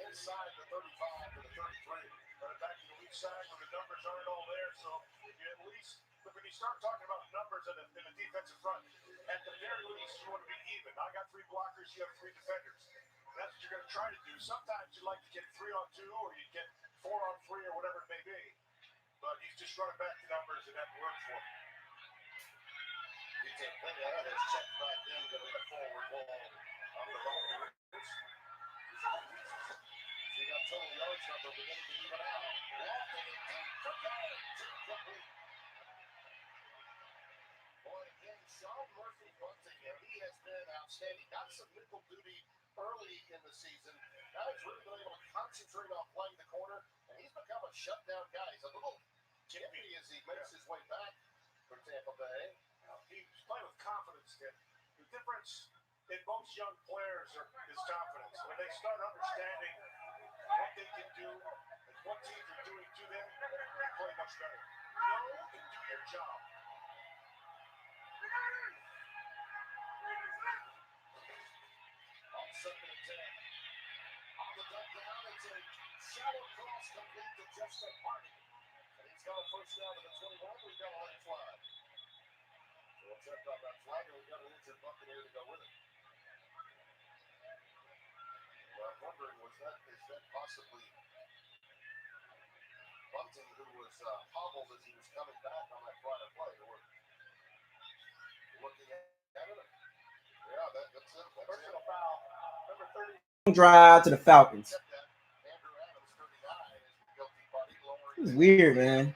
Inside the 35 to the 33. But back to the weak side when the numbers aren't all there. So if you at least, but when you start talking about numbers in the defensive front, at the very least, you want to be even. I got 3 blockers, you have 3 defenders. That's what you're going to try to do. Sometimes you like to get 3-on-2 or you get 4-on-3 or whatever it may be. But he's just running back the numbers and that worked for him. You take plenty of that checked back into the forward wall of the Buccaneers. She got total yards number beginning to even out. Walking it deep for Giants. Incomplete. Boy, again, Sean Murphy bunting him. He has been outstanding. Got some nickel duty early in the season. Now he's really been able to concentrate on playing the corner, and he's become a shutdown guy. He's a little jiffy as he makes his way back for Tampa Bay. He's playing with confidence, Tim. The difference in most young players is confidence. When they start understanding what they can do and what teams are doing to them, they play much better. Go and do your job. On 2nd and 10. On the dump down, it's a shallow cross complete to Justin Hardy. And he's got a first down to the 21. We've got a line flag. So we'll check on that flag, and we've got an injured Buccaneer to go with it. Well, I'm wondering, is that possibly Bunting, who was hobbled as he was coming back on that prior play? We're looking at it. Yeah, that's it. Personal foul. Number 30. Drive to the Falcons. This is weird, man.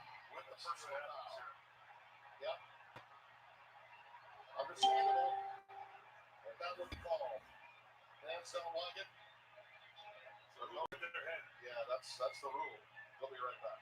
Yeah, that's the rule. We'll be right back.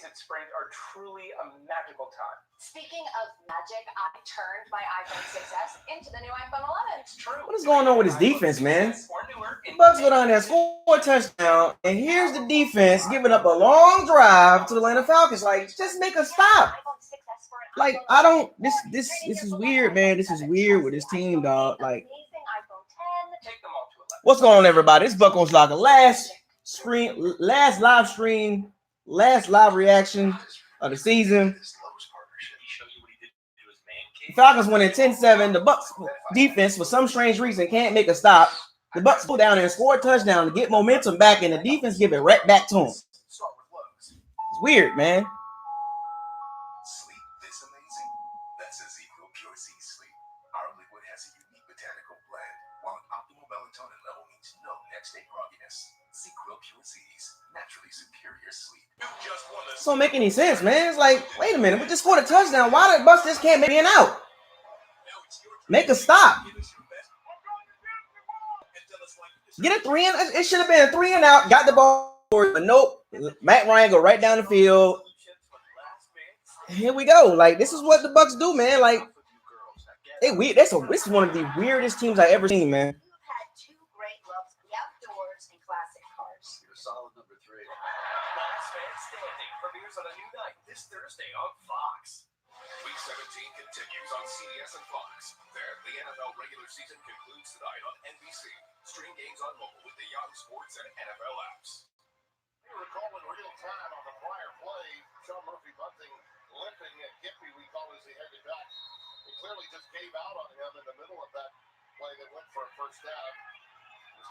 At Sprint are truly a magical time. Speaking of magic, I turned my iPhone 6S into the new iPhone 11. It's true. What is going on with his defense, man? The Bucs go down there, score a touchdown, and here's the defense giving up a long drive to the Atlanta Falcons. Like, just make a stop. Like, I don't. This is weird, man. This is weird with this team, dog. Like, what's going on, everybody? It's BucosLocker. Last live stream. Last live reaction of the season. The Falcons win at 10-7. The Bucs defense, for some strange reason, can't make a stop. The Bucs go down and score a touchdown to get momentum back, and the defense give it right back to them. It's weird, man. Sleep this amazing? That's Ezekiel Pure Sea Sleep. Our liquid has a unique botanical blend, while an optimal melatonin level means no next day grogginess. Ezekiel Pure Seas, naturally superior sleep. This don't make any sense, man. It's like, wait a minute, we just scored a touchdown. Why the Bucs just can't make an out? Make a stop. Get a 3 and it should have been a 3 and out. Got the ball, but nope. Matt Ryan go right down the field. Here we go. Like, this is what the Bucs do, man. Like, this is one of the weirdest teams I ever seen, man. Solid number 3. Last Man Standing premieres on a new night this Thursday on Fox. Week 17 continues on CBS and Fox. The NFL regular season concludes tonight on NBC. Stream games on mobile with the Yahoo Sports and NFL apps. You recall in real time on the prior play, Sean Murphy bunting, limping at Gippy, we call as he headed back. He clearly just gave out on him in the middle of that play that went for a first down.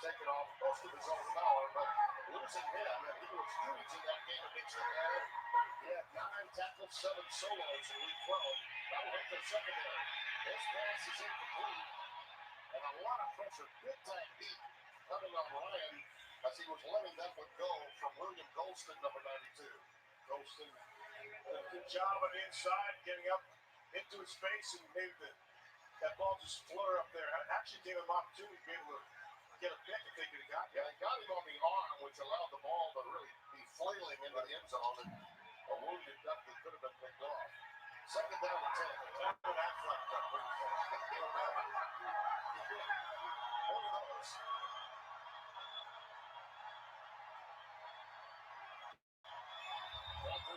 Taking off most of his own power, but losing him, and he was huge in that game against the Bears. He had 9 tackles, 7 solos in week 12. That will hit the secondary. His pass is incomplete, and a lot of pressure, big time deep, coming on Ryan as he was letting that one go from William Golston, number 92. Golston Good job on the inside, getting up into his space, and maybe that ball just flutter up there. Actually gave him an opportunity to be able to get a pick if they could have got him. Yeah, he got him on the arm, which allowed the ball to really be flailing into the end zone, and a wounded duck that could have been picked off. Second down to 10. One of those.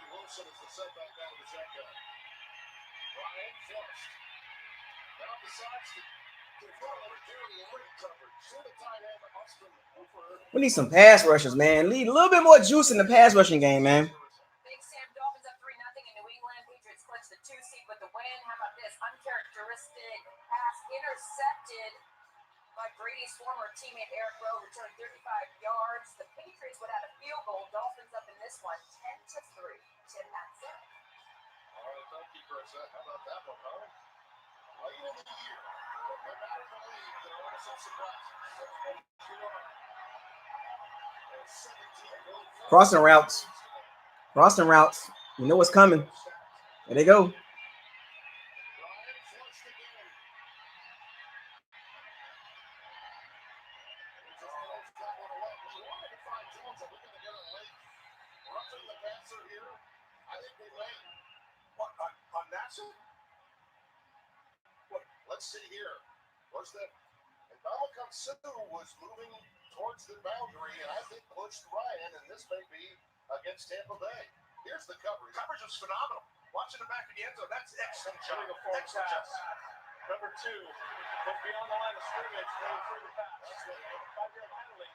Wilson is the setback down to the shotgun. Ryan flushed. Down the sides to front of the great coverage. See the tight end, Austin Hooper. We need some pass rushers, man. Need a little bit more juice in the pass rushing game, man. Big Sam Dolphins up 3-0 in New England. Patriots clinch the 2 seed with the win. How about this? Uncharacteristic pass intercepted by Brady's former teammate Eric Rowe, returned 35 yards. The Patriots would have a field goal. Dolphins up in this one, 10-3. Tim, that's it. All right, thank you, Chris. How about that one, huh? Late in the year, no matter the league, there are some surprises. Crossing routes. Crossing routes. You know what's coming. There they go. Let's see here. What's that? And Dominican Sue was moving towards the boundary, and I think pushed Ryan, and this may be against Tampa Bay. Here's the coverage. Coverage was phenomenal. Watching the back of the end zone, that's excellent job. Excellent job. Number 2, look beyond the line of scrimmage, going through the pass. That's right. 5-yard penalty.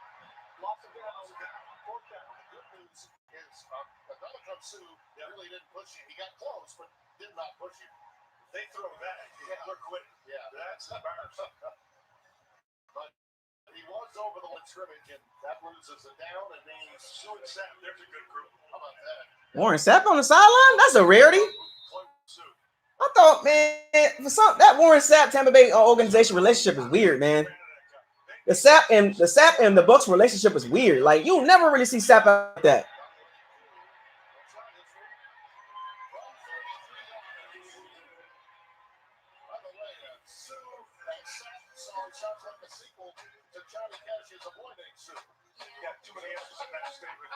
Lots of ground. Fourth down. The good news is Dominican Sue really didn't push him. He got close, but did not push him. They throw that. They're quitting. Yeah, that's embarrassing. But he was over the line scrimmage, and that loses it down, and means Sue and Sapp, there's a good group. How about that? Warren Sapp on the sideline? That's a rarity. I thought, man, for some that Warren Sapp Tampa Bay organization relationship is weird, man. The Sapp and the Bucs relationship is weird. Like, you'll never really see Sapp like that. Sounds like a sequel to Johnny Cash's Avoiding Soup. You got too many answers in that statement.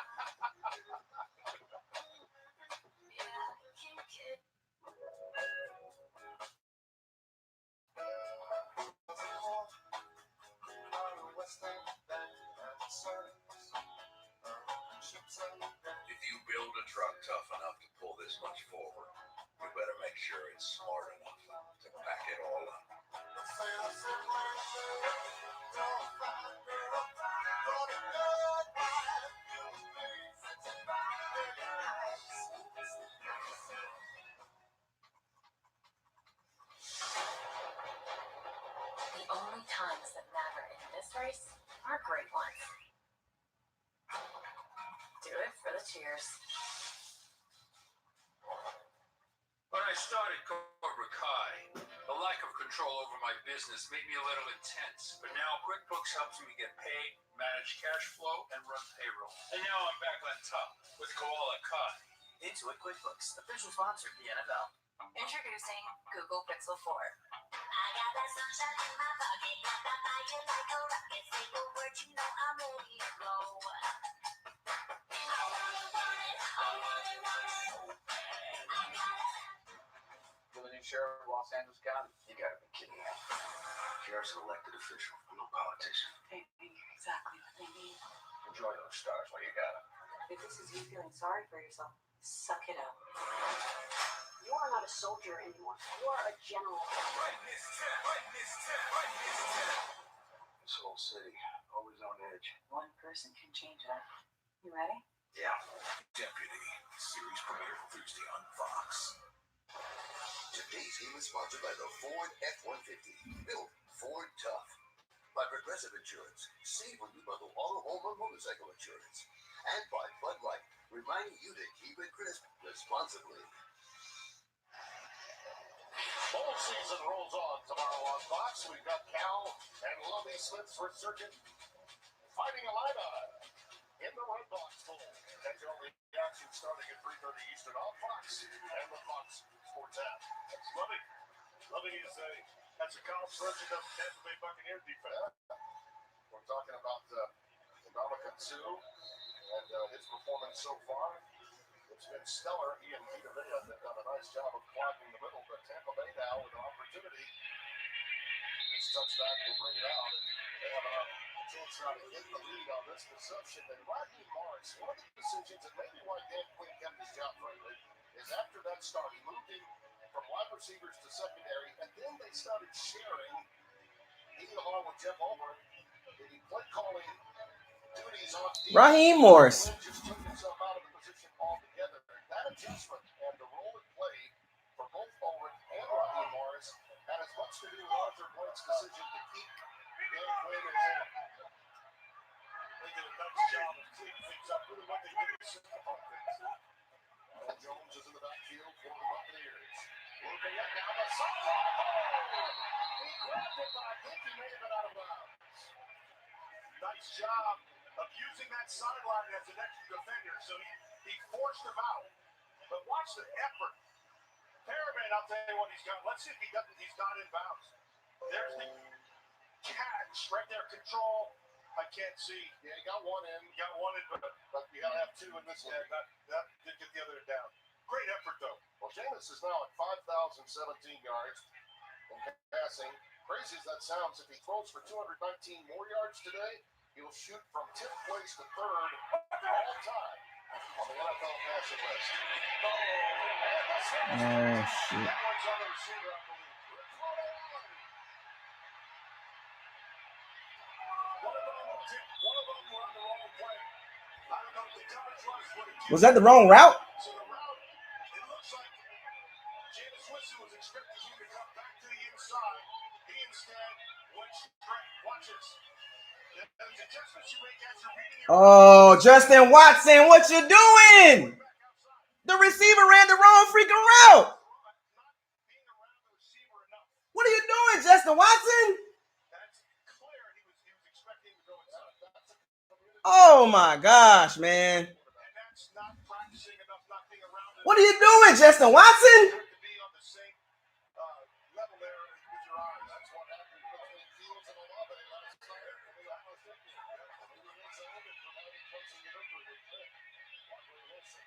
If you build a truck tough enough to pull this much forward, you better make sure it's smart enough to back it all up. The only times that matter in this race are great ones. Do it for the cheers. When I started Cobra Kai, the lack of control over my business made me a little intense. But now QuickBooks helps me get paid, manage cash flow, and run payroll. And now I'm back on top with Koala Kai. Intuit QuickBooks, official sponsor of the NFL. Introducing Google Pixel 4. I got that sunshine in my pocket, got that fire like a rocket. Say the word, you know I'm ready to go. I want it, I want it, I got it. For the new sheriff of Los Angeles County, you gotta be kidding me. Sheriff's an elected official. I'm no politician. Hey, exactly what they need. Enjoy those stars while you got them. If this is you feeling sorry for yourself, suck it up. You are not a soldier anymore. You are a general. This whole city, always on edge. One person can change that. You ready? Yeah. Deputy, series premiere Thursday on Fox. Today's game is sponsored by the Ford F-150. Built Ford Tough. By Progressive Insurance. Save when you bundle auto, home, or motorcycle insurance. And by Bud Light, reminding you to keep it crisp responsibly. Bowl season rolls on tomorrow on Fox. We've got Cal and Lovie Smith's resurgent Fighting Illini in the Red Box Bowl. Catch all the action starting at 3:30 Eastern on Fox and the Fox Sports app. Loving that's a college version of Tampa Bay Buccaneers defense. We're talking about Dominican Sue and his performance so far. It's been stellar. He and Vita Vea have done a nice job of clogging the middle, but Tampa Bay now with an opportunity. This touchback will bring it out, and they have a chance now to get the lead on this possession. And Raheem Morris, one of the decisions, and maybe why Dan Quinn kept his job, frankly, is after that start, he moved him from wide receivers to secondary, and then they started sharing, he along with Jeff Ulbrich, the play calling duties on defense. Raheem Morris. Quinn just took himself out of the position altogether. That adjustment and the role it played for both Ulbrich and Raheem Morris had as much to do with Arthur Blake's decision to keep Dan Quinn as in. They did a nice job of cleaning things up. Really what they did was set the offense. Jones is in the backfield for the Buccaneers. Looking at now the sideline. He grabbed it, but I think he may have been out of bounds. Nice job of using that sideline as an extra defender. So he forced him out. But watch the effort. Perriman, I'll tell you what he's got. Let's see if he's not in bounds. There's the catch right there, control. I can't see. Yeah, he got one in. He got one in, But you got to have two in this one. That did get the other down. Great effort, though. Well, Jameis is now at 5,017 yards in passing. Crazy as that sounds, if he throws for 219 more yards today, he'll shoot from 10th place to 3rd all time on the NFL passing list. Oh, shit. That one's on the receiver, I believe. One of them were on the wrong play. I don't know if the coverage was. Was that the wrong route? So the route, it looks like Jameis Winston was expecting him to come back to the inside. He instead went straight. Watch this. There's adjustments you make as you're reading your Oh, Justin Watson, what you doing? The receiver ran the wrong freaking route. not being around the receiver enough. What are you doing, Justin Watson? That's clear. He was expecting him to go inside. Oh my gosh, man. And that's not practicing enough, not being around it. What are you doing, Justin Watson? You have to be on the same level there with your eyes. That's what happened between Fields and Olave last night. We almost hit you. We were in zone and provided closing it over with Wilson.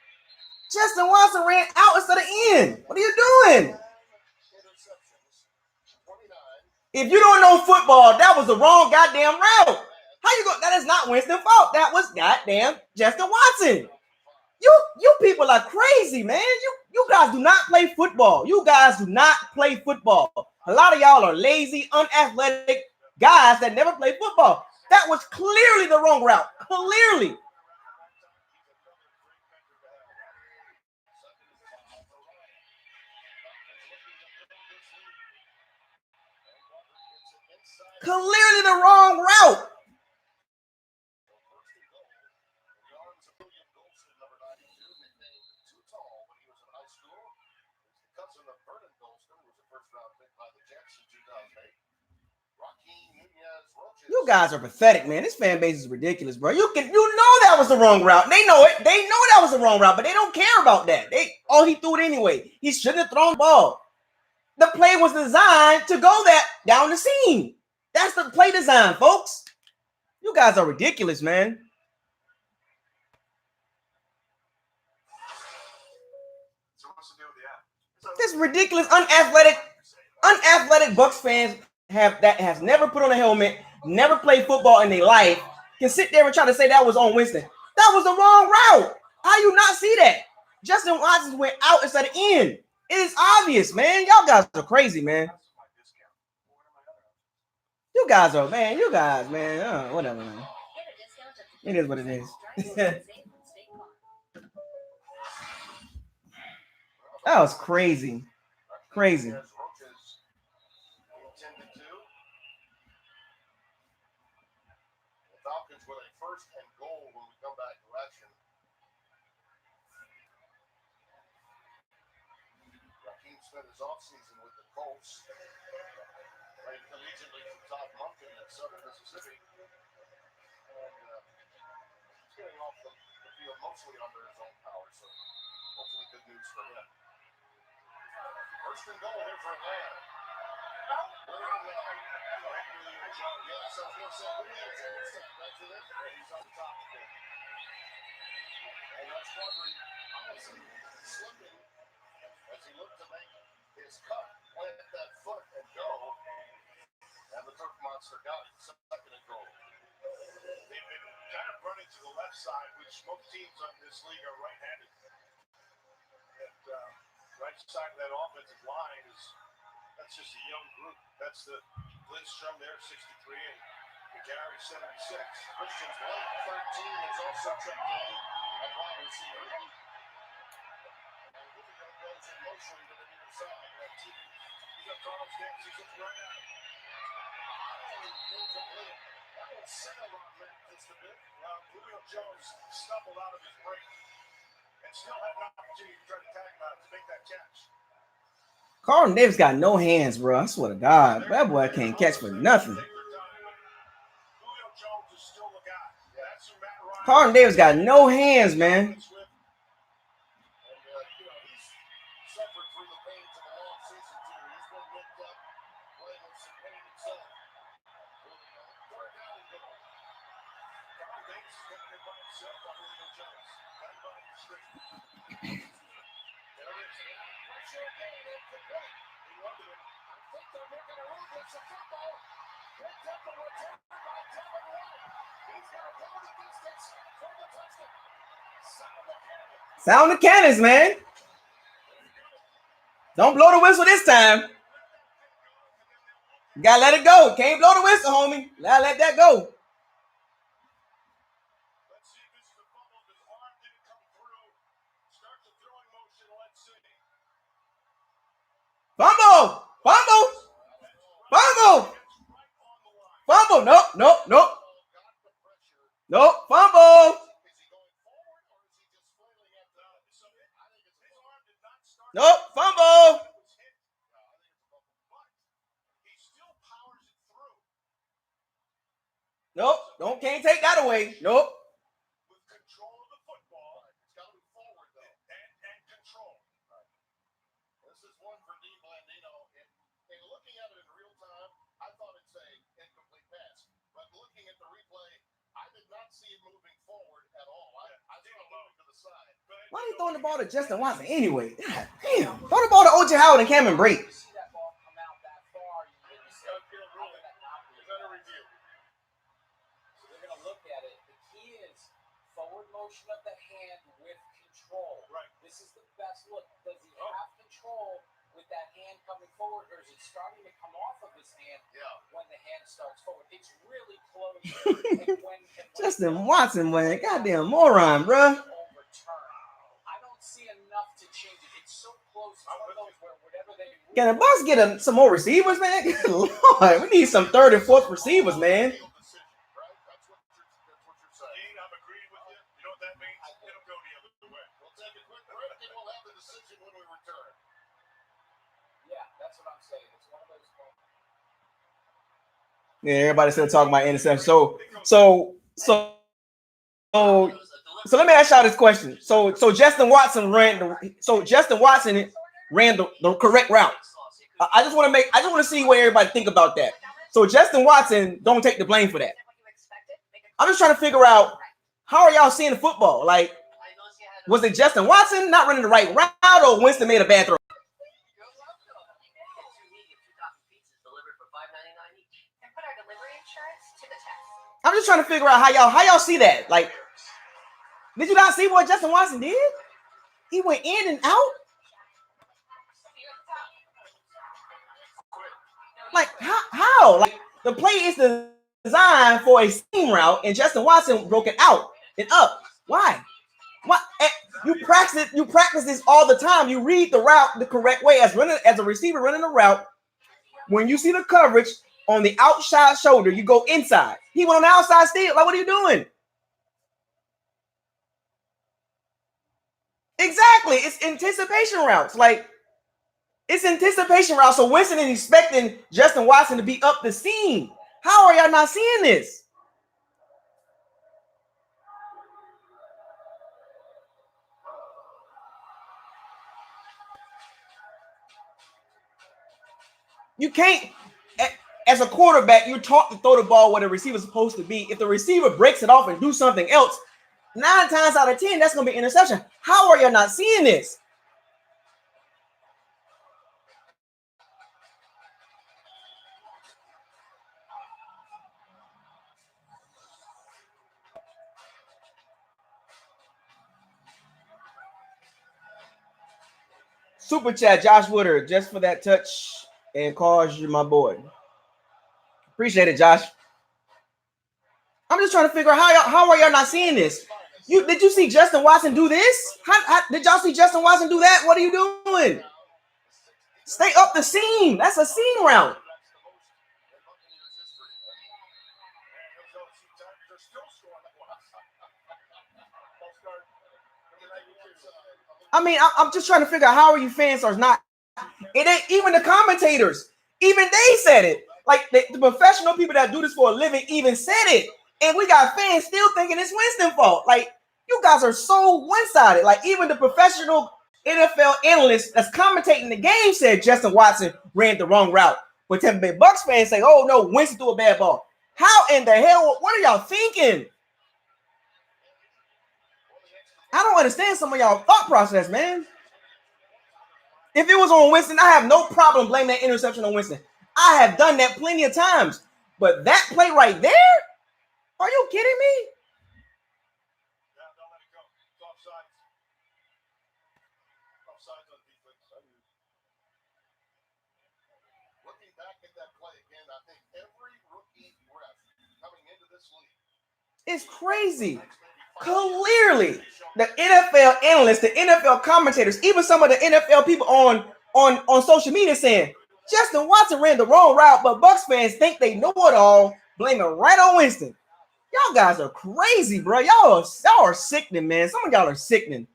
Justin Watson ran out instead of in. What are you doing? Interceptions, 29. If you don't know football, that was the wrong goddamn route. How you go? That is not Winston's fault. That was goddamn Justin Watson. You people are crazy, man. You guys do not play football. You guys do not play football. A lot of y'all are lazy, unathletic guys that never play football. That was clearly the wrong route. Clearly. Clearly the wrong route. You guys are pathetic, man. This fan base is ridiculous, bro. You know that was the wrong route. They know it. They know that was the wrong route, but they don't care about that. He threw it anyway. He shouldn't have thrown the ball. The play was designed to go down the seam. That's the play design, folks. You guys are ridiculous, man. So what's the deal with the app? This ridiculous, unathletic Bucs fans has never put on a helmet, never played football in their life, can sit there and try to say that was on Winston. That was the wrong route. How you not see that? Justin Watson went out instead of in. It is obvious, man. Y'all guys are crazy, man. You guys, man. Whatever, man. It is what it is. That was crazy. Crazy. The Falcons with a first and goal when we come back to action. Raheem spent his offseason with the Colts. Played collegiately from Todd Monken in Southern Mississippi. And he's getting off the field mostly under his own power. So hopefully good news for him. First and goal here for Atlanta. Yes, I was going to say, Williams back to this. He's on top of it. And that's Quadri honestly slipping as he looked to make his cut, plant that foot and go. And the Turf Monster got it. Second and goal. They've been kind of running to the left side, which most teams on this league are right-handed. And right side of that offensive line that's just a young group. That's the Lindstrom there, 63, and McGarry, 76. Christian's late 13 is also checked in at wide receiver. And Julio goes in motion to the near side. He's got Carlos Davis, he's looking right at him. That one sailed on Matt just a bit. Julio Jones stumbled out of his break and still had an opportunity to try to tag him out to make that catch. Carlton Davis got no hands, bro. I swear to God, that boy can't catch for nothing. Julio Jones is still the guy. That's who Matt Ryan. Carlton Davis got no hands, man. And, he's suffered through the pain to the long season, too. He's been nicked up, playing with some pain himself. Third down and goal. Carl Davis is getting it by himself on Julio Jones. Got him on the street. There it is. Pressure again, incomplete. He wanted it. I think they're making a run. It's a football. Picked up and returned by Tampa Bay. He's got to go the distance for the touchdown. Sound the cannons, man. Don't blow the whistle this time. You gotta let it go. Can't blow the whistle, homie. Gotta let that go. Let's see if this is a fumble. His arm didn't come through. Starts the throwing motion. Let's see. Fumble! Fumble! Fumble! Fumble! Nope, nope, nope. Nope, fumble! Nope, fumble! Nope, can't take that away. Nope. With control of the football. It's got to be forward, though. And control. This is one for D. Blandino. And looking at it in real time, I thought it's a incomplete pass. But looking at the replay, I did not see it moving forward at all. I saw it moving to the side. Why are you throwing the ball to Justin Watson anyway? God damn. Throw the ball to O.J. Howard and Cameron Brate. You see that ball come out that far, you say, how did that not be? Better review. So they're going to look at it. The key is forward motion of the hand with control. Right. This is the best look. Does he have control with that hand coming forward, or is it starting to come off of his hand when the hand starts forward? It's really close. and when Justin Watson, man. Goddamn moron, bruh. I don't see enough to change it. It's so close. It's one of those where whatever they move, Can the Bucs get some more receivers, man? Good Lord, we need some third and fourth receivers, man. Right? That's what you're saying. I'm agreeing with you. You know what that means? It'll go the other way. We'll take a quick break and we'll have the decision when we return. yeah, that's what I'm saying. It's one of those moments. Yeah, everybody's still talking about interception. So let me ask y'all this question. So Justin Watson ran the correct route. I just want to see what everybody think about that. So Justin Watson don't take the blame for that. I'm just trying to figure out how are y'all seeing the football? Like, was it Justin Watson not running the right route, or Winston made a bad throw? I'm just trying to figure out how y'all see that. Like, did you not see what Justin Watson did? He went in and out. Like, how? Like, the play is designed for a seam route, and Justin Watson broke it out and up. Why? What? You practice this all the time. You read the route the correct way as a receiver running a route. When you see the coverage on the outside shoulder, you go inside. He went on the outside still. Like, what are you doing? Exactly. It's anticipation routes. Like, it's anticipation routes. So Winston is expecting Justin Watson to be up the seam. How are y'all not seeing this? You can't, as a quarterback, you're taught to throw the ball where the receiver's supposed to be. If the receiver breaks it off and do something else, 9 times out of 10, that's going to be interception. How are you not seeing this? Super chat, Josh Woodard, just for that touch and calls you my boy. Appreciate it, Josh. I'm just trying to figure out how are y'all not seeing this? Did you see Justin Watson do this? How did y'all see Justin Watson do that? What are you doing? Stay up the seam. That's a seam route. I mean, I'm just trying to figure out how are you fans are not. It ain't even the commentators. Even they said it. Like the professional people that do this for a living even said it. And we got fans still thinking it's Winston's fault. Like, you guys are so one-sided. Like, even the professional NFL analyst that's commentating the game said Justin Watson ran the wrong route. But Tampa Bay Bucs fans say, oh, no, Winston threw a bad ball. How in the hell? What are y'all thinking? I don't understand some of y'all thought process, man. If it was on Winston, I have no problem blaming that interception on Winston. I have done that plenty of times. But that play right there? Are you kidding me? Yeah, don't let it go. It's offsides. Offsides on defense. Looking back at that play again, I think every rookie ref coming into this league. It's crazy. Clearly, the NFL analysts, the NFL commentators, even some of the NFL people on social media saying Justin Watson ran the wrong route, but Bucs fans think they know it all, blaming right on Winston. Y'all guys are crazy, bro. Y'all are sickening, man. Some of y'all are sickening.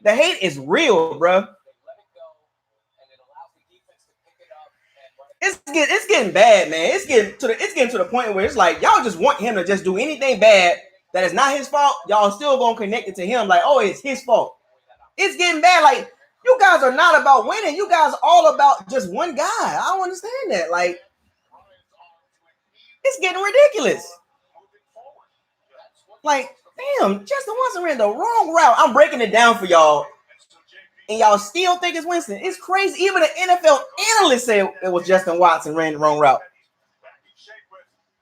The hate is real, bro. It's getting bad, man. It's getting to the point where it's like y'all just want him to just do anything bad that is not his fault. Y'all still gonna connect it to him like, oh, it's his fault. It's getting bad. Like, you guys are not about winning. You guys are all about just one guy. I don't understand that. Like, it's getting ridiculous. Like, damn, Justin Watson ran the wrong route. I'm breaking it down for y'all. And y'all still think it's Winston. It's crazy. Even the NFL analysts say it was Justin Watson ran the wrong route.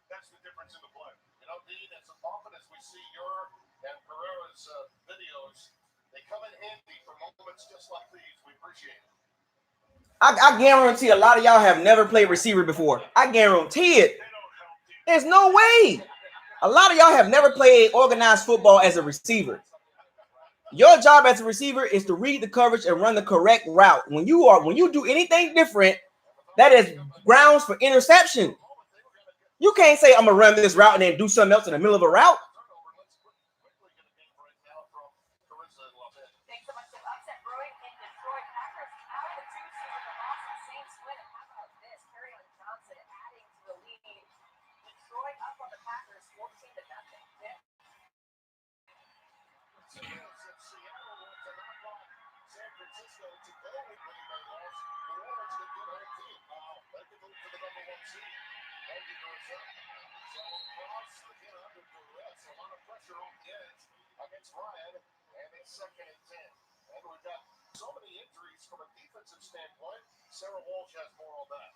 That's the difference in the play. You know, Dean, as often as we see your and Pereira's videos, they come in handy for moments just like these. We appreciate it. I guarantee a lot of y'all have never played receiver before. I guarantee it. There's no way. A lot of y'all have never played organized football as a receiver. Your job as a receiver is to read the coverage and run the correct route. When you do anything different, that is grounds for interception. You can't say I'm gonna run this route and then do something else in the middle of a route. Thanks so much to Upset Brewing in Detroit. Packers out of the 2 seed with a loss in Saints win. And how about this? Kerryon Johnson adding to the lead. Detroit up on the Packers 14-0. Yeah. Seattle went to knock off San Francisco to go with Green Bay loss. New Orleans could get home team. They could move to the number 1 seed. Thank you, Garza. So Cross again under duress. A lot of pressure on the edge against Ryan, and it's 2nd and 10. And we've got so many injuries from a defensive standpoint. Sarah Walsh has more on that.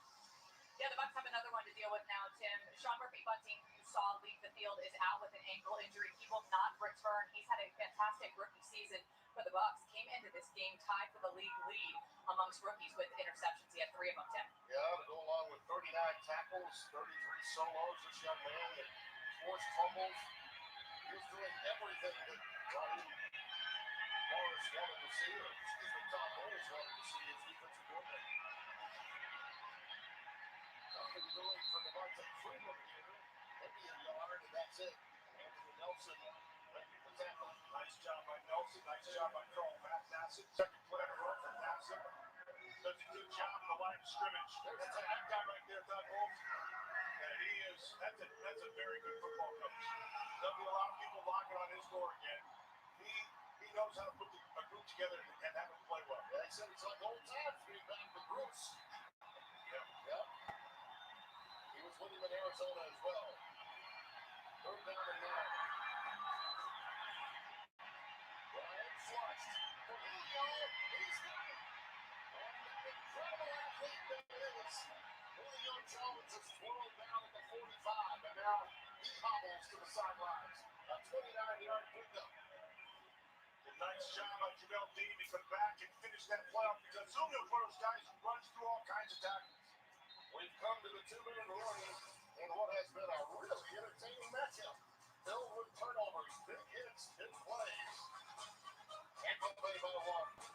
Yeah, the Bucs have another one to deal with now, Tim. Sean Murphy-Bunting, who you saw leave the field, is out with an ankle injury. He will not return. He's had a fantastic rookie season for the Bucs. Came into this game tied for the league lead amongst rookies with interceptions. He had 3 of them, Tim. Yeah, to go along with 39 tackles, 33 solos, this young man, and forced fumbles. He was doing everything that Morris wanted to see, or Tom Bowles wanted to see his defensive coordinator. Nothing doing for Devontae Freeman here. Maybe a yard, and that's it. Anthony Nelson making the tackle. Nice job by Nelson. Nice job by Carl Nassib. Second play in a row for Nassib. Does a good job in the line of scrimmage. That's that guy right there, Doug Holmes. And he is, that's a very good football coach. Doesn't allow people knocking on his door again. He knows how to put a group together and have it play well. Yeah, he said it's like old times being back with Bruce. Yeah. Yeah. Arizona as well. Third down and 9. Bryant flushed. For Julio, he's got it. And that incredible athlete that is. Julio Jones is twirled down at the 45, and now he hobbles to the sidelines. A 29-yard pickup. Nice job by Jamel Dean to come back and finish that play off because Julio's one of those guys who runs through all kinds of tackles. We've come to the 2-minute warning in what has been a really entertaining matchup. Filled with turnovers, big hits, big plays. Tampa Bay by 1.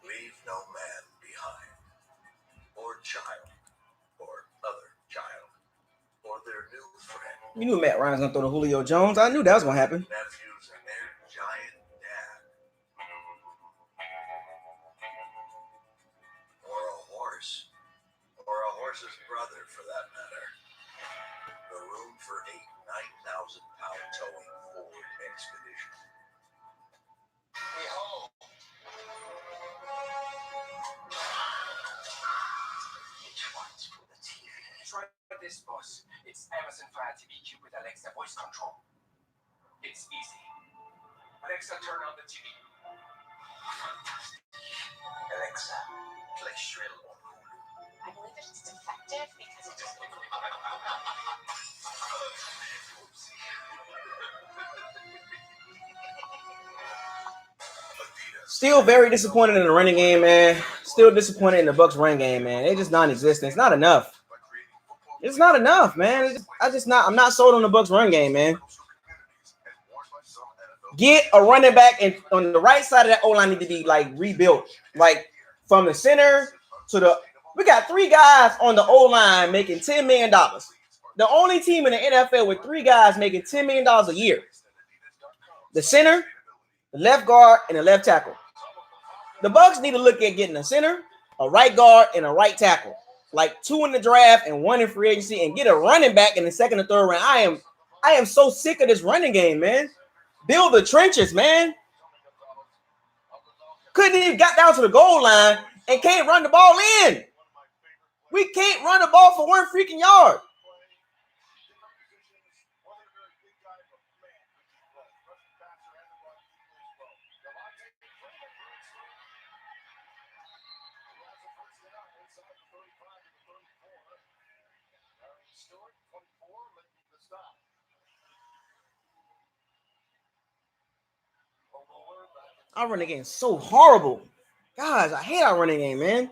Leave no man behind, or child, or other child, or their new friend. You knew Matt Ryan's gonna throw to Julio Jones. I knew that was gonna happen. Nephews and their giant dad. Or a horse. Or a horse's brother, for that matter. The room for 8 9,000-pound towing Ford Expedition. Behold. Which one's for the TV? Try this, boss. It's Amazon Fire TV Cube with Alexa voice control. It's easy. Alexa, turn on the TV. Alexa, play Shrill on Hulu. I believe that it's defective because it doesn't. Still very disappointed in the running game, man. Still disappointed in the Bucs running game, man. They're just non-existent. It's not enough. It's not enough, man. I'm not sold on the Bucs run game, man. Get a running back, and on the right side of that O-line need to be like rebuilt, like from the center to the. We got 3 guys on the O-line making $10 million. The only team in the NFL with 3 guys making $10 million a year. The center, the left guard, and the left tackle. The Bucs need to look at getting a center, a right guard, and a right tackle. Like 2 in the draft and 1 in free agency, and get a running back in the 2nd or 3rd round. I am so sick of this running game, man. Build the trenches, man. Couldn't even got down to the goal line and can't run the ball in. We can't run the ball for 1 freaking yard. Our running game is so horrible. Guys, I hate our running game, man.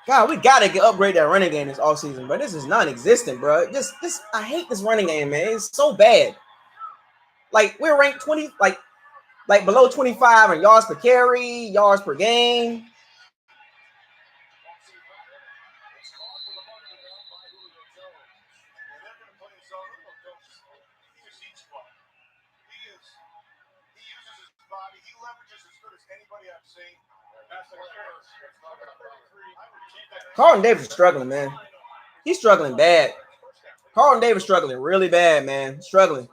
God, we gotta upgrade that running game this offseason, bro. This is non-existent, bro. I hate this running game, man. It's so bad. Like we're ranked 20, like below 25 in yards per carry, yards per game. Carlton Davis is struggling, man. He's struggling bad. Carlton Davis struggling really bad, man. Struggling.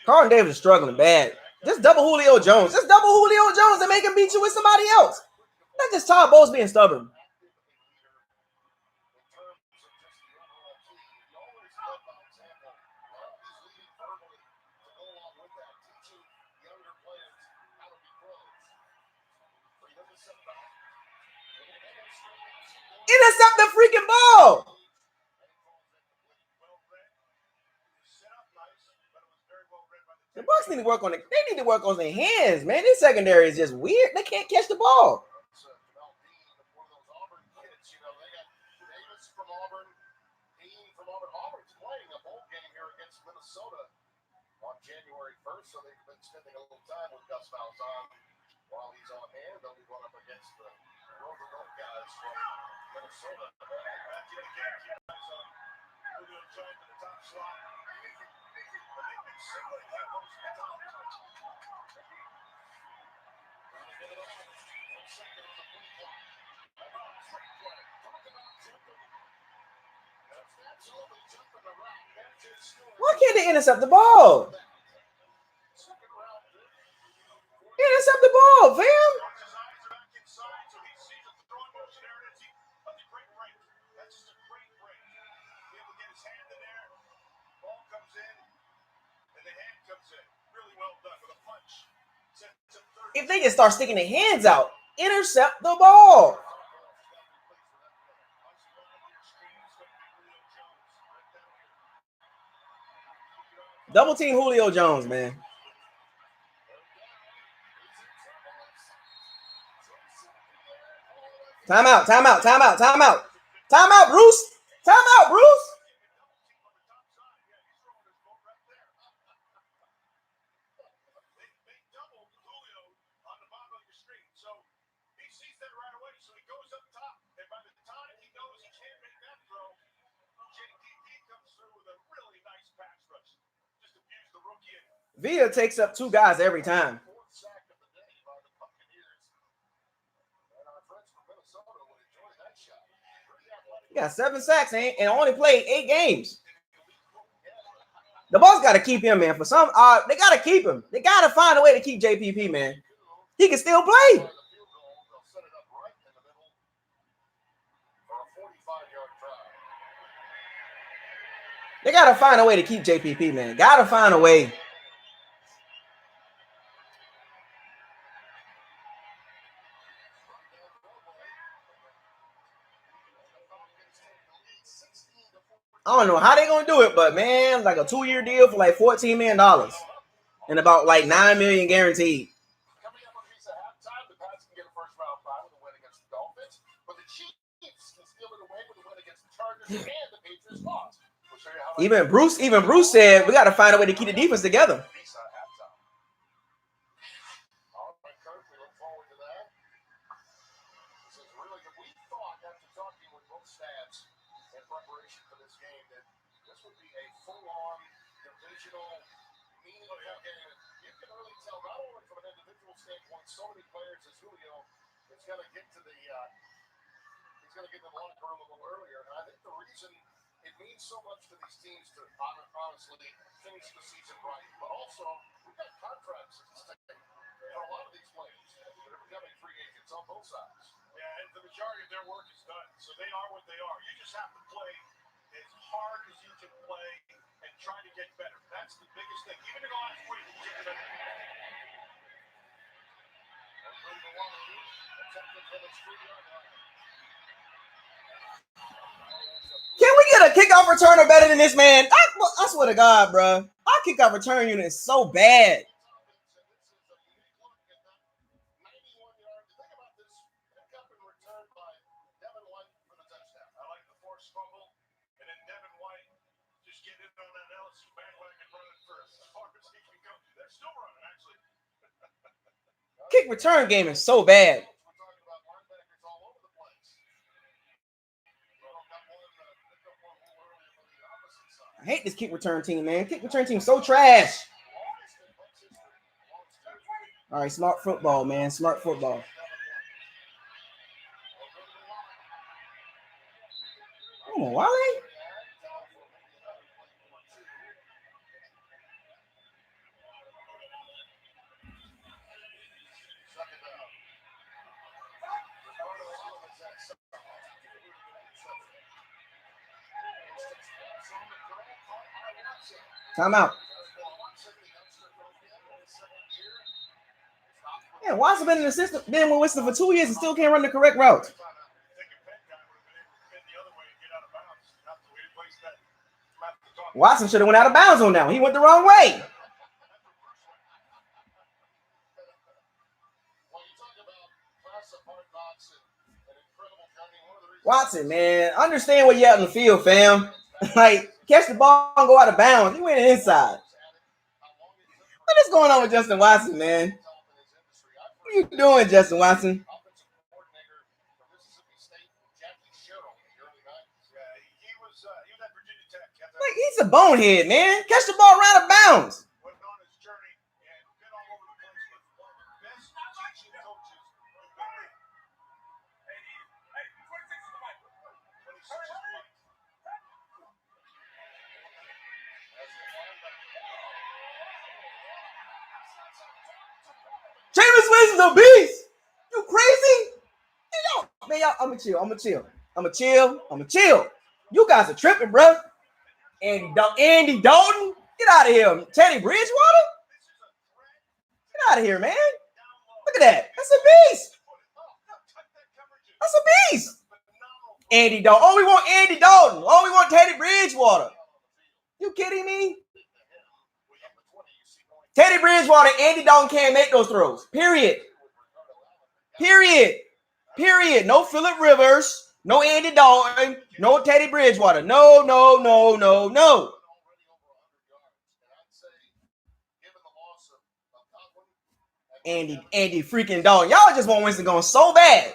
Carlton Davis is struggling bad. Just double Julio Jones. Just double Julio Jones and make him beat you with somebody else. Not just Todd Bowles being stubborn. Intercept the freaking ball. The Bucs need to work on it. They need to work on their hands, man. This secondary is just weird. They can't catch the ball. Auburn's playing a bowl game here spending a little time with Gus Malzahn while he's on hand. They'll be going up against the Rover Gold guys from Minnesota. Back in the game, keep eyes on Julio Jones in the top slot. But they've been singling him most of the time. Why can't they intercept the ball? Intercept the ball, fam. His eyes are back inside, so he sees a throwing motion there. And that's a great break. That's just a great break. Be able to get his hand in there. Ball comes in, and the hand comes in. Really well done with a punch. Sets up third. If they just start sticking their hands out, intercept the ball. Double team Julio Jones, man. Timeout, timeout, timeout, timeout. Timeout, Bruce. Timeout, Bruce. They doubled Julio on the bottom of your screen. So he sees that right away. So he goes up top. And by the time he knows he can't make that throw, JPP comes through with a really nice pass rush. Just abuse the rookie. Villa takes up two guys every time. Fourth sack of the day by the Buccaneers. And our friends from Minnesota would enjoy that shot. He got 7 sacks and only played 8 games. The Bucs got to keep him, man. For some, they got to keep him. They got to find a way to keep JPP, man. He can still play. They got to find a way to keep JPP, man. Got to find a way. I don't know how they're going to do it, but, man, like a 2-year deal for like $14 million and about like $9 million guaranteed. Coming up on piece of halftime, the Pats can get a first-round bye with a win against the Dolphins, but the Chiefs can steal it away with a win against the Chargers and the Patriots lost. We'll show you how Even Bruce said we got to find a way to keep the defense together. piece of halftime. All right, Kirk, we look forward to that. This is really good. We thought, after talking with both staffs in preparation for this game, that this would be a full-on divisional meaningful game. You can really tell, not only from an individual standpoint, so many players as Julio is going to get to the he's going to get to the locker room a little earlier. And I think the reason it means so much to these teams to honestly finish the season right, but also we've got contracts at stake for a lot of these players that are becoming free agents on both sides. Yeah, and the majority of their work is done. So they are what they are. You just have to play as hard as you can play and try to get better. That's the biggest thing. Even in the last week, you get better. Can we get a kickoff returner better than this, man? I swear to God, bro. Our kickoff return unit is so bad. I like the forced fumble, and then Devin White just getting in on that LSU bandwagon running for as far as he can go. They're still running, actually. Kick return game is so bad. We're talking about linebackers all over the place. I hate this kick return team, man. Kick return team so trash. All right, smart football, man. Smart football. Come on, Wale. Timeout. Yeah, Watson been in the system, been with Winston for 2 years and still can't run the correct route. Watson should have went out of bounds on that one. He went the wrong way. Watson, man, understand where you're at in the field, fam. Like, catch the ball and go out of bounds. He went inside. What is going on with Justin Watson, man? What are you doing, Justin Watson? Offensive coordinator from Mississippi State, Jackie Sherrill in the early 90s. He was at Virginia Tech. Like, he's a bonehead, man. Catch the ball right out of bounds. Went on his journey and been all over the place with one of the best teaching coaches you've been with. Hey, 26 is the mic. 26 is the mic. Jameis Winston's a beast. You crazy? Man, y'all, I'm gonna chill. You guys are tripping, bro. Andy Dalton, get out of here. Teddy Bridgewater, get out of here, man. Look at that. That's a beast. That's a beast. Andy Dalton. Oh, we want Andy Dalton. Oh, we want Teddy Bridgewater. You kidding me? Teddy Bridgewater, Andy Dalton can't make those throws. Period. No Phillip Rivers. No Andy Dalton. No Teddy Bridgewater. No. Andy freaking Dalton. Y'all just want Winston going so bad.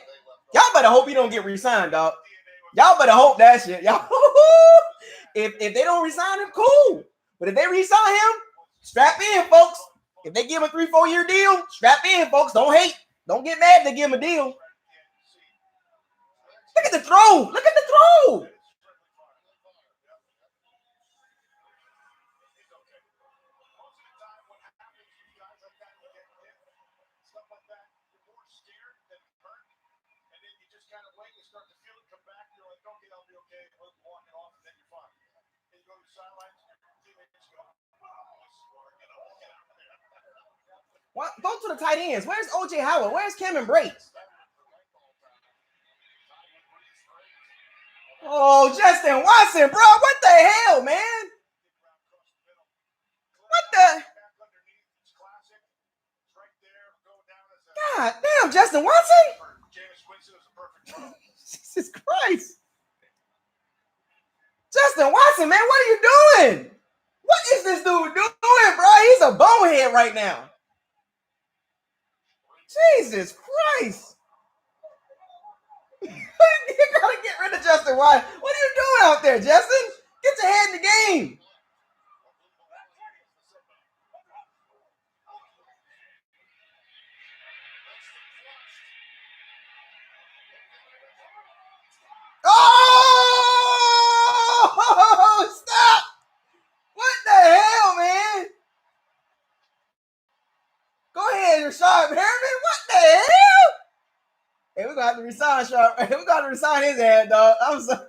Y'all better hope he don't get re-signed, dog. Y'all better hope that shit. Y'all, if they don't re-sign him, cool. But if they re-sign him, strap in, folks. If they give him a 3-4 year deal, strap in, folks. Don't hate. Don't get mad if they give him a deal. Look at the throw. What? Go to the tight ends. Where's OJ Howard? Where's Cameron Brate? Oh, Justin Watson, bro. What the hell, man? What the? God damn, Justin Watson? Jesus Christ. Justin Watson, man, what are you doing? What is this dude doing, bro? He's a bonehead right now. Jesus Christ. You gotta get rid of Justin Watson. What are you doing out there, Justin? Get your head in the game. Oh, stop. What the hell, man? Go ahead, Rashad Perriman. What the hell? Hey, we're going to have to resign Rashad. We're going to resign his ass, dog. I'm sorry.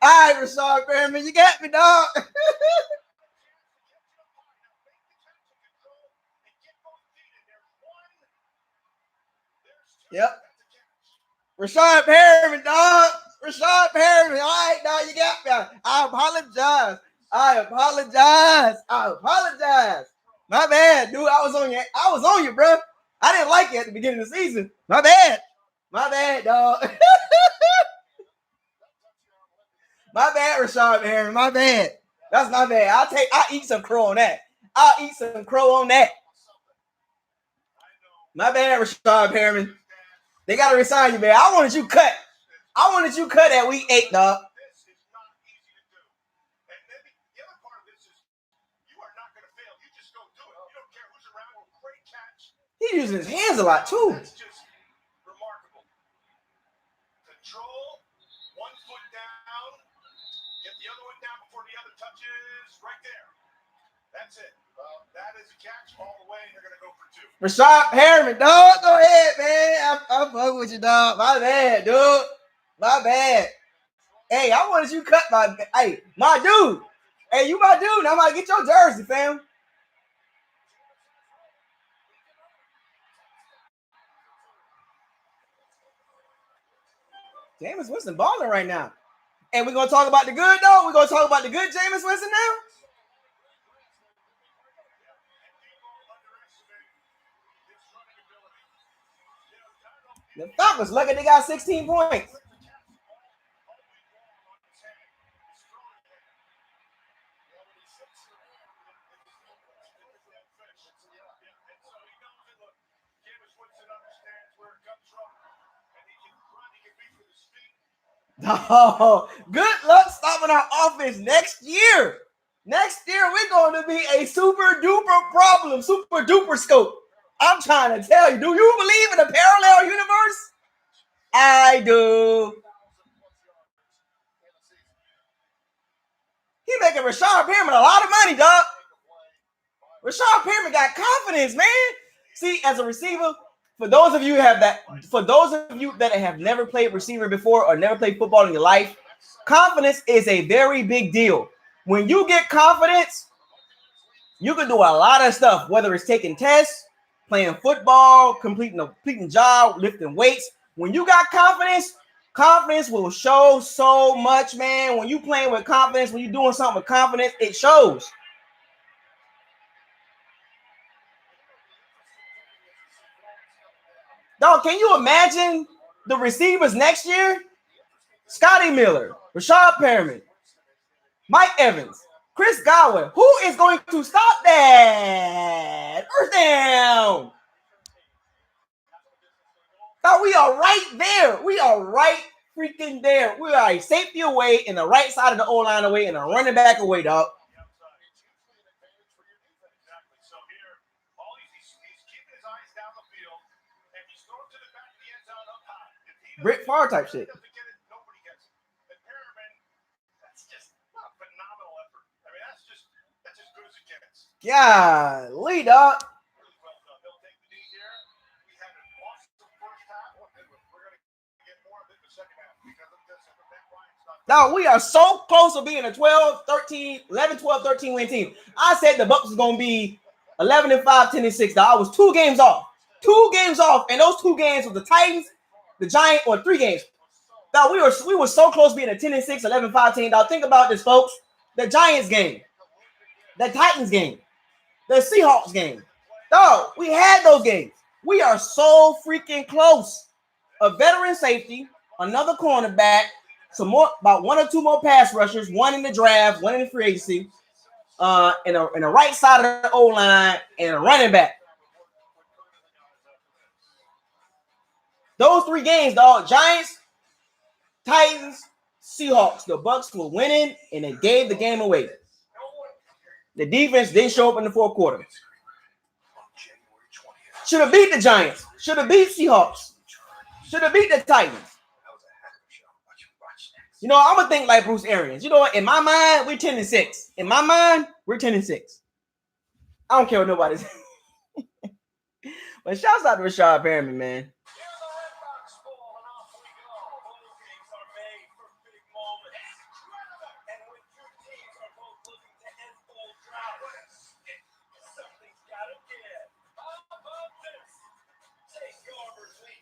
All right, Rashad Perriman, you got me, dog. Yep. Rashad Perriman, dog. Rashad Perriman. All right, dog, you got me. I apologize. My bad, dude. I was on you, bro. I didn't like it at the beginning of the season. My bad, dog. My bad, Rashad Perriman. My bad. That's my bad. I'll eat some crow on that. My bad, Rashad Perriman. They gotta resign you, man. I wanted you cut at week 8, dog. He's using his hands a lot too. That's just remarkable. Control, one foot down, get the other one down before the other touches, right there. That's it. That is a catch all the way, and they're going to go for 2. Rashad Perriman, dog. Go ahead, man. I'm fucking with you, dog. My bad, dude. My bad. Hey, I wanted you cut my dude. Hey, you my dude. Now I'm about to get your jersey, fam. Jameis Winston balling right now. And we're going to talk about the good, though? We're going to talk about the good Jameis Winston now? The Falcons lucky they got 16 points. Oh, good luck stopping our offense next year. Next year, we're going to be a super duper problem, super duper scope. I'm trying to tell you, do you believe in a parallel universe? I do. He making Rashad Perriman a lot of money, dog. Rashad Perriman got confidence, man. See, as a receiver, for those of you that have never played receiver before or never played football in your life, confidence is a very big deal. When you get confidence, you can do a lot of stuff, whether it's taking tests, playing football, completing a job, lifting weights. When you got confidence, confidence will show so much, man. When you playing with confidence, when you're doing something with confidence, it shows. Dog, can you imagine the receivers next year? Scotty Miller, Rashad Perriman, Mike Evans, Chris Godwin. Who is going to stop that? First down. Dog, we are right there. We are right freaking there. We are a safety away in the right side of the O-line away and a running back away, dog. So here, all he's keeping his eyes down the field, and he's going to the back of the end zone up high. Britt Favre type shit. Nobody gets it. And Perriman, that's just a phenomenal effort. I mean, that's just as good as it gets. Yeah, lead up. Really well done. They'll take the knee here. We had an awesome first half. We're going to get more of it in the second half because of this. Dog, we are so close to being a 11-12-13 win team. I said the Bucs was going to be 11-5, 10-6. Dog, I was 2 games off. 2 games off. And those 2 games were the Titans, the Giants, or 3 games. Dog, we were so close being a 10-6, 11-5 team. Dog, think about this, folks. The Giants game, the Titans game, the Seahawks game. Dog, we had those games. We are so freaking close. A veteran safety, another cornerback, some more, about 1 or 2 more pass rushers, 1 in the draft, 1 in the free agency, and a right side of the O-line, and a running back. Those 3 games, dog, Giants, Titans, Seahawks, the Bucs were winning, and they gave the game away. The defense didn't show up in the 4th quarter. Should have beat the Giants. Should have beat Seahawks. Should have beat the Titans. You know, I'm going to think like Bruce Arians. You know what? In my mind, we're 10-6. In my mind, we're 10-6. I don't care what nobody says. But shouts out to Rashad Perriman, man.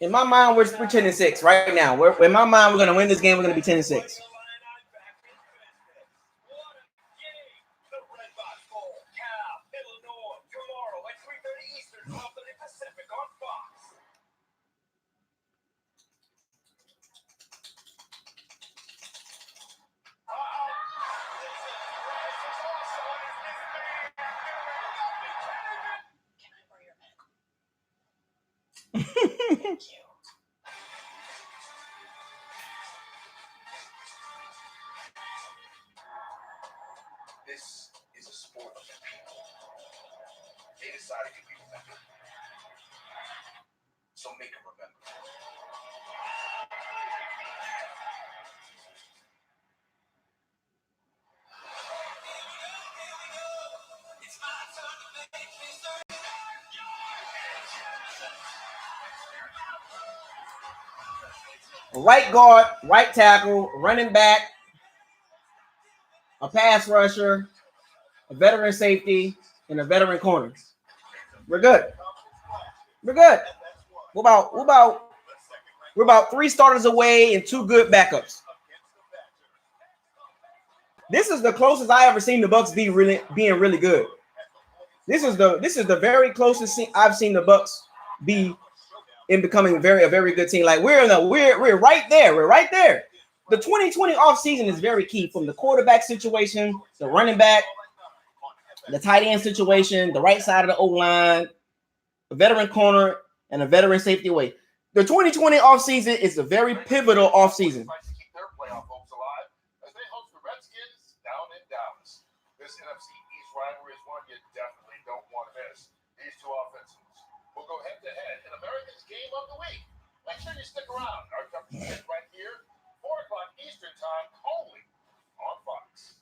In my mind, we're 10-6 right now. In my mind, we're going to win this game. We're going to be 10-6. This is a sport of the people. They decided to be remembered. So make them remember. It's my turn to make history. Right guard, right tackle, running back, a pass rusher, a veteran safety, and a veteran corner. We're good. We're good. We're about 3 starters away and 2 good backups. This is the closest I ever seen the Bucs being really good. This is the very closest I've seen the Bucs be in becoming a very good team. Like we're right there. We're right there. The 2020 offseason is very key, from the quarterback situation, the running back, the tight end situation, the right side of the O-line, a veteran corner, and a veteran safety away. The 2020 offseason is a very pivotal offseason. NFC East rivalry is one you definitely don't want to miss. These two offenses will go head-to-head in America's Game of the Week. Make sure you stick around. Our coverage is right here, 4 o'clock Eastern Time, only on Fox.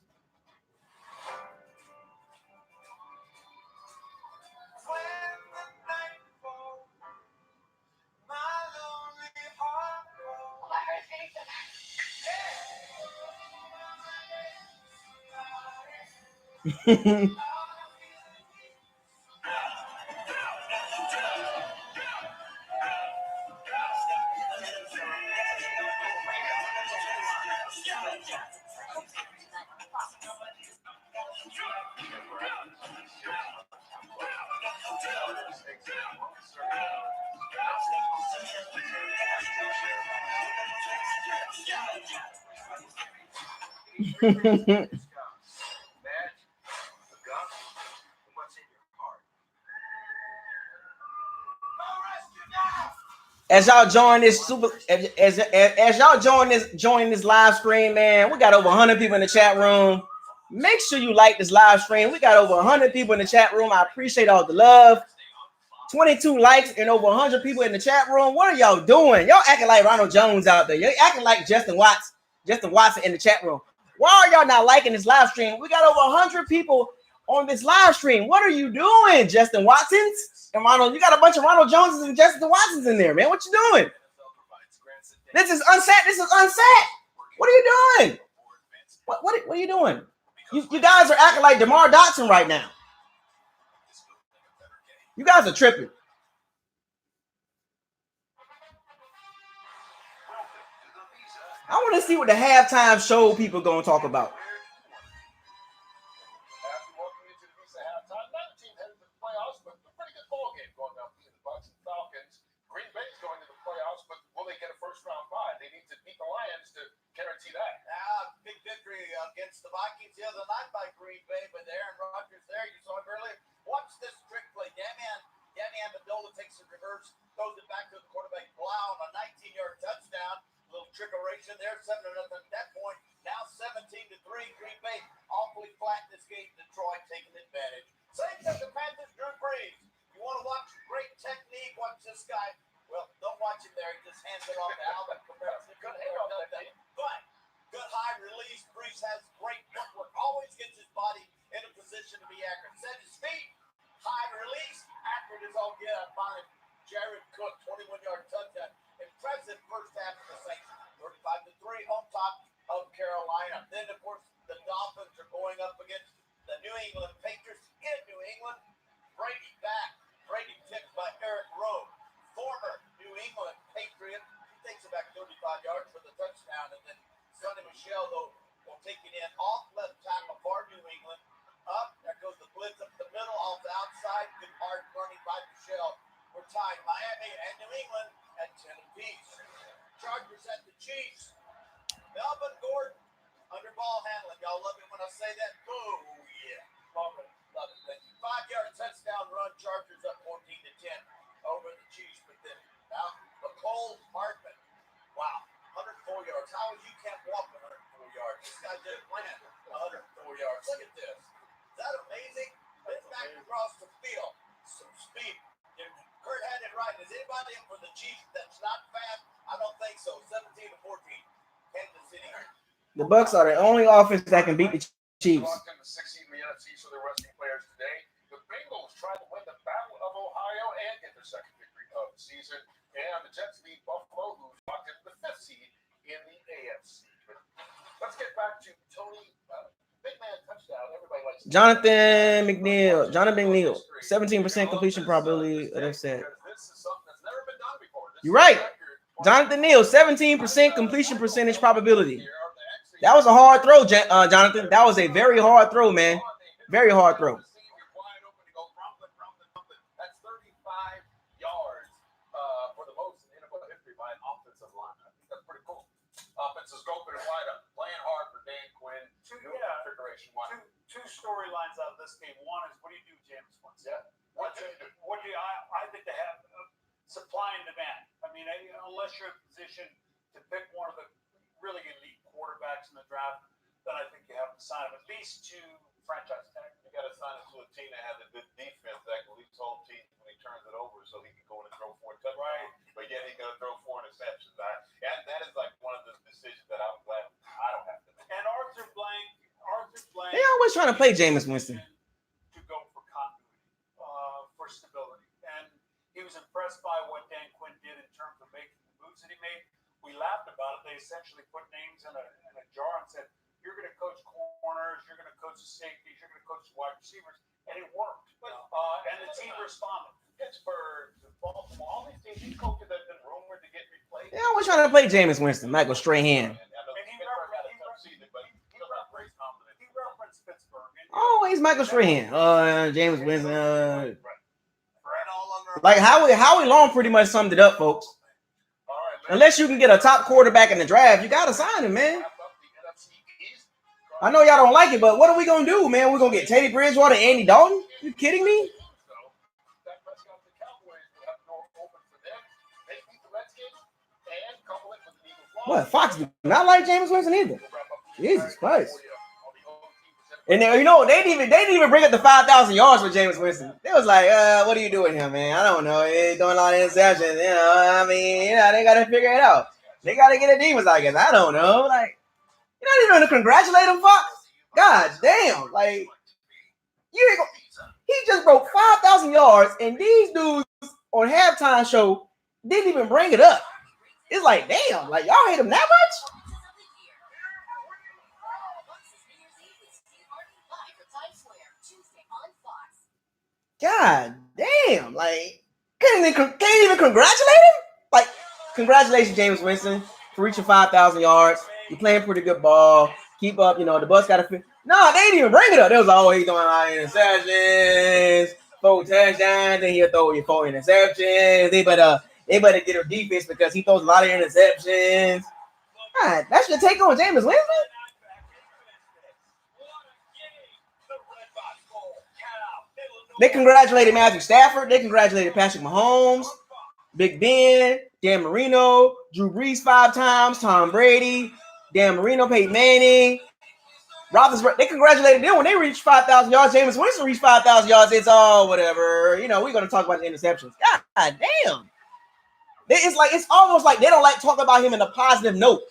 As y'all join this as y'all join this live stream, man, we got over 100 people in the chat room. Make sure you like this live stream. We got over 100 people in the chat room. I appreciate all the love. 22 likes and over 100 people in the chat room. What are y'all doing? Y'all acting like Ronald Jones out there. You're acting like Justin Watson in the chat room. Why are y'all not liking this live stream? We got over 100 people on this live stream. What are you doing, Justin Watsons and Ronald? You got a bunch of Ronald Joneses and Justin Watsons in there, man. What you doing? This is unset. What are you doing? What are you doing? You guys are acting like DeMar Dotson right now. You guys are tripping. I want to see what the halftime show people going to talk about. After walking into the Visa halftime, neither team headed to the playoffs, but a pretty good ball game going down between the Bucs and Falcons. Green Bay's going to the playoffs, but will they get a first-round bye? They need to beat the Lions to guarantee that. Big victory against the Vikings the other night by Green Bay, but Aaron Rodgers there, you saw him earlier. Watch this trick play. Danny Amendola takes a reverse, throws it back to the quarterback Blau on a 19-yard touchdown. Little trickeration there, 7-0 at that point. Now 17-3. Green Bay awfully flat in this game. Detroit taking advantage. Same thing the Panthers, Drew Brees. You want to watch great technique? Watch this guy. Well, don't watch him there. He just hands it off to Alvin Kamara. Good handoff technique. But good high release. Brees has great footwork. Always gets his body in a position to be accurate. Set his feet. High release. Accurate as all get out. Finally, Jared Cook, 21-yard touchdown. Impressive first half of the Saints. 35-3 on top of Carolina. Then, of course, the Dolphins are going up against the New England Patriots in New England. Brady back. Brady tipped by Eric Rowe, former New England Patriot. He takes it back 35 yards for the touchdown. And then Sonny Michel, though, will take it in off left tackle for New England. Up. There goes the blitz up the middle, off the outside. Good hard running by Michel. We're tied Miami and New England at 10 apiece. Chargers at the Chiefs. Melvin Gordon under ball handling. Y'all love it when I say that. Oh, yeah. Love it. Thank you. 5-yard touchdown run. Chargers up 14-10 over the Chiefs. But then now Nicole Hartman. Wow. 104 yards. How you can't walk 104 yards? This guy just ran 104 yards. Look at this. Is that amazing? It's back across the field. Some speed. Kurt had it right. Is anybody in for the Chiefs that's not fast? I don't think so. 17-14. Kansas City. The Bucs are the only offense that can beat the Chiefs. Walking the 6 seed in the NFC, so they're resting players today. The Bengals try to win the Battle of Ohio and get their second victory of the season. And the Jets lead Buffalo, who's locked into the 5th seed in the AFC. But let's get back to Tony. Big man touchdown. Everybody likes Jonathan McNeil, 17% completion probability. That's it. This is something that's never been done before. You're right. Jonathan Neal, 17% completion percentage probability. That was a hard throw, Jonathan. That was a very hard throw, man. Very hard throw. That's 35 yards for the most in NFL history by an offensive line. I think that's pretty cool. Offenses scoping and wide up, playing hard for Dan Quinn. Two storylines out of this game. One is, what do you do, Jameis Winston? Yeah. What do you? I think they have supply and demand. I mean, unless you're in a position to pick one of the really elite quarterbacks in the draft, then I think you have to sign him at least to franchise tag. You got to sign him to a team that has a good defense that can at least hold teams when he turns it over, so he can go in and throw 4 touchdowns. Right. But yet he's going to throw 4 interceptions. That is like one of the decisions that I'm glad I don't have to make. And Arthur Blank. They always trying to play Jameis Winston. To go for continuity, for stability. And he was impressed by what Dan Quinn did in terms of making the moves that he made. We laughed about it. They essentially put names in a jar and said, you're going to coach corners, you're going to coach the safeties, you're going to coach the wide receivers. And it worked. And the team responded. Pittsburgh, Baltimore, all these teams, these coaches that have been rumored to get replaced. They always trying to play Jameis Winston, Michael Strahan. Referenced Pittsburgh. Always Michael Strahan. Jameis Winston. Like Howie Long pretty much summed it up, folks. Unless you can get a top quarterback in the draft, you gotta sign him, man. I know y'all don't like it, but what are we gonna do, man? We're gonna get Teddy Bridgewater and Andy Dalton? You kidding me? What? Fox do not like Jameis Winston either. Jesus Christ. And they, they didn't even bring up the 5,000 yards for Jameis Winston. They was like, what are you doing here, man? I don't know. He's doing a lot of interceptions. They got to figure it out. They got to get a defense, I guess. I don't know. Like, you're not even going to congratulate him, Fox? God damn. Like, he just broke 5,000 yards, and these dudes on halftime show didn't even bring it up. It's like, damn. Like, y'all hate him that much? God damn, like, can't even congratulate him? Like, congratulations, Jameis Winston, for reaching 5,000 yards. You're playing pretty good ball. Keep up, the Bucs got to fit. No, they didn't even bring it up. They was like, oh, he's doing a lot of interceptions, 4 touchdowns, and he'll throw you 4 interceptions. They better get a defense because he throws a lot of interceptions. God, that's your take on Jameis Winston? They congratulated Matthew Stafford. They congratulated Patrick Mahomes, Big Ben, Dan Marino, Drew Brees 5 times, Tom Brady, Dan Marino, Peyton Manning, Roethlisberger. They congratulated them when they reached 5,000 yards. Jameis Winston reached 5,000 yards. It's all whatever. We're going to talk about the interceptions. God damn. It's almost like they don't like talking about him in a positive note.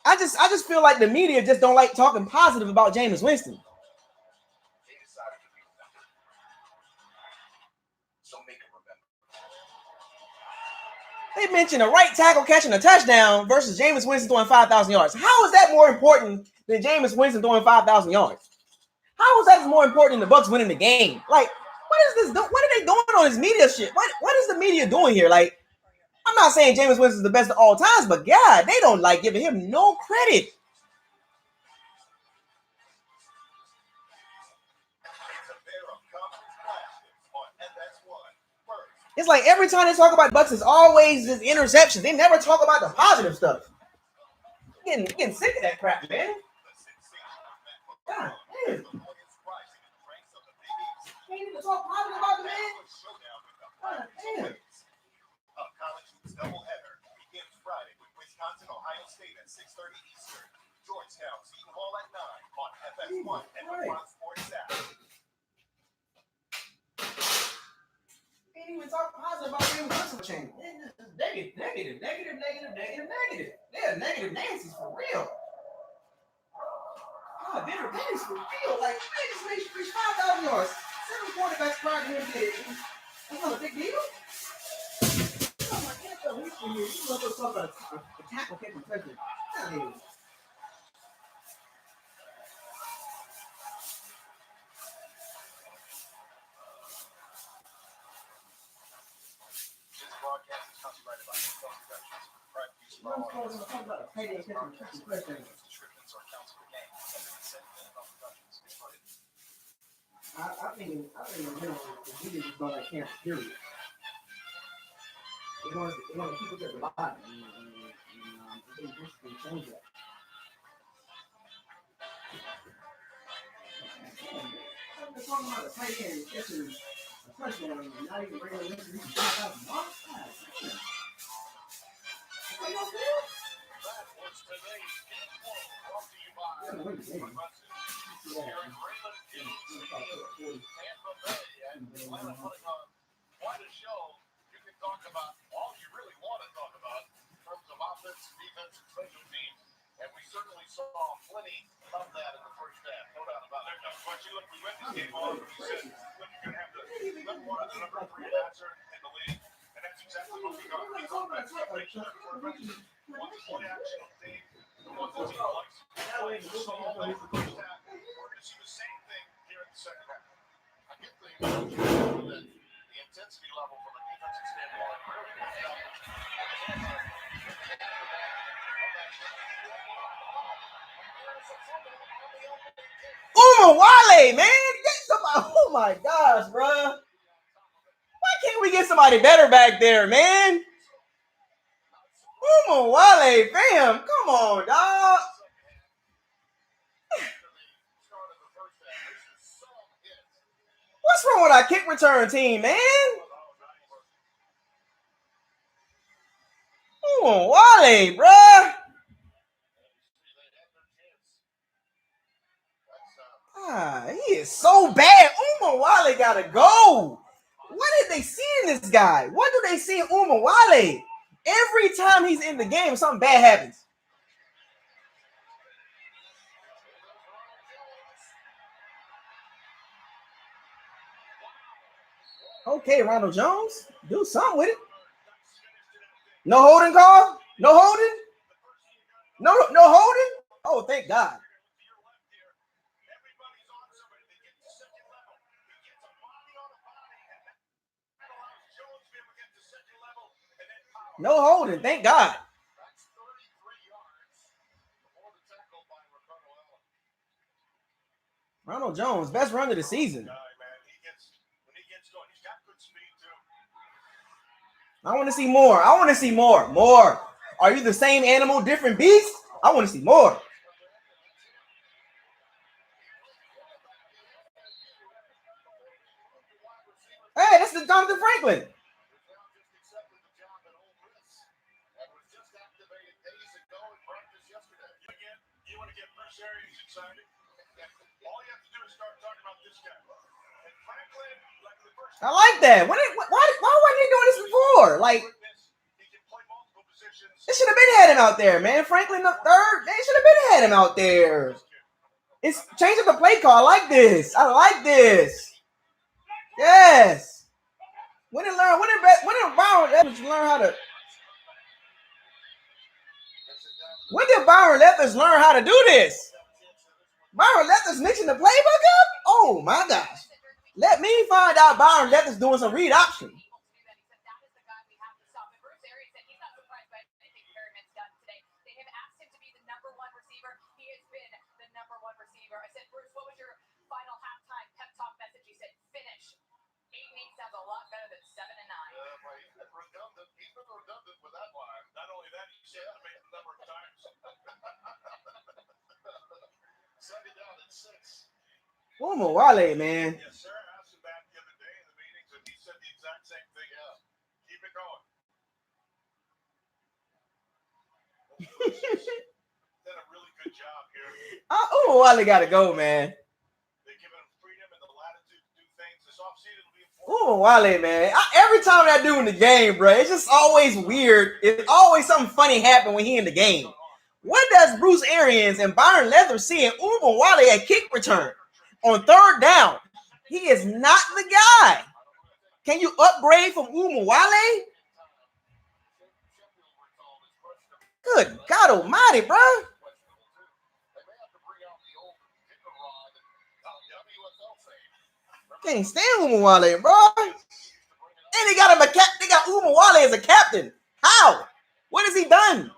I just feel like the media just don't like talking positive about Jameis Winston. They mentioned a right tackle catching a touchdown versus Jameis Winston throwing 5,000 yards. How is that more important than Jameis Winston throwing 5,000 yards? How is that more important than the Bucs winning the game? Like, what is this? What are they doing on this media shit? What is the media doing here? Like, I'm not saying Jameis Winston is the best of all times, but God, they don't like giving him no credit. It's like every time they talk about Bucs, it's always this interceptions. They never talk about the positive stuff. I'm getting sick of that crap, man. God damn. Can't even talk positive about the man. God damn. College hoops doubleheader begins Friday with Wisconsin, Ohio State at 6:30 Eastern. Georgetown, Seton Hall at 9 on FS1 and the Fox Sports app. Can't even talk positive about Jameis Winston chain. Negative. They're negative Nancy's for real. God, bitter Nancy's for real. Like, they just reached 5,000 yards. 7 quarterbacks prior to him did it. That's not a big deal. Oh my NFL history here. You want to talk about a tackle catching touchdown? Not here. Broadcast is copyrighted by Hotel Productions. Private use of all I'm talking about a tight end catching touchdown. descriptions or accounts of the game. Productions is footage. I think in general, the media just don't like campus, period. They want to keep it at the bottom. And I think this can change that. I'm just talking about a tight end catching a touchdown and not even bringing it into 5,000 yards. God damn. What you gonna do? today's game flow brought to you by Progressive. Here in Raymond James Stadium, Tampa Bay, and Atlanta putting on quite a show. You can talk about all you really want to talk about in terms of offense, defense, and special teams. And we certainly saw plenty of that in the first half. No doubt about it. There's no question. Look, we went this game off and we said, look, you're going to have the number one and the number three passer in the league. And that's exactly what we got. These offensive formations are one play action on the team, the one the team likes. We saw all that in the first half. We're going to see the same thing here in the second half. I get the intensity level from a defensive standpoint really went down. Wale, man. Get somebody. Oh my gosh, bro. Why can't we get somebody better back there, man? Wale, fam. Come on, dog. What's wrong with our kick return team, man? Wale, bro. He is so bad. Wale gotta go. What did they see in this guy? What do they see in Wale? Every time he's in the game, something bad happens. Okay, Ronald Jones, do something with it. No holding call? No holding? No holding? Oh, thank God. No holding, thank God. That's 33 yards before the tackle by Ricardo Allen. Ronald Jones, best run of the season. When he gets going, he's got good speed too. I want to see more. I want to see more. More. Are you the same animal, different beast? I want to see more. Hey, that's the Jonathan Franklin. You want to get Bruce Arians excited? All you have to do is start talking about this guy. And Franklin, like the first I like that. Why wasn't he doing this before? Like, he can play multiple positions. they should have been had him out there, man. Franklin the third. They should have been had him out there. It's changing the play call. I like this. I like this. Yes. When did Byron Leftwich learn how to? When did Byron Leftwich learn how to do this? Byron Leftwich mixing the playbook up? Oh my gosh. Let me find out Byron Leftwich doing some read option. Redundant with that line. Not only that, he said it a number of times. Second down at 6. Wale, man. Yes, sir. I asked him that the other day in the meetings, and he said the exact same thing. Yeah. Keep it going. Done a really good job here. Wale gotta go, man. They're giving him freedom and the latitude to do things. This offseason will be important. Wale, man. Every time I do in the game, bro, it's just always weird. It's always something funny happen when he in the game. What does Bruce Arians and Byron Leftwich see in Wale at kick return on third down? He is not the guy. Can you upgrade from Wale? Good God Almighty, bro. Can't stand Wale, bro. And they got him they got Wale as a captain. How? What has he done?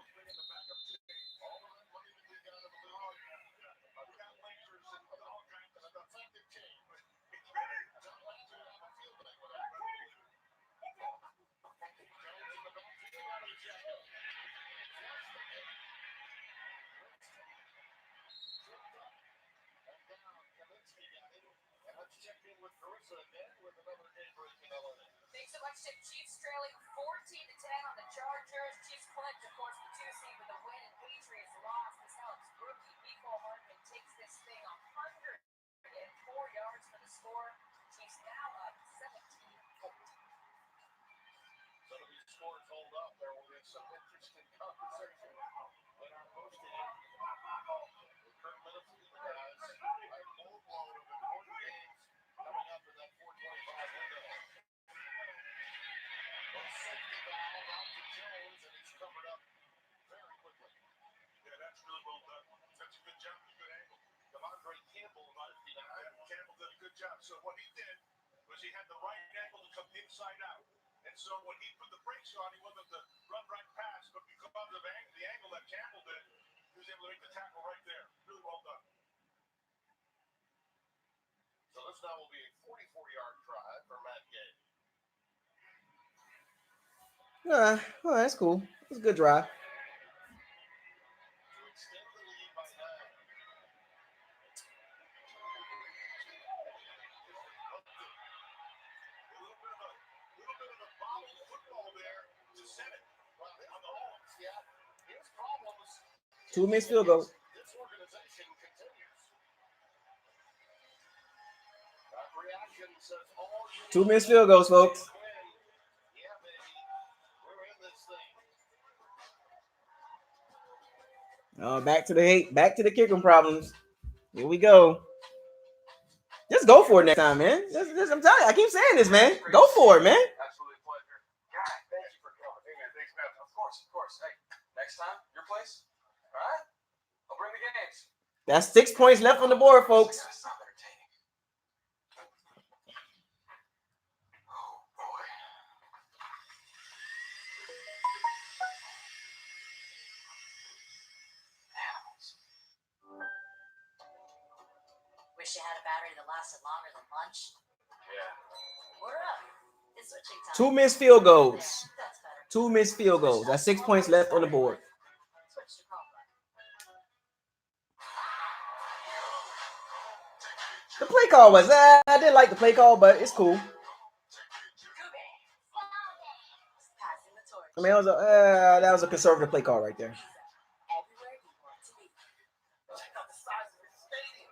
Thanks so much, Tim. Chiefs trailing 14-10 on the Chargers. Chiefs clinched, of course, the 2 seed with a win, and Patriots lost. so when he put the brakes on, he wasn't the run right pass, but because of the angle that Campbell did, he was able to make the tackle right there. Really well done. So this now will be a 44-yard drive for Matt Gay. Well, that's cool. It's a good drive. To extend the lead by 9. A little bit of a bobbled football there to set it on the Hawks. Yeah, his problems. 2 missed field goals. This organization continues. Reaction says all 2 missed field goals, folks. Yeah, baby. We're in this thing. Oh, back to the kicking problems. Here we go. Just go for it next time, man. I'm telling you, I keep saying this, man. Go for it, man. Absolutely pleasure. God, thank you for coming. Hey, man, thanks, man. Of course. Hey, next time, your place. All right? I'll bring the games. That's 6 points left on the board, folks. Gotta stop entertaining. Oh, boy. Animals. Wish you had a battery that lasted longer than lunch. Yeah. Order up. It's switching time. 2 missed field goals. That's better. 2 missed field goals. That's 6 points left on the board. Switch to Chromebook. The play call was, I didn't like the play call, but it's cool. Passing the torch. I mean, that was a conservative play call right there. Everywhere you want to be. Check out the size of this stadium.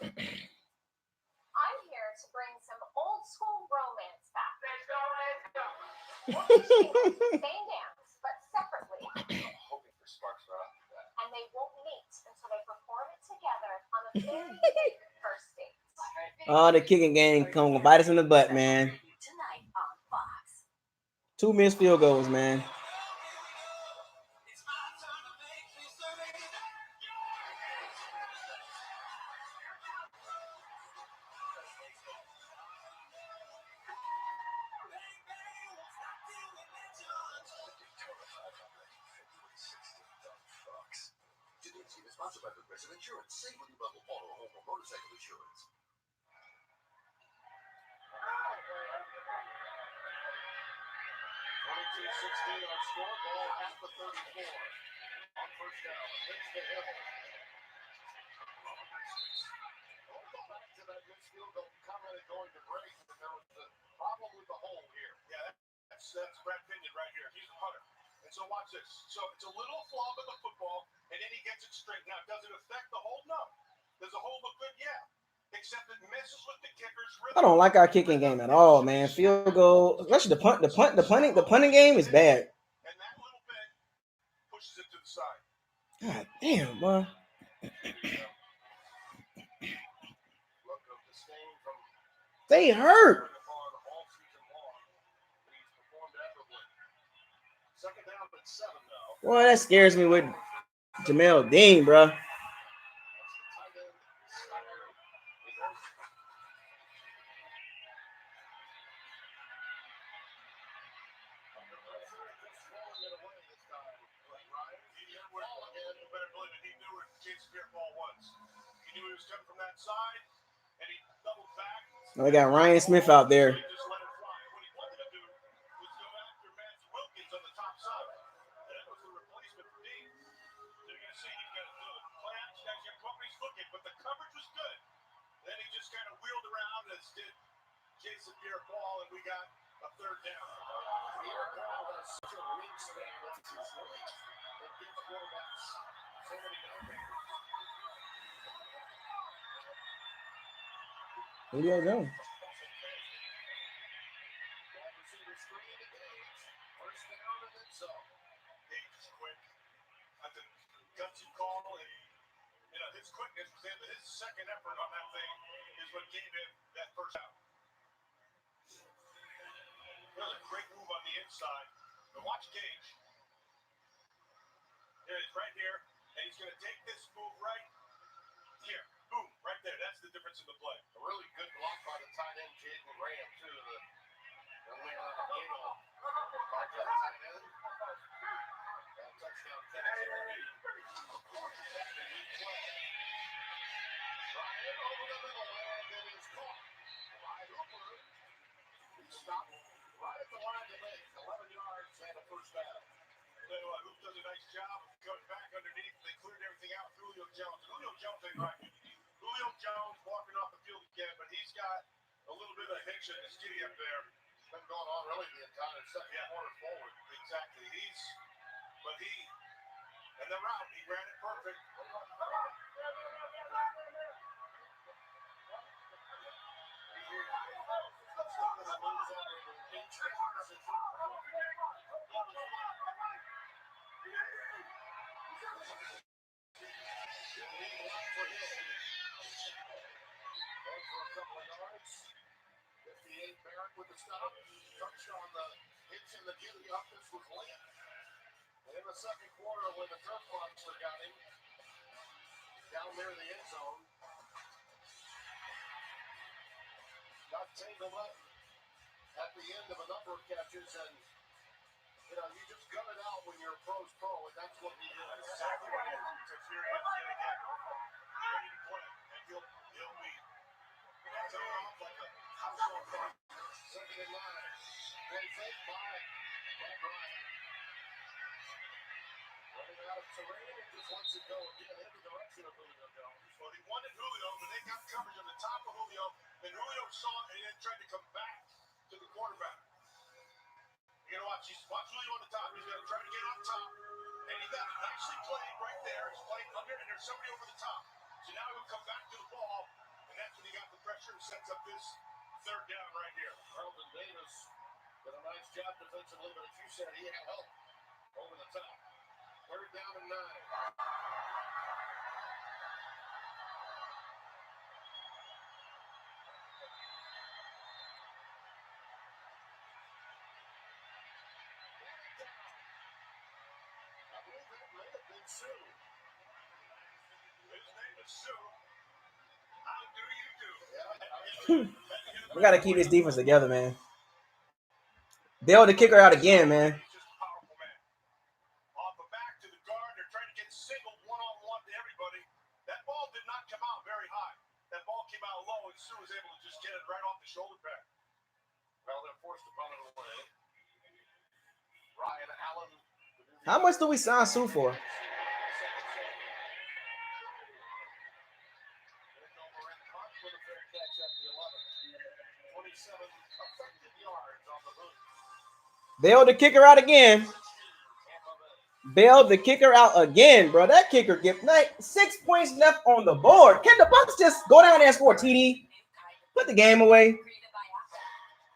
I'm here to bring some old school romance back. Same dance, but separately. I'm hoping for sparks right off the bat. And they won't meet until they perform it together on a very big first date. Oh, the kicking game come to bite us in the butt, man. Tonight on Fox. 2 missed field goals, man. Today's team is sponsored by Progressive Insurance. Save when you bundle auto, home, or motorcycle insurance. 22-16 our score. Ball at the 34. On first down. Pitch to Hill. Go back to that midfield goal. Commented going to break, but there was a problem with the hole here. Yeah, that's Brad Pinion right here. He's a punter. And so watch this. So it's a little flub in the football, and then he gets it straight. Now, does it affect the hold? No. Does the hold look good? Yeah. Except it messes with the kicker's rhythm. I don't like our kicking game at all, man. Field goal, especially the punting game is bad. And that little bit pushes it to the side. God damn, boy. Look of disdain from They hurt. upon all season long. He's performed admirably. Second down and 7 now. Boy, that scares me with Jamel Dean, bro. That's the tight end. Snyder. He goes. Under pressure, just throwing it away this time. Ryan, He knew where, you better believe it, he knew where Jason Pierre-Paul was. He knew he was coming from that side, and he doubled back. Now they got Ryan Smith out there. He just let it fly. What he wanted to do was go after Matt Wilkins on the top side. That was the replacement for Dean. So you're going to see he's got a plant. He's got he's looking, but the coverage was good. Then he just kind of wheeled around as did Jason Pierre-Paul, and we got a third down. Pierre-Paul has such a wingspan with his length. It gives quarterbacks so many downhill. Where do you go? Wide receiver screen to Gage. First down and then some. Gage is quick. on that thing is what gave him that first out. Really a great move on the inside. But watch Gage. There it is right here. And he's going to take this move right here. Boom, right there. That's the difference in the play. A really good block by the tight end, Jaden Graham, too. The winner of the game by the tight end. And touchdown catch in the lead. Ryan over the middle, and it is caught by Hooper. He stopped right at the line to make 11 yards and a first down. Hoop does a nice job of coming back underneath. They cleared everything out. Julio Jones. Julio Jones ain't right. Julio Jones walking off the field again, but he's got a little bit of hitch in his giddy up there. It's been going on really the entire second quarter forward. Exactly. And the route, he ran it perfect. Barrett with the stop, touched on the hits in the beauty up. This was late. In the second quarter, when the turf monster got him down there in the end zone, got tangled up at the end of a number of catches, and you just gut it out when you're a pro's pro, and that's what he did. Exactly what he did. To fear him yet again. Ready to play, and he'll be throwing off like a house on fire. Second and 9. Play fake by Matt Ryan. Running out of terrain and just lets it go again in the direction of Julio Jones. Well, he wanted Julio, but they got coverage on the top of Julio, and Julio saw it and then tried to come back to the quarterback. You're going to watch Julio on the top. He's going to try to get on top, and he got actually played right there. He's playing under, and there's somebody over the top. So now he'll come back to the ball, and that's when he got the pressure and sets up this third down right here. Carlton Davis did a nice job defensively, but as you said, he had help over the top. Third down and 9. I believe that may have been Sue. His name is Sue. How do you do? We got to keep this defense together, man. Bail the kicker out again, man. He's just a powerful man. Off the back to the guard. They're trying to get singled one-on-one to everybody. That ball did not come out very high. That ball came out low, and Sue was able to just get it right off the shoulder pad. Well, they're forced to punt it away. Ryan Allen. How much do we sign Sue for? Bail the kicker out again. Bail the kicker out again, bro. That kicker get 6 points left on the board. Can the Bucs just go down there and score a TD? Put the game away.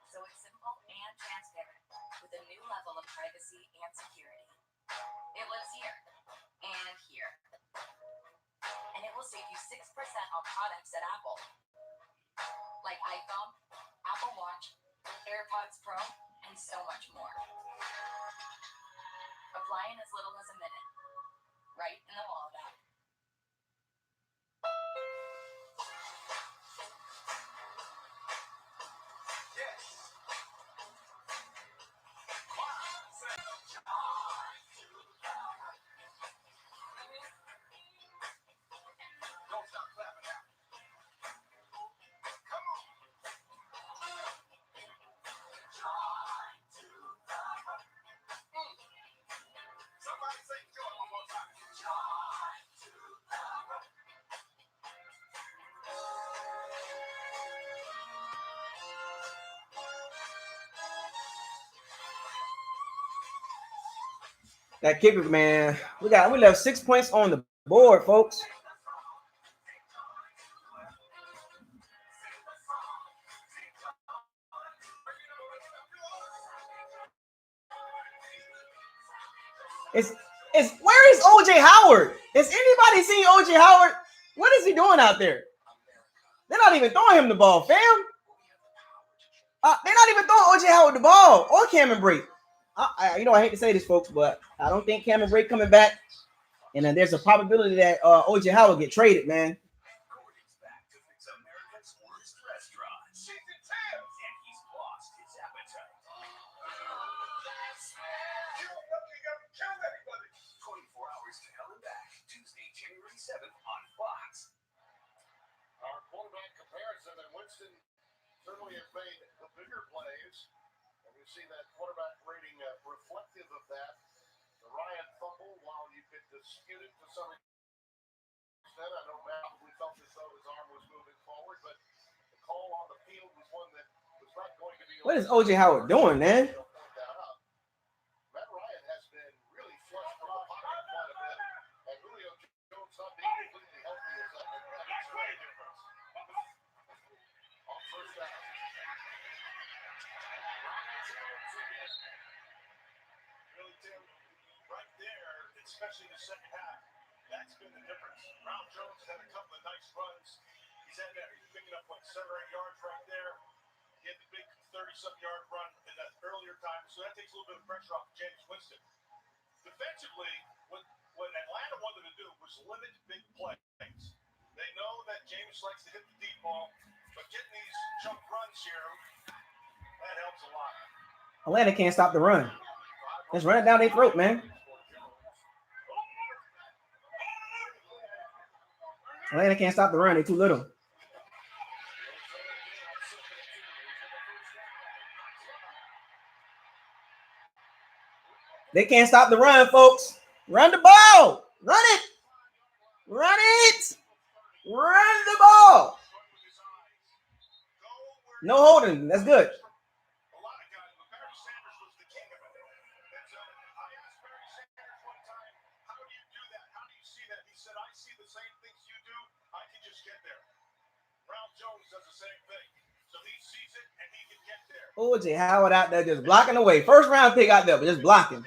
So it's simple and transparent with a new level of privacy and security. It lives here and here. And it will save you 6% on products at Apple. Like iPhone, Apple Watch, AirPods Pro, and so much more. Apply in as little as a minute. Right in the wallet app. Don't stop clapping now. Come on. Somebody say joy one more time. That kicker, man. We left 6 points on the board, folks. Where is OJ Howard? Has anybody seen OJ Howard? What is he doing out there? They're not even throwing him the ball, fam. They're not even throwing O.J. Howard the ball or Cameron Brate. I hate to say this, folks, but I don't think Cameron Brate coming back. And then there's a probability that O.J. Howard get traded, man. Gordon's back to fix America's worst restaurant. Season 10, and he's lost his appetite. You don't look like you haven't killed anybody. 24 hours to hell and back. Tuesday, January 7th on Fox. Our quarterback comparison, and Winston certainly has made the bigger plays. And you see that quarterback rating reflective of that. The Ryan fumble, while you could dispute it to some extent, I know Matt, we felt as though his arm was moving forward, but the call on the field was one that was not going to be. What is O.J. Howard doing, man? Matt Ryan has been really flush from the pocket quite a bit, and Julio Jones not being completely healthy is that makes a big difference. On first down. Really, Tim, right there, especially in the second half, that's been the difference. Brown Jones had a couple of nice runs. He's had that, he's picking up 7 or 8 yards right there. He had the big 30-something yard run in that earlier time, so that takes a little bit of pressure off Jameis Winston. Defensively, what Atlanta wanted to do was limit big plays. They know that Jameis likes to hit the deep ball, but getting these jump runs here, that helps a lot. Atlanta can't stop the run. Let's run it down their throat, man. Atlanta can't stop the run. They're too little. They can't stop the run, folks. Run the ball. Run it. Run it. Run the ball. No holding. That's good. O.J. Howard out there just blocking away. First round pick out there, but just blocking.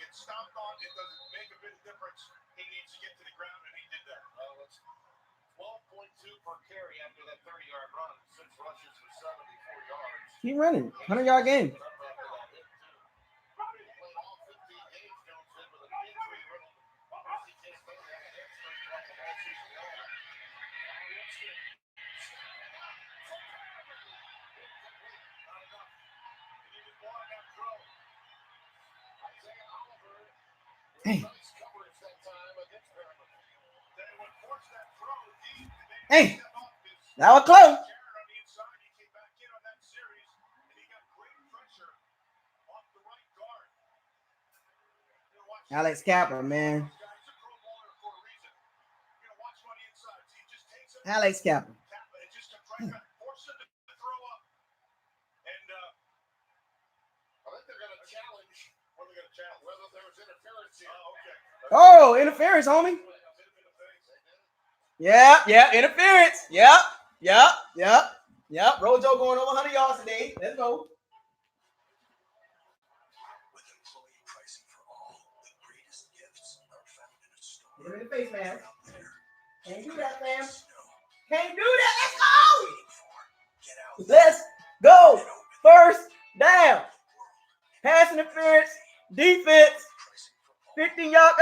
Stomped on, it doesn't make a bit of difference. He needs to get to the ground, and he did that. 12.2 per carry after that 30-yard run. 6 rushes for 74 yards. Keep running. 100-yard game. Hey. Hey. That was close. Alex Kappa, man. Alex Kappa. Oh, interference, homie. Yeah, interference. Yep. Rojo going over 100 yards today. Let's go. With employee pricing for all, the greatest gifts are found in a store. Get him in the face, man. Can't do that, fam. Snow. Can't do that. Get out. Let's go. First down. Pass interference. Defense. 15-yard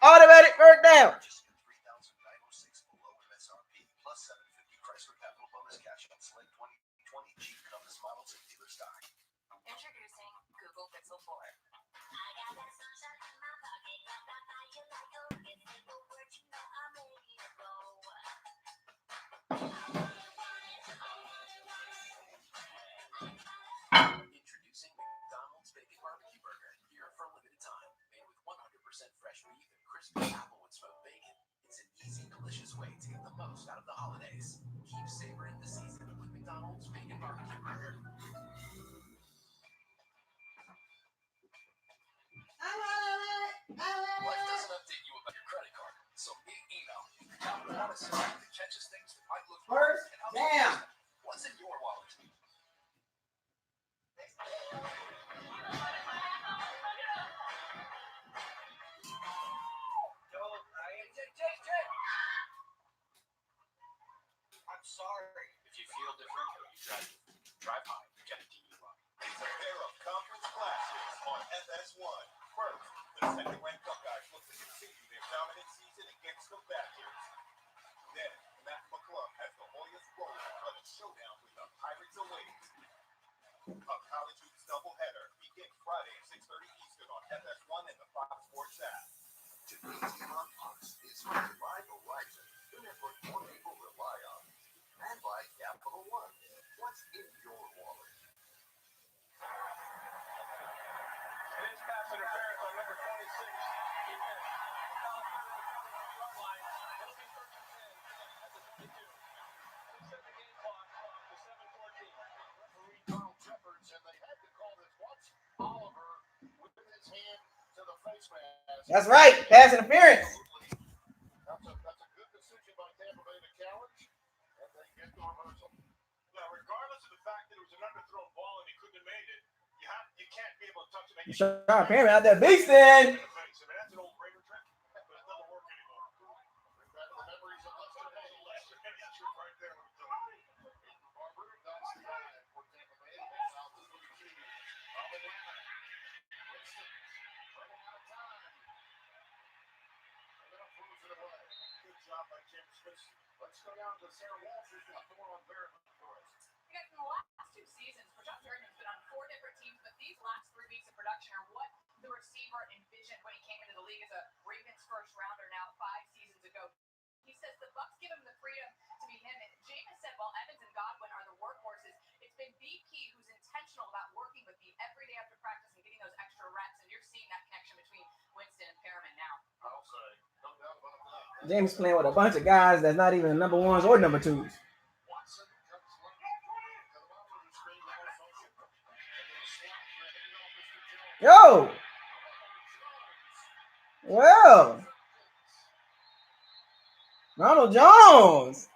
automatic first down. Just get $3,906 below MSRP plus $750 Chrysler capital bonus cash on select 2020 Jeep Compass models and dealer stock. Introducing Google Pixel 4. Introducing McDonald's Bacon Barbecue Burger. Here for a limited time. Made with 100% fresh beef and crispy applewood smoked bacon. It's an easy, delicious way to get the most out of the holidays. Keep savoring the season with McDonald's Bacon Barbecue Burger. Life doesn't update you about your credit card, so meet email. Now we want to see the catches things that might look First and how down. what's in your wallet? FS1. First, the second-ranked Buckeyes look to continue their dominant season against the Badgers. Then, Matt McClung has the Hoyas rolling on a showdown with the Pirates awaiting. A college hoops doubleheader begins Friday at 6:30 Eastern on FS1 and the Fox Sports app. Today's game on Fox is funded by Verizon, the network more people rely on, and by Capital One. What's in your wallet? And it's pass interference on number 26. Defense. Front line. It'll be first and 10 at the 22. They set the game clock to 7:14. Referee Carl Jeffords, and they had to call this once. Oliver with his hand to the face mask. That's right. Pass interference. That's a good decision by Tampa Bay to challenge, and they get the reversal. Now, regardless of the fact that it was an underthrown ball and he couldn't have made it, you can't be able to touch it. Sean Perry out there beasting. That's an old Raider trick, but it doesn't work anymore. Bring back the memories of Lester Hayes. Lester Hayes trick right there. Barber, that's the guy for Tampa Bay. South is looking to Winston running out of time. And then throws it away. Good job by Jameis Winston. Let's go down to Sarah Walsh, who's got more on Barrett for us. Because in the last 2 seasons, Prashant Perriman's been on 4 different teams, but these last 3 weeks of production are what the receiver envisioned when he came into the league as a Ravens first rounder now 5 seasons ago. He says the Bucs give him the freedom to be him. And Jameis said while Evans and Godwin are the workhorses, it's been BP who's intentional about working with me every day after practice and getting those extra reps. And you're seeing that connection between Winston and Perriman now. I'll say, no doubt about that. James playing with a bunch of guys that's not even number ones or number twos. Watson comes late to the bottom of the screen with a motion. And then slap the heading off is to Jones. Yo. Well. Ronald Jones.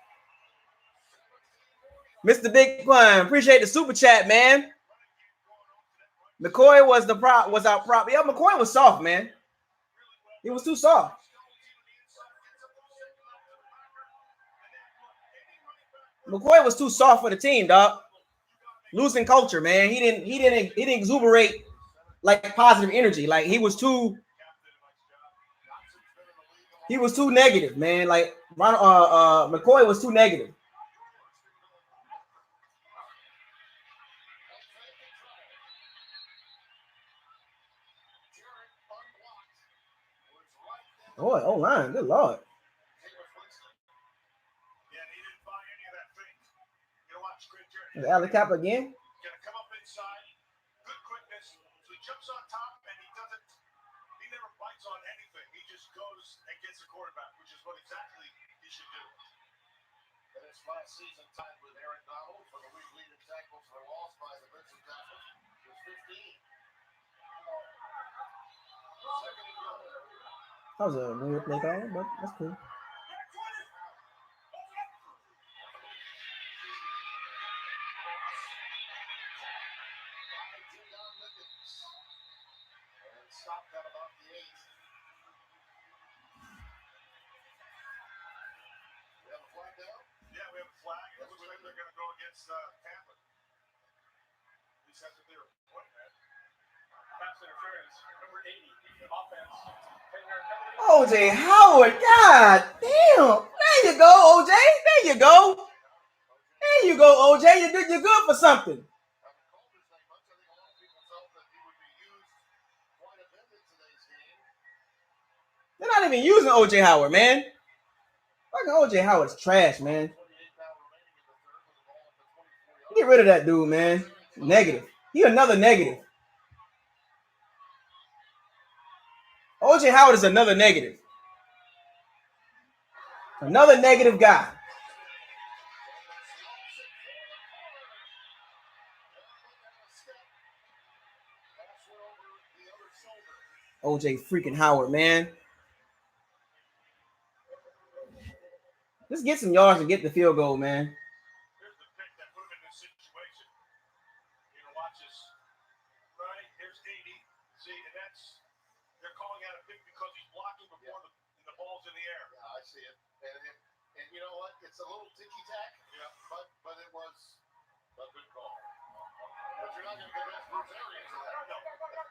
Mr. Big Pun. Appreciate the super chat, man. McCoy was our prop. Yeah, McCoy was soft, man. He was too soft. McCoy was too soft for the team, dog. Losing culture, man. He didn't exuberate like positive energy. Like he was too negative, man. Like McCoy was too negative. Boy, oh line, good lord. Is Alley Cap again? Gonna come up inside, good quickness. So he jumps on top and he never bites on anything. He just goes and gets the quarterback, which is what exactly he should do. And his last season tied with Aaron Donald for the league leading tackles for loss by the Vincent tackle. He was 15. Second and goal. That was a weird play call, but that's cool. Stopped at about the 8. We have a flag down? Yeah, we have a flag. It looks like they're going to go against Tampa. At least that's what they were pointing at. Pass interference. Number 80. Offense. OJ Howard, God damn. There you go, OJ. There you go. There you go, OJ. You're good for something. They're not even using OJ Howard, man. Fucking OJ Howard's trash, man. Get rid of that dude, man. Negative. He another negative. OJ Howard is another negative. Another negative guy. OJ freaking Howard, man. Just get some yards and get the field goal, man. Here's the pick that put him in this situation. Watch this. Right, here's 80. See, and they're calling out a pick because he's blocking before the ball's in the air. Yeah, I see it. And you know what? It's a little ticky-tack. Yeah. But it was a good call. It's you're not going to convince Bruce Arians of that.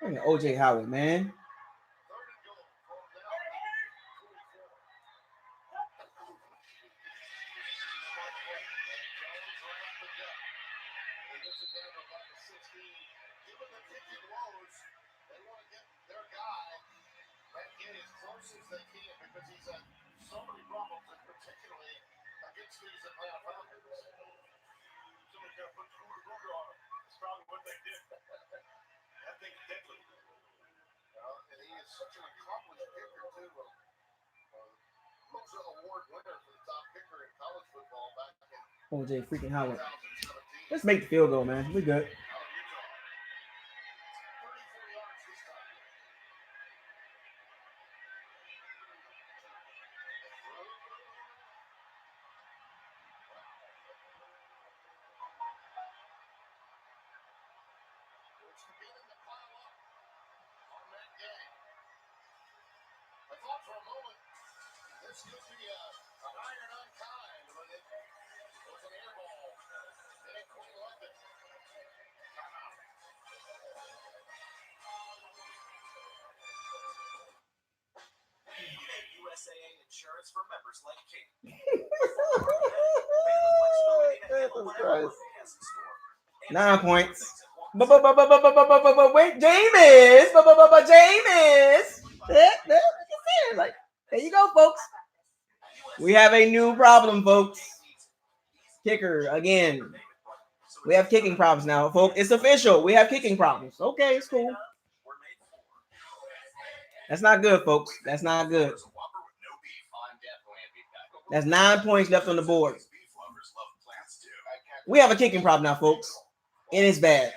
Look at OJ Howard, man. Third and goal from down the 24. Jones right off the gut. He gets it down to about the 16. Given the kicking woes, they want to get their guy back in as close as they can because he's had so many problems, and particularly against these Atlanta Falcons. Somebody's got to put the hooter on him. That's probably what they did. That thing's deadly. And he is such an accomplished kicker, too. Moza Award winner for the top kicker in college football back in OJ freaking Howard. 2017. Let's make the field goal, man. We good. Out of Utah. 34 yards this time. It's beginning to pile up on that game. I thought for a moment this could be a iron on kind, but it was an air ball. It ain't quite like it. Timeout. You need USAA insurance for members like King. Jesus Christ. 9 points. Wait, Jameis. Jameis. Like, there you go, folks. We have a new problem, folks. Kicker again. We have kicking problems now, folks. It's official. We have kicking problems. Okay, it's cool. That's not good, folks. That's not good. That's 9 points left on the board. We have a kicking problem now, folks. It is bad.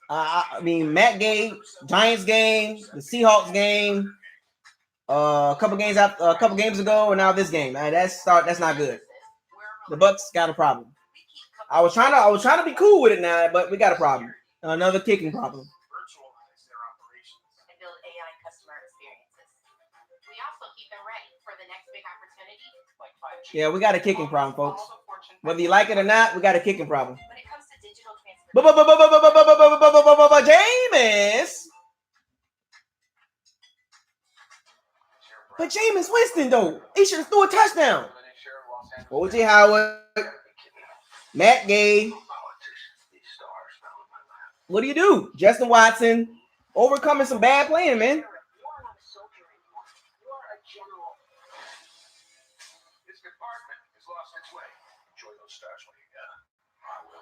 I mean, Matt game, Giants game, the Seahawks game, a couple games ago, and now this game. That's not good. The Bucs got a problem. I was trying to be cool with it now, but we got a problem. Another kicking problem. Virtualize their operations and build AI customer experiences. We also keep them ready for the next big opportunity, like 5G. Yeah, we got a kicking problem, folks. Whether you like it or not, we got a kicking problem. When it comes to digital transformation, Jameis. But Jameis Winston, though, he should have threw a touchdown. OJ Howard, Matt Gay. What do? Justin Watson overcoming some bad playing, man. You are not a soldier anymore. You are a general. This department has lost its way. Enjoy those stars when you got them. I will.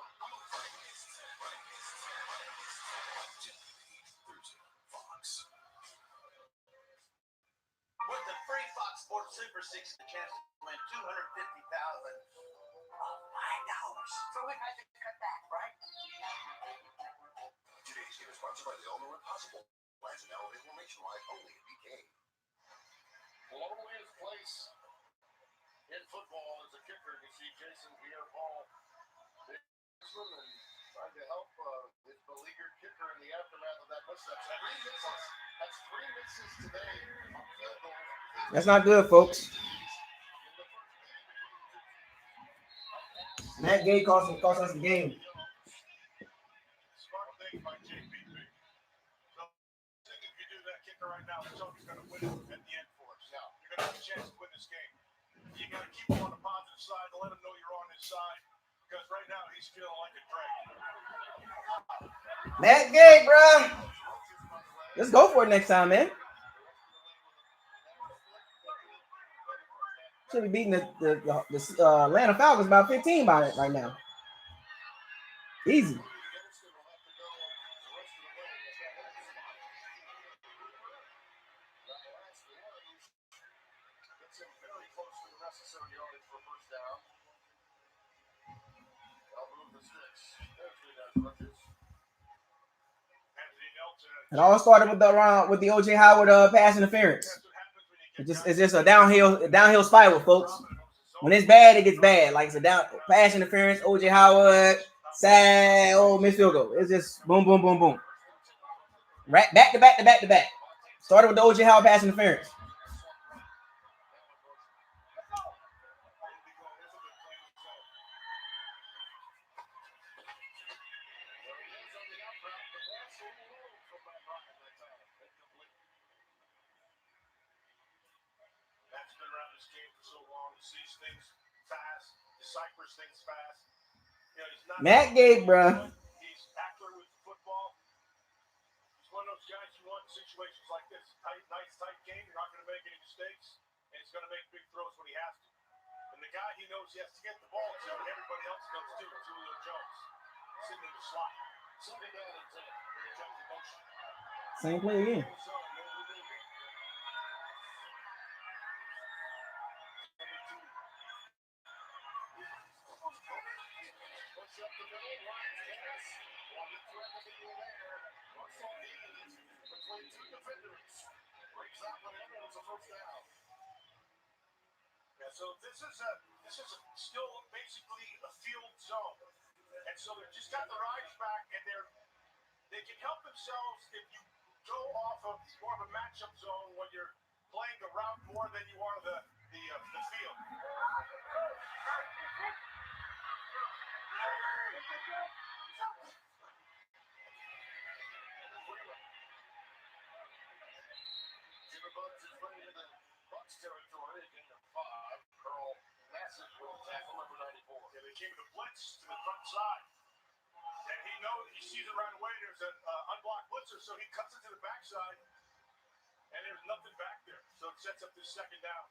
With the free Fox Sports Super 6, the chance to win $250,000. so we had to cut back, right? Today's game is sponsored by the All-New Impossible. Plans and now available nationwide only at BK. Well, only his place in football as a kicker. You see Jason Pierre-Paul and trying to help his beleaguered kicker in the aftermath of that miss. That's three misses today on field goal. That's not good, folks. Matt Gay cost us the game. Smart thing by JPP. So, I think if you do that kicker right now, somebody's going to win it at the end for us. Now, you're going to have a chance to win this game. You got to keep him on the positive side to let him know you're on his side. Because right now, he's feeling like a drag. Matt Gay, bro. Let's go for it next time, man. Should be beating the Atlanta Falcons by 15 by it right now. Easy. It all started with the OJ Howard pass interference. It's just a downhill spiral, folks. When it's bad, it gets bad. Like it's a pass interference, OJ Howard, missed field goal. It's just boom, boom, boom, boom. Right, back to back. Started with the OJ Howard pass interference. That's been around this game for so long. Sees things fast, deciphers things fast. You know, he's not Matt Gay, bruh. He's accurate with the football. He's one of those guys you want in situations like this. Nice, tight game. You're not going to make any mistakes, and he's going to make big throws when he has to. And the guy he knows he has to get the ball to, and everybody else knows too, is Julio Jones, sitting in the slot. Second down and 10. Here comes the motion. Same play again. Push up the middle, Lions pass. While the threat of the there. Looks like he is between two defenders. Brings that one in, and it's a first down. Yeah, so this is still basically a field zone, and so they've just got their eyes back, and they can help themselves if you go off of more of a matchup zone when you're playing a route more than you are the field. Jimmy Bugs is running into Bucs territory again to 5. Curl massive with tackle number 94. Yeah, they came with a blitz to the front side. And he sees it right away. There's an unblocked blitzer, so he cuts it to the backside, and there's nothing back there. So it sets up this second down.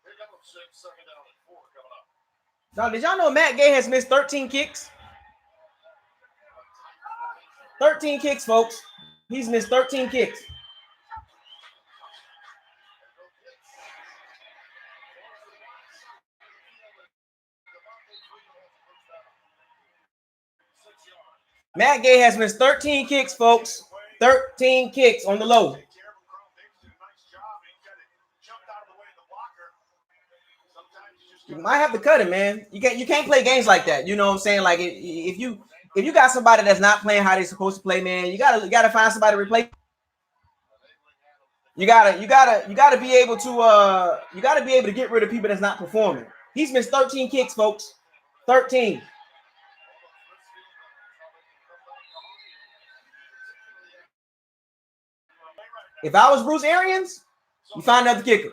Here comes 6, second down and 4 coming up. Now, did y'all know Matt Gay has missed 13 kicks? 13 kicks, folks. He's missed 13 kicks. Matt Gay has missed 13 kicks, folks. 13 kicks on the low. You might have to cut him, man. You can't play games like that. You know what I'm saying? Like if you got somebody that's not playing how they're supposed to play, man, you gotta find somebody to replace. You gotta be able to get rid of people that's not performing. He's missed 13 kicks, folks. 13. If I was Bruce Arians, you find another kicker.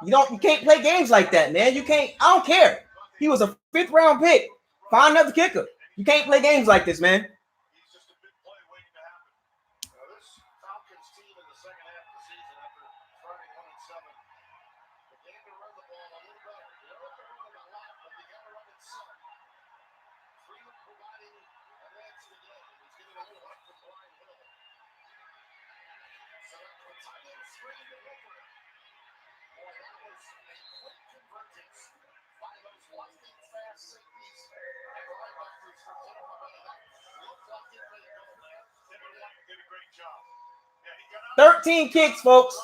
You can't play games like that, man. You can't. I don't care. He was a 5th round pick. Find another kicker. You can't play games like this, man. He's just a big play waiting to happen. This Falcons team in the second half of the season, after starting 1-7, began to run the ball a little better. They don't have to run it a lot, but they got to run it some. Freeman providing an edge to the game. He's getting a little help from Brian Hill. Set up a tight end screen to Hooper. Boy, that was a quick convergence by those lightning fast safeties and linebackers from Tampa Bay. That looked like it may go there. Timmy White did a great job. Yeah, he got out 13 kicks, folks.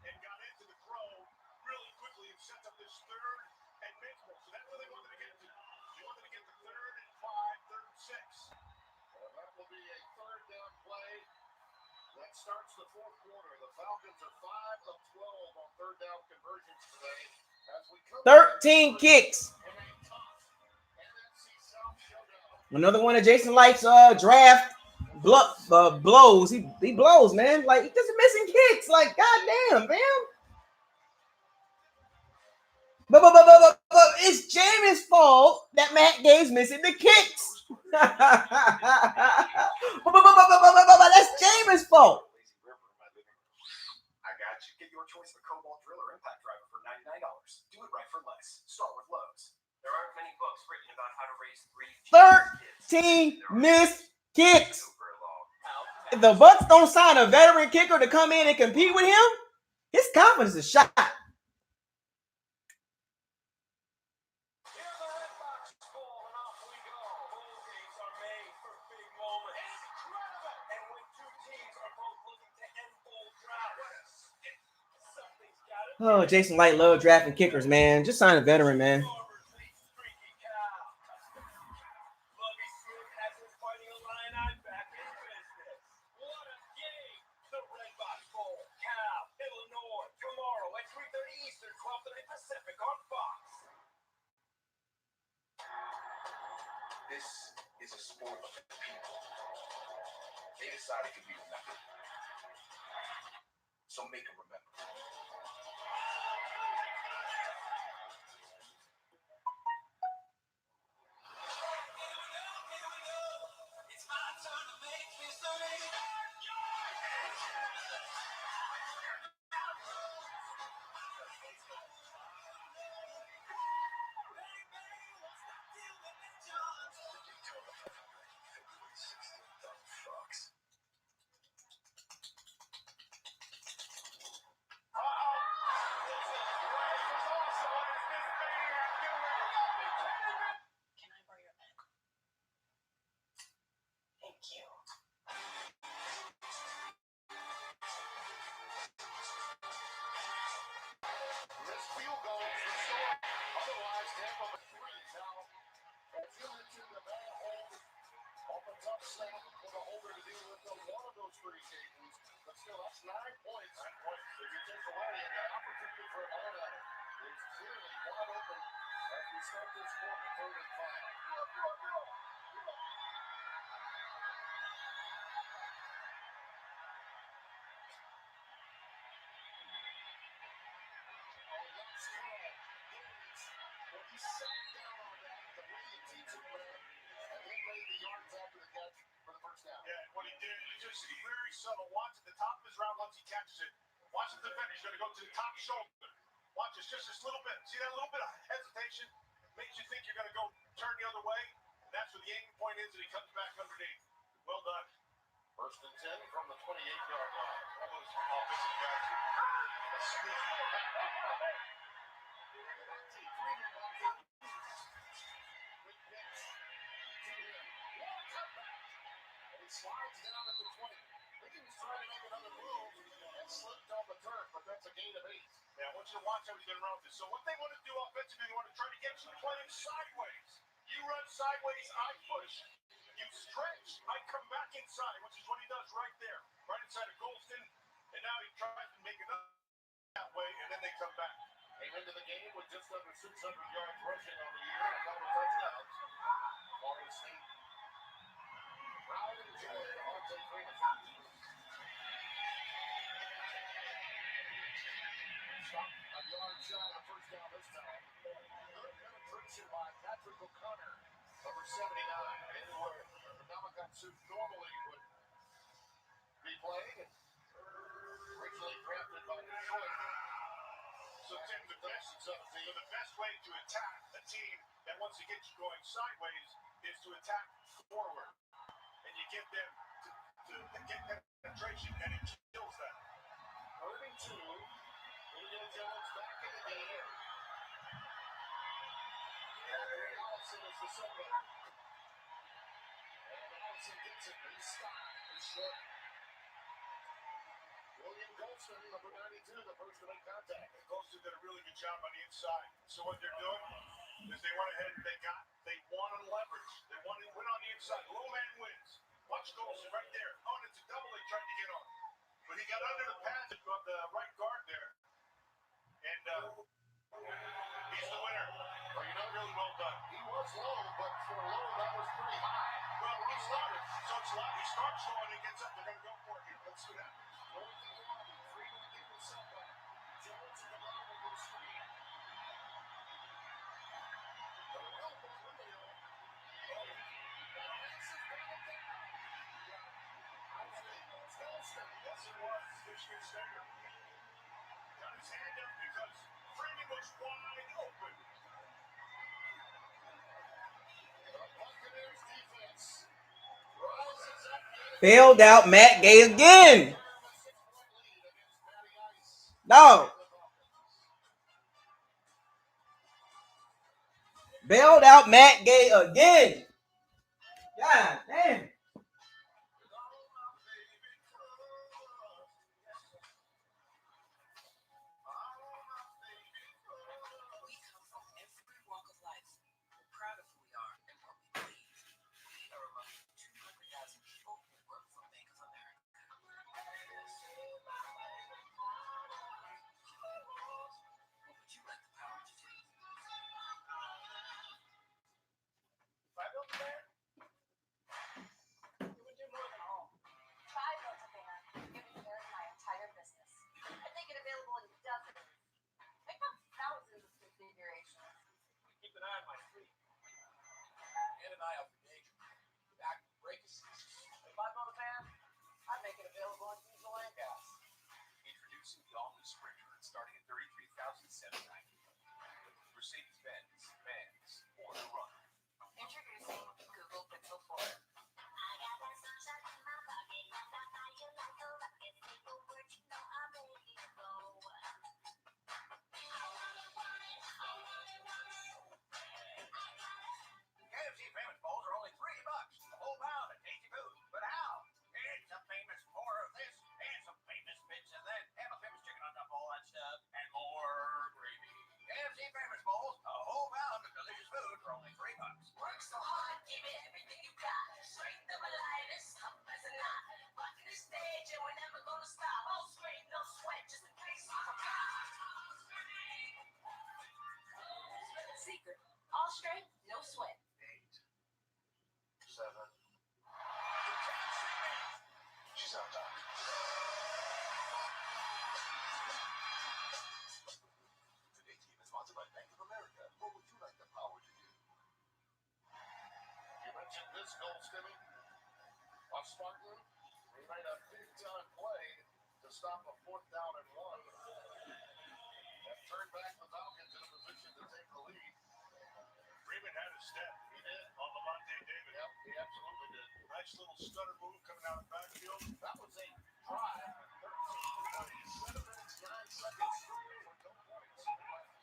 and got into the throw really quickly and sets up this 3rd and mid-roll. So that's what they wanted to get to. They wanted to get to 3rd and 5, 3rd and 6. That will be a 3rd down play. That starts the 4th quarter. The Falcons are 5 of 12 on 3rd down conversions today. As we come 13 kicks. in a tough NFC South showdown. Another one of Jason Light's draft blows. He blows, man. Like, he's just missing kicks. Like, goddamn, man. But it's Jameis' fault that Matt Gay's missing the kicks. That's Jameis' fault. I got you. Get your choice of a Cobalt drill or impact driver for $99. Do it right for less. Start with Lowe's. There aren't many books written about how to raise 3 13 missed kicks. If the Bucs don't sign a veteran kicker to come in and compete with him, his confidence is shot. Oh, Jason Light love drafting kickers, man. Just sign a veteran, man. This is a sport of people. They decided to be remembered. So make them remember. It's my turn to make history. Can I borrow your pen? Thank you. This field goal is the story. Otherwise, Tampa Bay threes. Now, as you mentioned, the bad hold off a tough snap for the holder to deal with on one of those three occasions. But still, that's 9 points. 9 points. If you take away, and the opportunity for Atlanta is clearly wide open as we start this quarter, 3rd and 5. Yeah, and what he did, he just very subtle. Watch at the top of his route once he catches it. Watch the defender. He's going to go to the top shoulder. Watch this, just this little bit. See that little bit of hesitation? Makes you think you're going to go turn the other way. And that's where the aiming point is, and he comes back underneath. Well done. 1st and 10 from the 28-yard line. All those offensive guys are Slides down at the 20. I think he was trying to make another move and slipped on the turf, but that's a gain of 8. Yeah, I want you to watch how he's going to run with this. So what they want to do offensively, they want to try to get you playing sideways. You run sideways, I push. You stretch, I come back inside, which is what he does right there, right inside of Golston. And now he tries to make another that way, and then they come back. Came into the game with just under 600 yards rushing on the year and a couple of touchdowns. Florida State. Brown and Joy, Devontae Freeman. Stop a yard shy of the first down this time. Good penetration by Patrick O'Connor, number 79. Anywhere the Namakan normally would be playing. Originally drafted by Detroit. So, Tim, the best way to attack a team that wants to get you going sideways is to attack forward. And you get them to get penetration, and it kills them. 3rd and 2. Julio Jones back in the game. And Allison is the second. And Allison gets it. He's stopped. He's short. William Golston, number 92, the first to make contact. Golston did a really good job on the inside. So what they're doing is they went ahead and they won on leverage. They won on the inside. Low man wins. Watch Golston right there. Oh, and it's a double they tried to get on. But he got under the pass of the right guard there. And he's the winner. Well, really well done. He was low, but for low, that was pretty high. Well, he's low. So it's low. He starts low and he gets up. They're going to go for it here. Let's see what happens. Going to the lobby. Freeman to get the setback. Jones in the bottom of the screen. The well for Julio. Yes, it was. Michigan State. Got his hand up because Freeman was wide open. The Buccaneers defense rises up. Bailed out Matt Gay again. No. Bailed out Matt Gay again. God damn. Introducing the all-new Sprinter, starting at $33,790. Mercedes-Benz, vans, or the run. Introducing Google Pixel 4. I got that sunshine in my pocket, and I buy you like a rocket. Say the word, you know I'm ready to go. KFC famous bowls are only $3. A whole pound of tasty food. But how? It's a famous more of this, and some famous bits of that, and a famous chicken on top of all that stuff, and more gravy. KFC famous bowls, a whole pound of delicious food for only $3. Work so hard, give it everything you got. Straight to my life, as tough as a knot. Walking the stage, and we're never gonna stop. All straight, no sweat, just in case you forgot. Secret. All straight, no sweat. 8, 7. She's out, Doc. Today's game is sponsored by Bank of America. What would you like the power to do? You mentioned this goal, Stimmy. On Spartan, he made a big-time play to stop a 4th down and 1. And turned back the Falcons in a position to take the lead. Freeman had a step. He did. On Levante David. Yep, he absolutely did. Nice little stutter move coming out of the backfield. That was a drive. 13 plays, 7 minutes, 9 seconds for no points.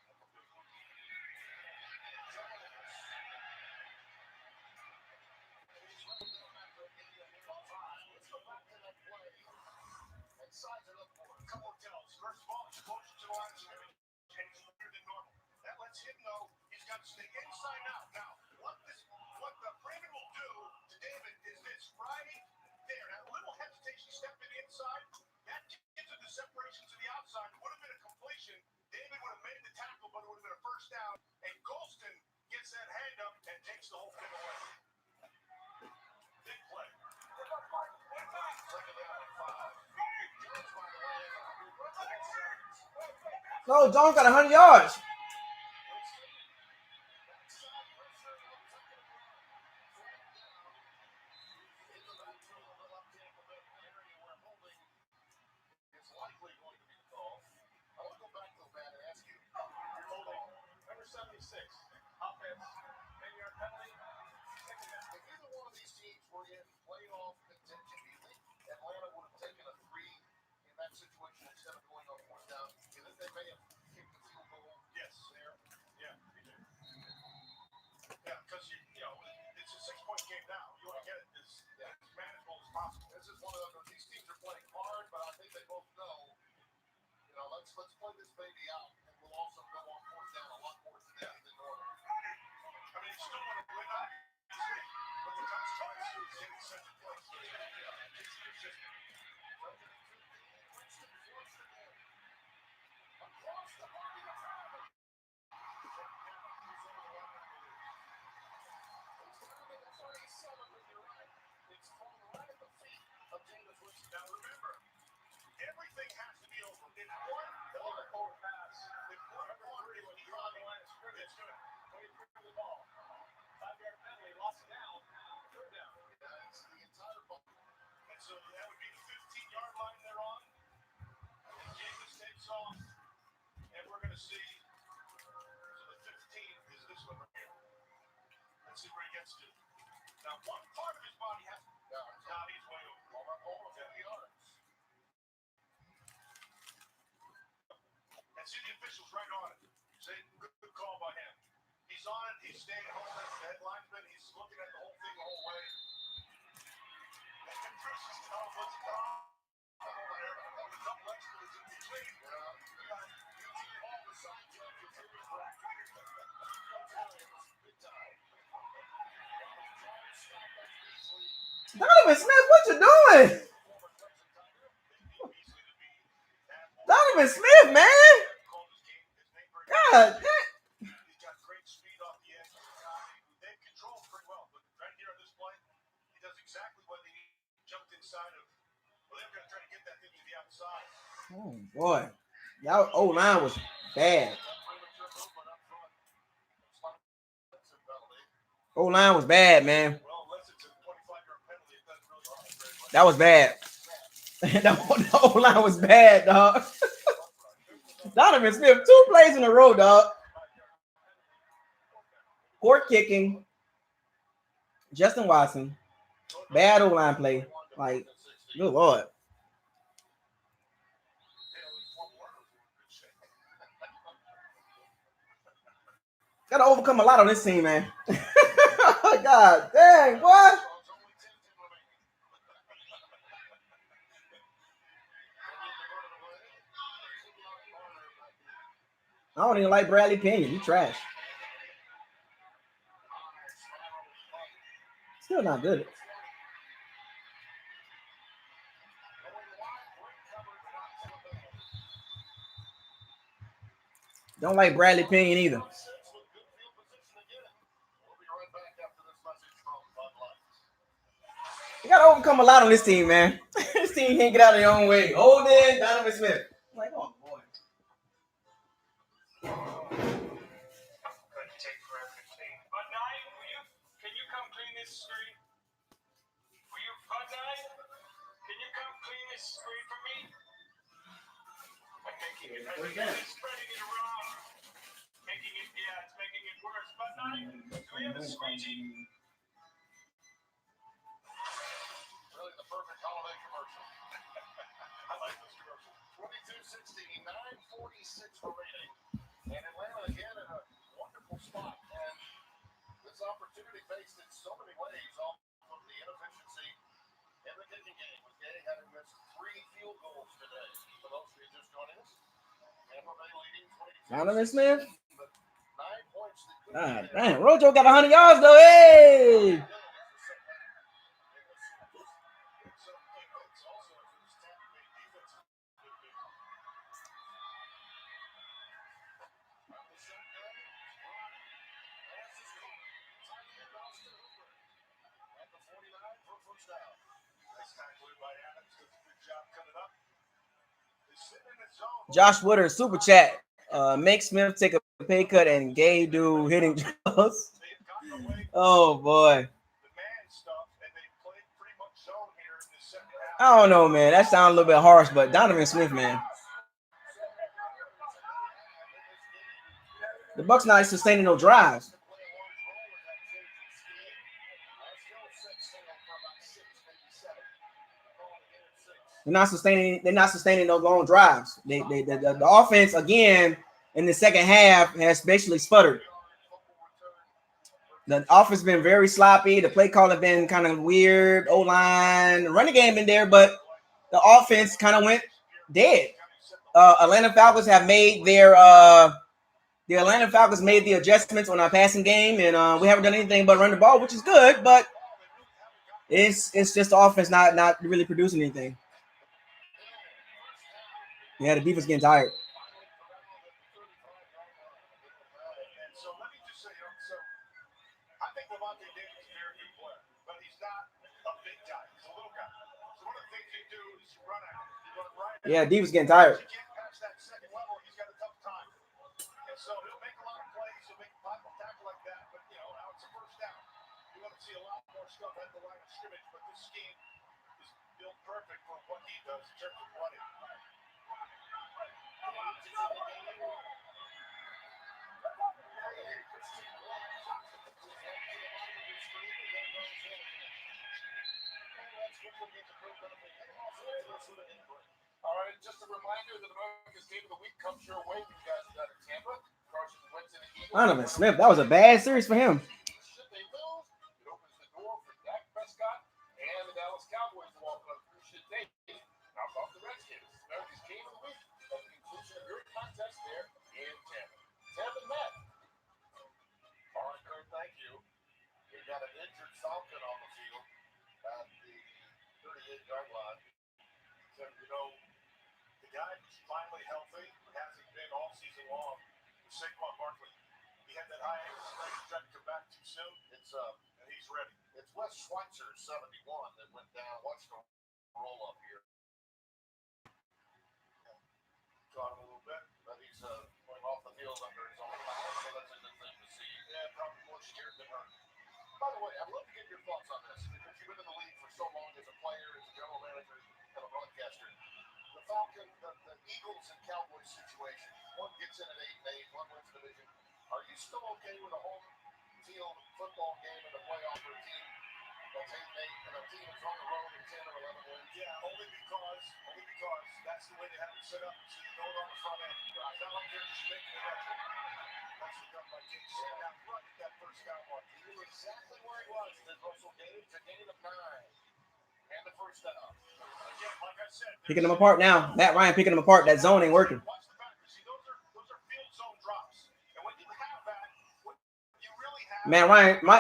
Let's go back to that play and size it up for him. Couple of tells. First of all, it's closer to the line of scrimmage, and he's quicker than normal. That lets him know he's got to stay inside out. Now, what the Freeman will do to David is this: right there, that little hesitation, stepping inside, that gives him the separation to the outside. It would have been a completion. David would have made the tackle, but it would have been a first down. And Golston gets that hand up and takes the whole thing away. Big play. Second down and 5. Jones, by the way, 100 No, Jones got 100 yards. likely going to be the call. I want to go back to the man and ask you, you're holding number 76, offense, 10-yard penalty, second down. If either one of these teams were in playoff contention, do you think Atlanta would have taken a 3 in that situation instead of going on 4th down? Do you think they may have kicked the field goal? Yes. There. Yeah, we do. Yeah, because you know it's a 6-point game now. You want to get it as manageable as possible. This is one of those. These teams are playing hard, but I think they both know. You know, let's play this baby out, and we'll also go on 4th down a lot more today than normal. I mean, you still want to win out, but the consequences is getting such a place. It's just Winston forced it in. Across the body of Falcons. It's down to the 37, but you're right. It's falling right at the feet of Jameis Winston. now remember, everything has to be over. In one forward pass, in one quarter, when you're on the line of scrimmage, it's good. When he threw the ball, 5-yard penalty, lost it down, 3rd down. It's the entire ball. And so that would be the 15-yard line they're on. And Jameis takes off, and we're going to see. So the 15 is this one right here. Let's see where he gets to. Now, one part of his body has to. Now he's way over. Almost 50 yards. And see the officials right on it. Say, good call by him. He's on it. He's staying home. That's the head linesman. He's looking at the whole thing the whole way. And Chris is telling him what's going on. That was up next to his between. All the side judges in his back. Big time. Donovan Smith, what you doing? Donovan Smith, man. God damn. He's got great speed off the edge. They've controlled pretty well, but right here on this play, he does exactly what they need. Jumped inside of. Well, they're going to try to get that thing to the outside. Oh boy, y'all O-line was bad. O-line was bad, man. Well, unless it's a 25-yard penalty, it doesn't really help very much. That was bad. The O-line was bad, dog. Donovan Smith, 2 plays in a row, dog. Court kicking. Justin Watson. Bad O-line play. Like, good Lord. Got to overcome a lot on this team, man. God dang, what? I don't even like Bradley Pinion. He trash. Still not good. Don't like Bradley Pinion either. You got to overcome a lot on this team, man. This team can't get out of their own way. Holden, Donovan Smith. I'm like, oh, boy. Couldn't take forever to clean. Bud Knight, can you come clean this street? Bud Knight, can you come clean this street for me? I'm making it spreading it around. It's making it worse. Bud Knight, do we have a squeegee? Really the perfect holiday commercial. I like this commercial. 22-16, 9:46 remaining. And Atlanta again in a wonderful spot. And this opportunity faced in so many ways off of the inefficiency in the kicking game, with Gay having missed 3 field goals today. For those of you just joining us, Tampa Bay leading 22. Donovan Smith. 9 points. God damn, Rojo got 100 yards though. Hey. Josh Woodard, super chat. Make Smith take a pay cut and Gay do hitting drugs. Oh boy. I don't know, man. That sounds a little bit harsh, but Donovan Smith, man. The Bucs not sustaining no drives. They're not sustaining those long drives. The offense again in the second half has basically sputtered. The offense been very sloppy. The play call has been kind of weird. O-line, the running game in there, but the offense kind of went dead. Atlanta Falcons have made the Atlanta Falcons made the adjustments on our passing game, and we haven't done anything but run the ball, which is good, but it's just the offense not really producing anything. Yeah, the defense getting tired. Yeah, defense getting tired. All right, just a reminder that America's Game of the Week comes your way. You guys got a Tampa. Carson Wentz and the Eagles. Donovan Smith, that was a bad series for him. Should they lose, it opens the door for Dak Prescott and the Dallas Cowboys to walk on through. Should they knock off the Redskins? America's Game of the Week. At the conclusion of your contest there in Tampa. Tampa Matt. All right, Kurt, thank you. We got an injured Falcon on the field at the 38-yard line. So, the guy who's finally healthy, hasn't been all season long, is Saquon Barkley. He had that high ankle sprain, tried to come back too soon, and he's ready. It's Wes Schweitzer, 71, that went down. Watch the roll up here. Caught him a little bit. But he's going off the field under his own power, so that's a good thing to see. Yeah, probably more scared than hurt. By the way, I'd love to get your thoughts on this, because you've been in the league for so long as a player, as a general manager, and a broadcaster. The Falcons, the Eagles and Cowboys situation. one gets in at 8-8, one wins the division. Are you still okay with a home field football game in the playoff for a team that's 8-8 and a team that's on the road at 10 or 11 wins? Yeah, only because that's the way they have it set up. So you know it on the front end. It's not like they're just making it up. That's the done by King. Sitting down right at that first down mark. He knew exactly where he was. Then Russell gave to gain of 9 and the first down. Again, like I said, Picking them apart now. Matt Ryan picking them apart. That zone ain't working. watch the back. See, those are field zone drops. And when you have that, what you really have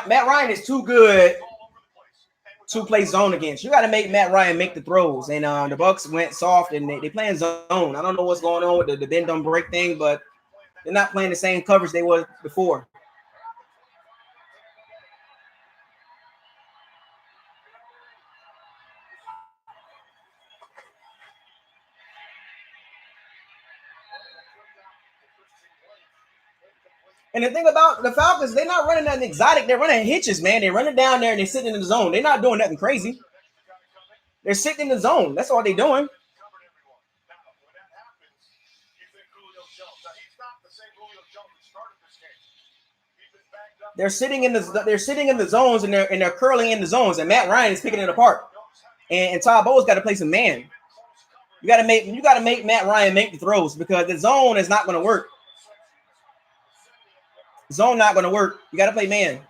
Matt Ryan is too good to play zone against. You got to make Matt Ryan make the throws. And the Bucs went soft and they playing zone. I don't know what's going on with the bend don't break thing, but they're not playing the same coverage they were before. And the thing about the Falcons, they're not running nothing exotic. They're running hitches, man. They're running down there and they're sitting in the zone. They're not doing nothing crazy. They're sitting in the zone. That's all they're doing. They're sitting in the zones and they're curling in the zones. And Matt Ryan is picking it apart. And Todd Bowles got to play some man. You got to make Matt Ryan make the throws because the zone is not going to work. Zone not going to work. You got to play man.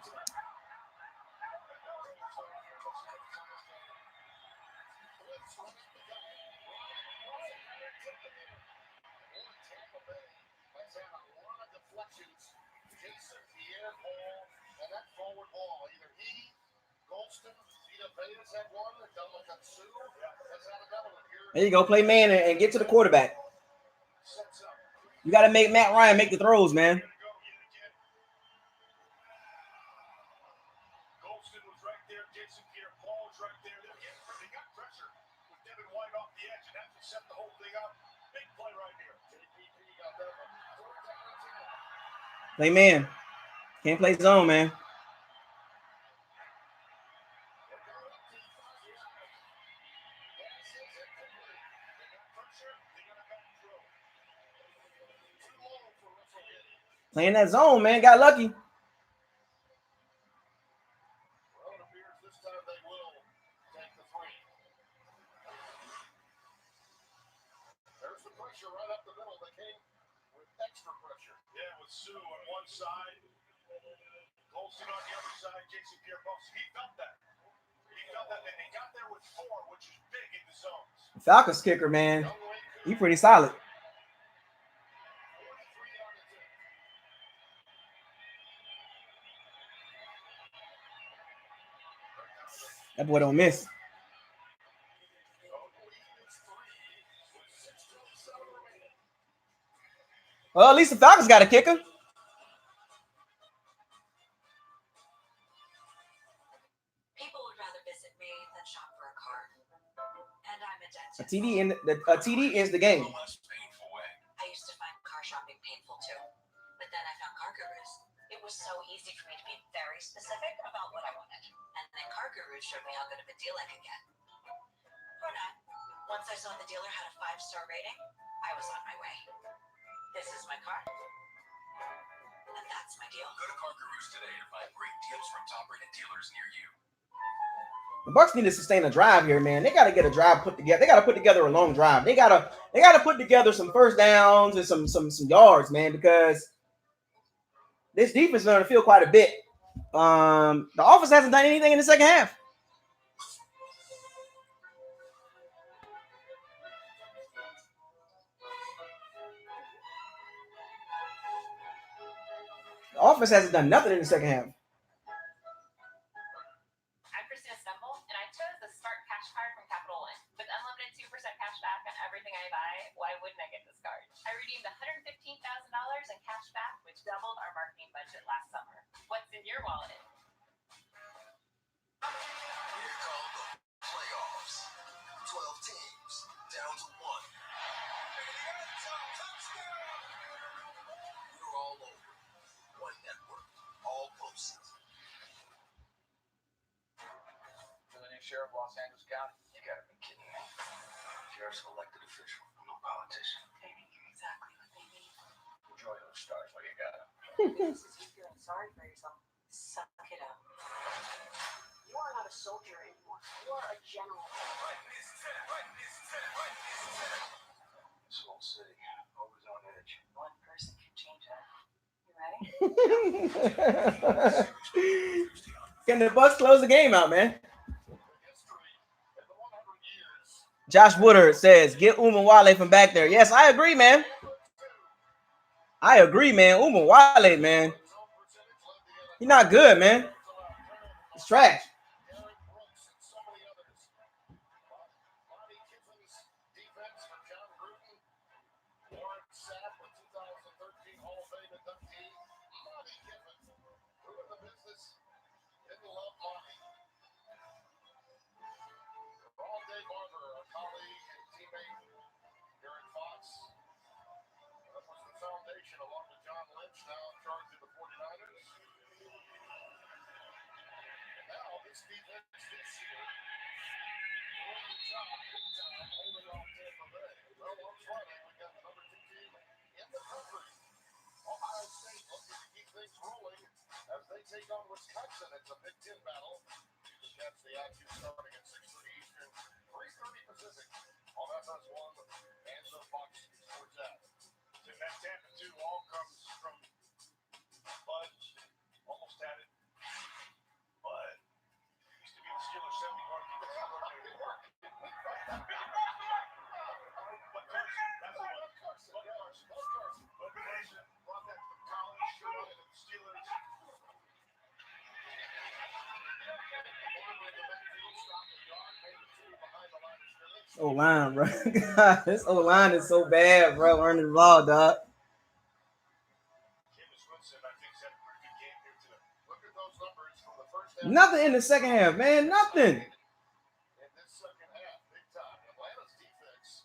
There you go. Play man and get to the quarterback. You got to make Matt Ryan make the throws, man. Play man. Can't play zone, man. Playing that zone, man. Got lucky. There's the pressure right up the middle. They came with extra pressure. Yeah, with Sue on one side, Golston on the other side, Jason Pierre-Paul. He felt that. And he got there with 4, which is big in the zones. Falcons kicker, man. He pretty solid. That boy don't miss. Well, at least the Falcons got a kicker. People would rather visit me than shop for a car. And I'm a dentist. A TD is the game. I used to find car shopping painful too. But then I found Car Gurus. It was so easy for me to be very specific about what I wanted. And then Car Gurus showed me how good of a deal I could get. Or not. Once I saw the dealer had a 5-star rating, I was on my way. This is my car. And that's my deal. Go to Car Gurus today to find great deals from top-rated dealers near you. The Bucs need to sustain a drive here, man. They got to get a drive put together. They got to put together a long drive. They got to put together some first downs and some yards, man, because this defense is going to feel quite a bit. The offense hasn't done anything in the second half. The offense hasn't done nothing in the second half. I'm Christina Stumble, and I chose the Smart Cash Card from Capital One. With unlimited 2% cash back on everything I buy, why wouldn't I get this card? I redeemed $115,000 in cash back, which doubled our marketing budget last summer. What's in your wallet? Here come the playoffs. 12 teams, down to 1. We're all over. One network, all postseason. For the new sheriff of Los Angeles County. You gotta be kidding me. Sheriff's an elected official, I'm no politician. They knew exactly what they need. This is you feeling sorry for yourself. Suck it up. You are not a soldier anymore. You are a general. This whole city, always on edge. One person can change that. You ready? Can the Bucs close the game out, man? Josh Woodard says, get Wale from back there. Yes, I agree, man. I agree, man. Wale, man. He's not good, man. It's trash. Along with John Lynch, now in charge of the 49ers. And now this defense this year doing the job big time holding off Tampa Bay. Well, on Friday, we got the number 2 team in the country. Ohio State looking to keep things rolling as they take on Wisconsin. It's a Big Ten battle. You can catch the action starting at 6:30 Eastern, 3:30 Pacific on FS1 and the Fox Sports app. And that Tampa 2 all comes from Bud. Almost had it. But used to be the Steelers 71. But that's the one. Bud Carson brought that from college, showed it to the Steelers. O-line, bro. God, this O-line is so bad, bro. Running the ball, dog. Jameis Winston, I think, had a pretty good game here today. Look at those numbers from the first half. Nothing in the second half, man. Nothing. In this second half, big time. Atlanta's defense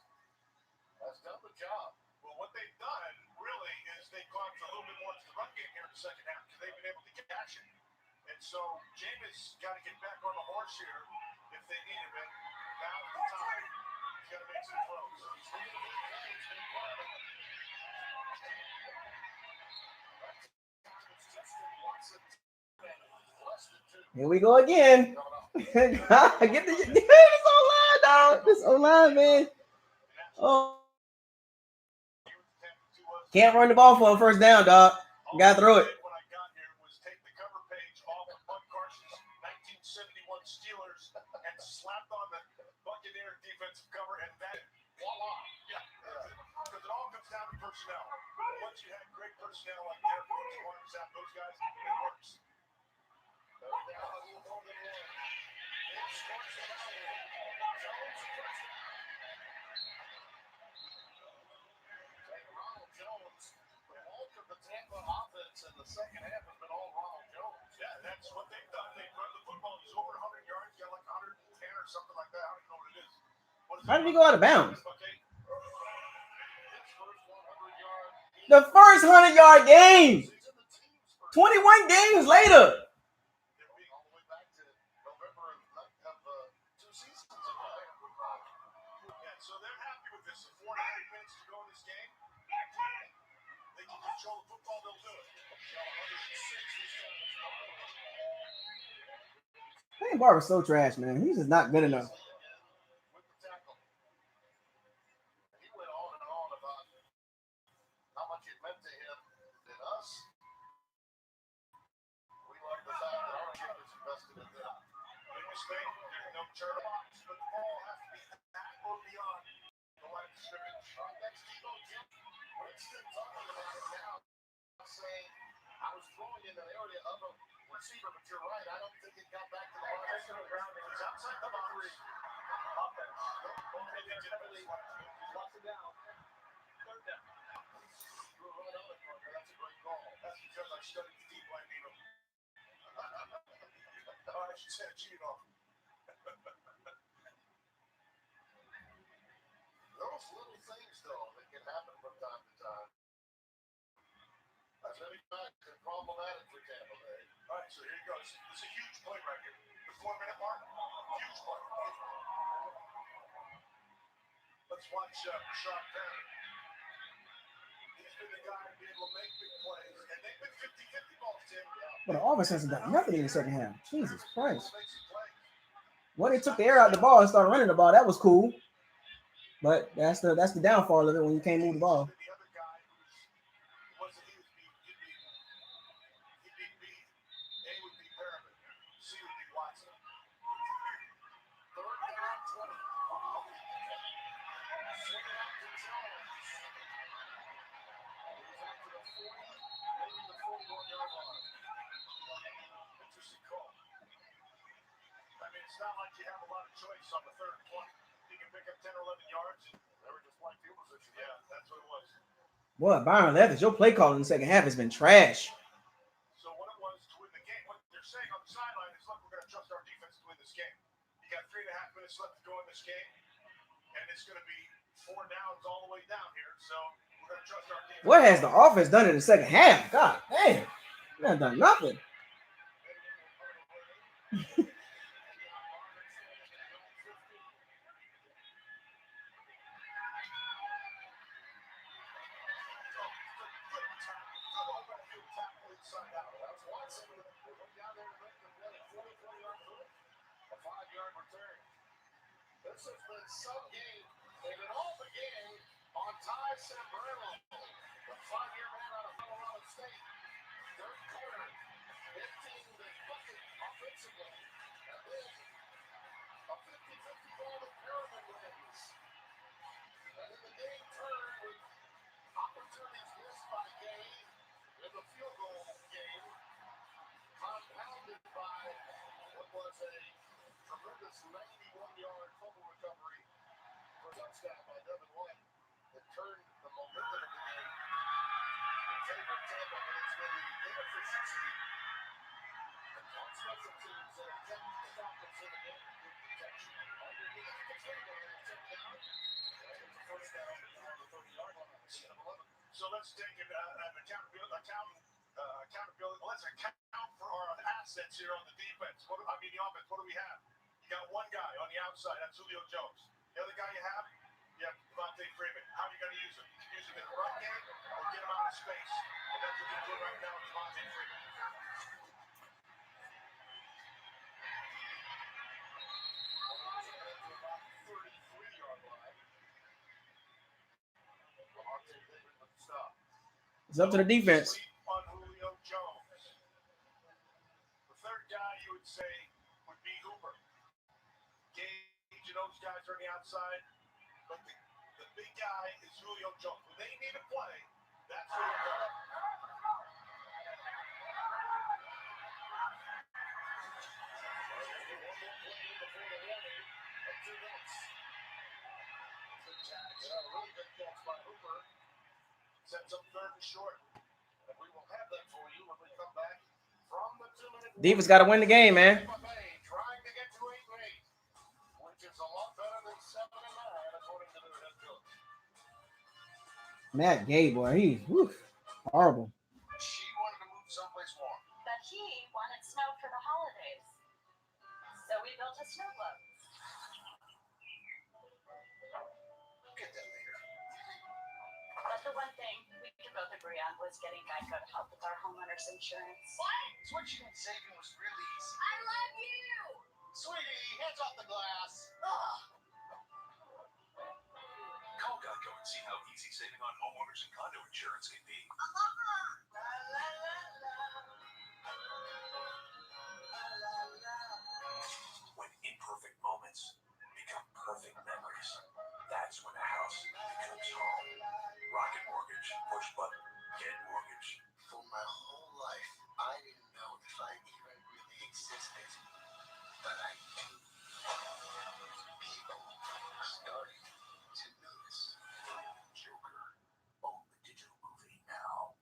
has done the job. Well, what they've done really is they've gone a little bit more to the run game here in the second half because they've been able to cash it. And so Jameis got to get back on the horse here if they need him. And now's the time. He's got to make some throws. Here we go again. Get this O-line, dog. This O-line, man. Oh. Can't run the ball for a first down, dog. You got to throw it. What I got here was take the cover page off of Bud Carson's 1971 Steelers and slapped on the Buccaneer defensive cover, and that, voila. Yeah. Because it all comes down to personnel. Once you have great personnel like Derek Brooks, Warren Sapp, those guys, it works. In the second half has been all Ronald Jones. Yeah, that's what they've done. They've run the football. He's over 100 yards. Got like 110 or something like that. I don't know what it is. How did he go out of bounds? Okay. The first 100-yard game. 21 games later. All the way back to November of 2 seasons ago. Yeah, so they're happy with this. 4 minutes to go in this game. They can control the football. They'll do it. Payne Barber's so trash, man. He's just not good enough. With the tackle. He went on and on about how much it meant to him and us. We like the fact that our kid is invested in them. Big mistake. There's no turnover. But the ball has to be that or beyond the line of scrimmage. That's Tebow Jim Winston talking about it now, saying, I was throwing in an area of a receiver, but you're right. I don't think it got back to the line of scrimmage. It's outside the boundary. Offense. Don't take it definitely. Lots it down. Third down. You were right on it, Parker. That's a great call. That's because I studied the deep line needle. I should say cheat off. Those little things, though, that can happen from time to time. That's any fact and problematic for Tampa Bay. All right, so here he goes. It's a huge play right here. The 4-minute mark. Huge play. Let's watch Rashad Penny. He's been the guy to be able to make big plays, and they've been 50-50 balls, Tim. But the offense hasn't done nothing in the second half. Jesus Christ. Make some plays. Well, they took the air out of the ball and started running the ball. That was cool. But that's the downfall of it when you can't move the ball. The other guy wasn't he would be A would be Perriman, C would be Watson. Third down, 20. Swing it out to Jones. He's out to the 40, maybe the 41-yard line. Interesting call. I mean, it's not like you have a lot of choice on the third and 20. You can pick up 10 or 11 yards. They were just playing field position. Yeah, that's what it was. Boy, Byron Levis, your play calling in the second half has been trash. So what it was to win the game, what they're saying on the sideline is, look, we're going to trust our defense to win this game. You got 3.5 minutes left to go in this game, and it's going to be 4 downs all the way down here. So we're going to trust our defense. What has the offense done in the second half? God damn. They haven't done nothing. This has been some game, and it all began on Ty Sambrello, the 5-year man out of Colorado State. Third quarter, emptying the bucket offensively. And then a 50-50 ball to Perriman wins. And then the game turned with opportunities missed by Gay in the field goal game, compounded by what was a tremendous 91-yard fumble recovery for a touchdown by Devin White that turned the momentum of the game in favor of Tampa, but it's been the inefficiency on special teams that have kept the Falcons in the game with protection. Underneath the table, they've taken down. It's a first down on the 30-yard line instead of 11. So let's take an accountability. Let's account for our assets here on the defense. The offense. What do we have? You got one guy on the outside. That's Julio Jones. The other guy you have Devontae Freeman. How are you going to use him? You can use him in the run game or get him out of space. And that's what you're doing right now with Devontae Freeman. About 33-yard line. Devontae Freeman with the stop. It's up to the defense. On Julio Jones. The third guy you would say would be Hooper. Gage and those guys are on the outside, but the big guy is Julio Jones. When they need to play, that's who they're going. Really good catch by Hooper. Sets up third and short. And we will have that for you when we come back from the 2-minute. Divas got to win the game, man. Tampa Bay trying to get to 8-8, which is a lot better than 7-9, according to their head coach. Matt Gay, boy, horrible. She wanted to move someplace warm. But he wanted snow for the holidays. So we built a snow globe. Get that later. But the one thing we could both agree on was getting Geico to help with our homeowners insurance. What? Switching and saving was really easy. I love you! Sweetie, hands off the glass. Call Geico and see how easy saving on homeowners and condo insurance can be. When imperfect moments become perfect memories, that's when a house becomes home. Rocket Mortgage, push button, get mortgage. For my whole life, I didn't know if I even really existed. But I do. People are starting to notice. Joker. Own the digital movie now.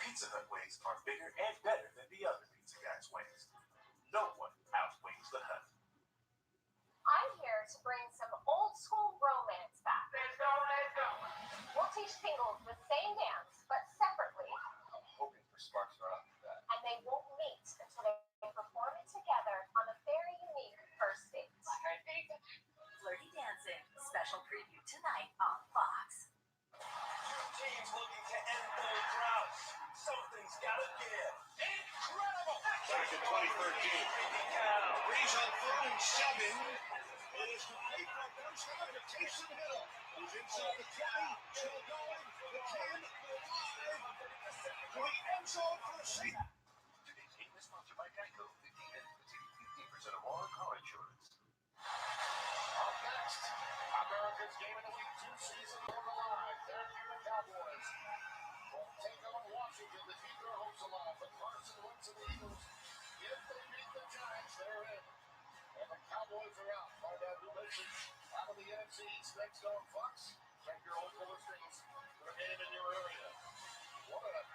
Pizza Hut wings are bigger and better than the other Pizza Guys wings. No one outwings the Hut. I'm here to bring some old school romance back. Let's go, let's go. We'll teach singles the same dance, but separately. I'm hoping for sparks right after that. And they won't meet until they perform it together on the very tonight on Fox. Teams looking to end those droughts. Something's gotta give. Incredible! Back in 2013. Breeze on third and 7. It is high for a first down to Taysom Hill. Who's inside the 20, still going, the 10, the 5, to the end zone for a safety. Today's game is sponsored by Geico. 15% of all car insurance. Up next, America's Game of the Week 2 season on the line. They're here, the Cowboys. Will take on Washington to keep their hopes alive. But Carson Wentz and the Eagles, if they beat the Giants, they're in. And the Cowboys are out. Find out who makes it out of the NFC East next on Fox. Check your local listings for a game in your area. What an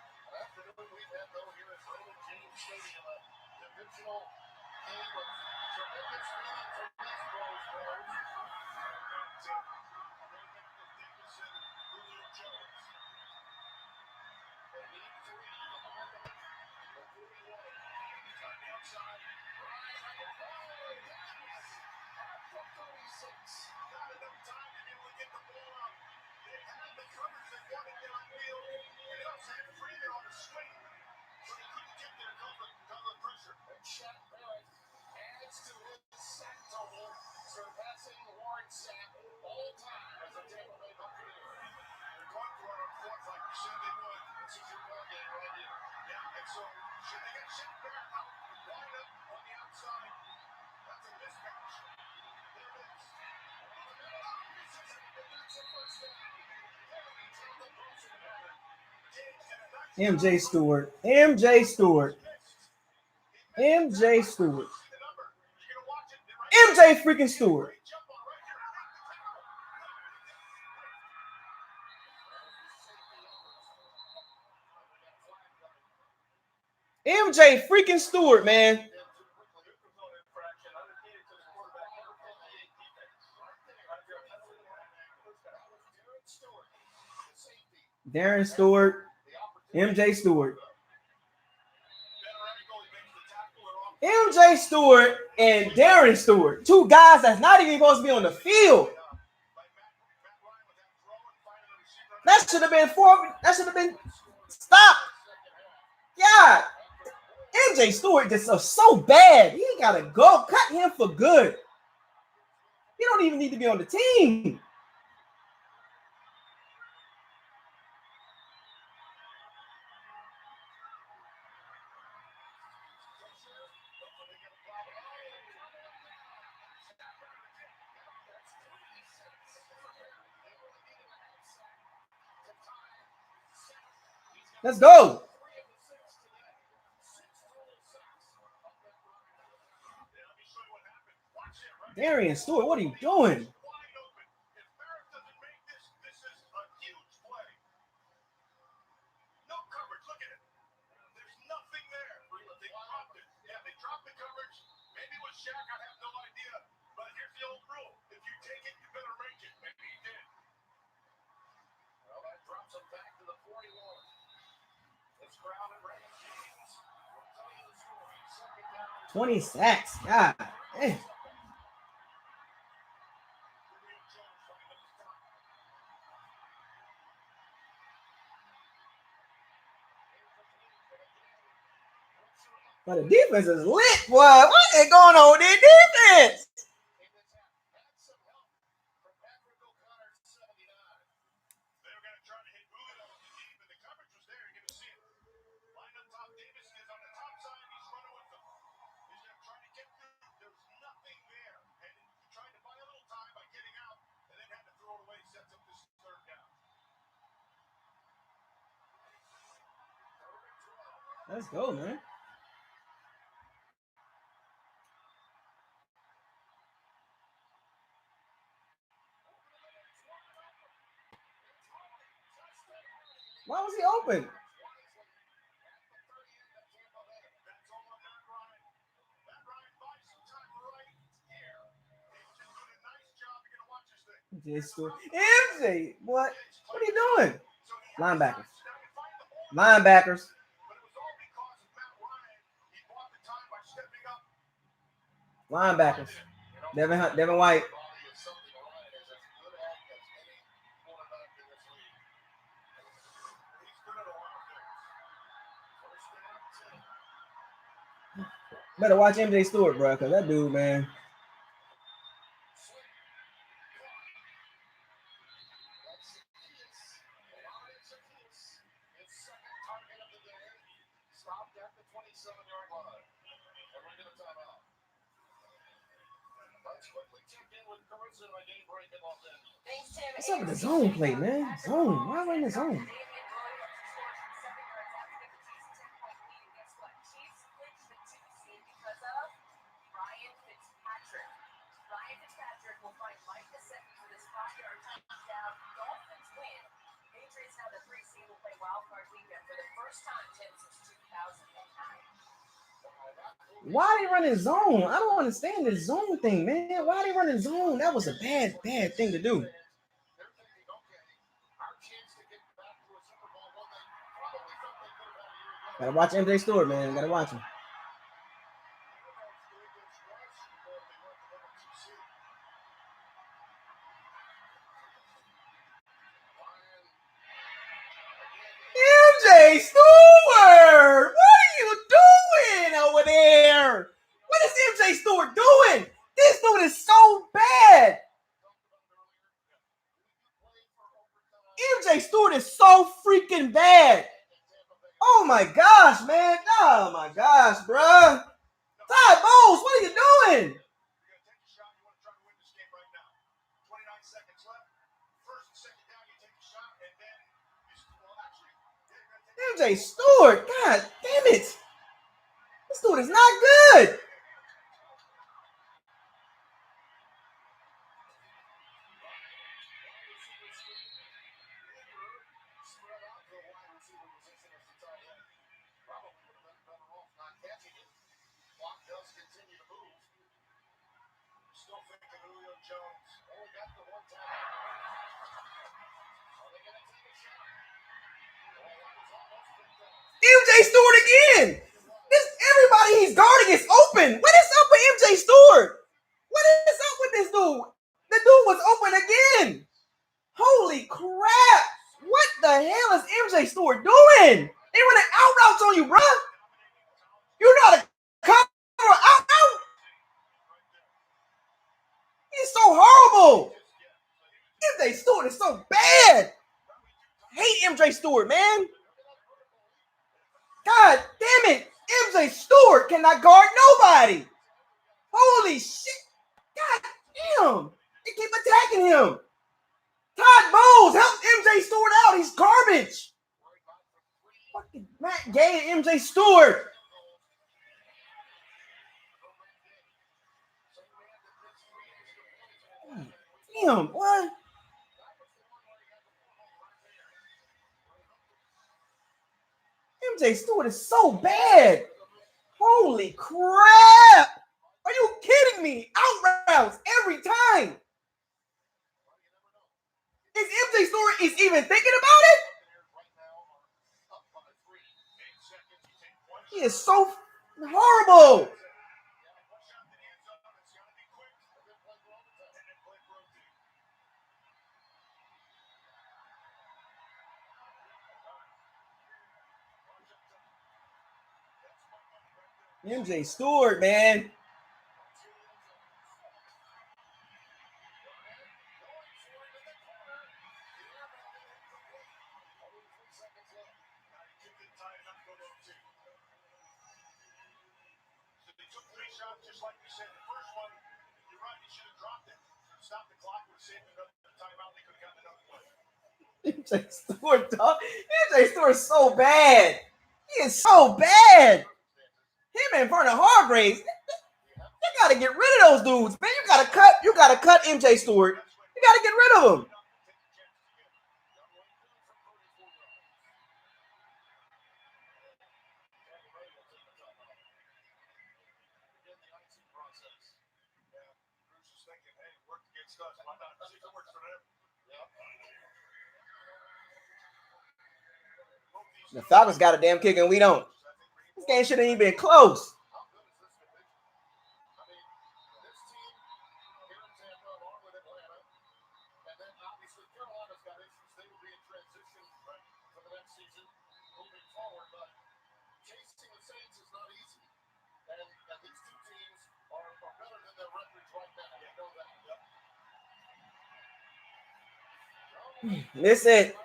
afternoon we've had, though, here at Raymond James Stadium. A divisional game of tremendous meaning for these Bros. They need 3 to win the league. The 41. Time outside. Rise on the play. Yes! From 36. Not enough time to be able to get the ball out. They had the coverage that got it downfield. And they also had Freeman on the swing. So they couldn't get there because of the pressure. And Shaq Barrett adds to his sack total, surpassing Warren Sapp all time as a Tampa Bay Buccaneer. They're going for it on fourth like you said they would. This is your ball game right here. Yeah, and so they got Shaq Barrett out wide up on the outside. That's a mismatch. There it is. That's a first down. Tampa Bucks back. MJ Stewart. MJ Stewart. MJ Stewart. MJ freaking Stewart. MJ freaking Stewart, man. Darren Stewart, MJ Stewart. MJ Stewart and Darren Stewart, 2 guys that's not even supposed to be on the field. That should have been 4. That should have been stop. Yeah. MJ Stewart just so bad. He gotta go. Cut him for good. He don't even need to be on the team. Let's go. Darian Stewart, what are you doing? Well, that drops him back to the 41. It's crowded. Raymond James will tell you the story. Second down. 20 sacks. God. Damn. But the defense is lit, boy. What is going on with their defense? Had some help from Patrick O'Connor, 79. They were going to try to hit Julio on the deep, and the coverage was there. You're going to see it. Line up top. Davis is on the top side. He's running with them. He's going to try to get through. There's nothing there. And he tried to buy a little time by getting out, and then had to throw it away. Sets up this third down. Let's go, man. Why was he open? MJ, what are you doing? Linebackers. Linebackers. Linebackers. Devin White. Better watch MJ Stewart, bro, because that dude, man. Stopped at the 27-yard line. And we get a timeout. Let's quickly check in with Carissa in the game break in Los Angeles. Thanks, Tim. What's up with the zone play, man? Zone. Why are we in the zone? Ryan Fitzpatrick will find Mike Gesicki with his 5-yard touchdown. Dolphins win. Patriots now the 3 seed will play wild card weekend for the first time, Tim, since 2009. Why are they running zone? I don't understand this zone thing, man. Why are they running zone? That was a bad thing to do. Gotta watch MJ Stewart, man. Gotta watch him. MJ Stewart! What are you doing over there? What is MJ Stewart doing? This dude is so bad. MJ Stewart is so freaking bad. Oh my gosh, man. Oh my gosh, bruh. Todd Bowles, what are you doing? MJ Stewart, god damn it. This dude is not good. MJ Stewart again. Everybody he's guarding is open. What is up with MJ Stewart? What is up with this dude? The dude was open again. Holy crap. What the hell is MJ Stewart doing? They running out routes on you, bro. You know how to cover out. He's so horrible. MJ Stewart is so bad. I hate MJ Stewart, man. God damn it. MJ Stewart cannot guard nobody. Holy shit. God damn. They keep attacking him. Todd Bowles, help MJ Stewart out. He's garbage. Fucking Matt Gay and MJ Stewart. Damn, what? MJ Stewart is so bad. Holy crap. Are you kidding me? Out routes every time. Is MJ Stewart is even thinking about it? He is so horrible. MJ Stewart, man. Just like you said, the first one, you're right, he should have dropped it. Stop the clock, would save another timeout, they could have gotten another play. MJ Stewart, dog. MJ Stewart is so bad. He is so bad. Him and Vernon Hargraves, you gotta get rid of those dudes, man. You gotta cut MJ Stewart. You gotta get rid of him. The Falcons got a damn kick and we don't. This game shouldn't even been close. Miss it.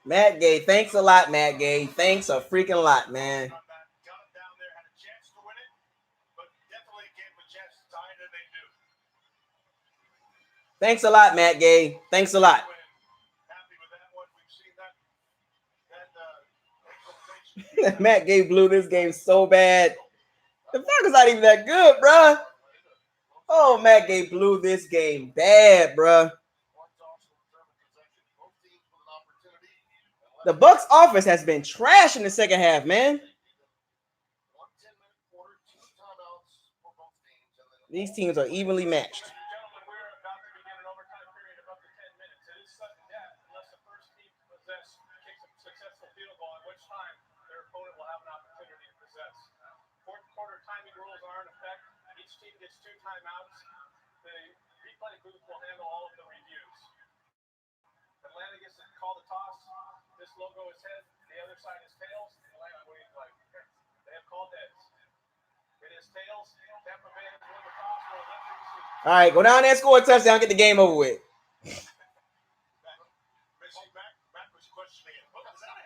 Matt Gay, thanks a lot, Matt Gay. Thanks a freaking lot, man. Got him down there, had a chance to win it, but definitely gave him a chance to tie it, and they do. Thanks a lot, Matt Gay. Thanks a lot. Happy with that one. We've seen that Matt Gay blew this game so bad. The Falcons not even that good, bruh. Oh, Matt Gay blew this game bad, bruh. The Bucs offense has been trash in the second half, man. These teams are evenly matched. Gentlemen, we're about to begin an overtime period of up to 10 minutes. It is sudden death unless the first team to possess kicks a successful field goal, at which time their opponent will have an opportunity to possess. Fourth quarter timing rules are in effect. Each team gets 2 timeouts. The replay booth will handle all of the reviews. Atlanta gets to call the toss. This logo is head. The other side is tails. Atlanta, what do you like? They have called heads. It is tails. Tampa Bay has won the toss. Will let the receive. All right, go down there and score a touchdown, get the game over with. Matt was questioning it. What was that?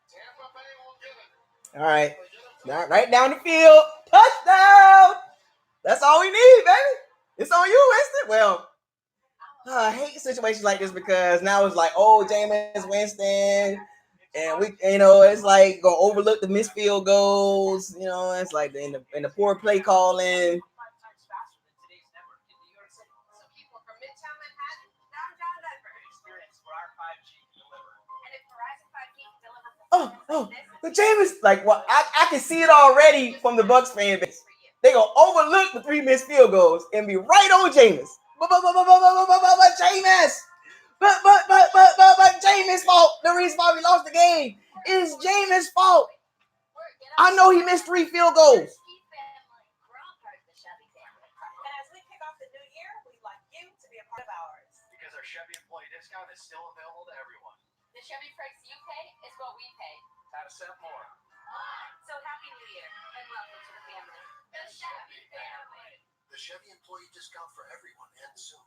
Tampa Bay will get it. All right. Right down the field. Touchdown. That's all we need, baby. It's on you, Winston. Well, I hate situations like this because now it's like, oh, Jameis Winston. And we, it's like gonna overlook the missed field goals. It's like in the poor play calling. Oh, the Jameis, like what? I can see it already from the Bucs fan base. They gonna overlook the 3 missed field goals and be right on Jameis. But Jameis. But Jameis' fault. The reason why we lost the game is Jameis' fault. I know he missed 3 field goals. Because our Chevy employee discount is still available to everyone. The Chevy price you pay is what we pay. Add a cent more. So happy New Year and welcome to the family. The Chevy family. The Chevy employee discount for everyone ends soon.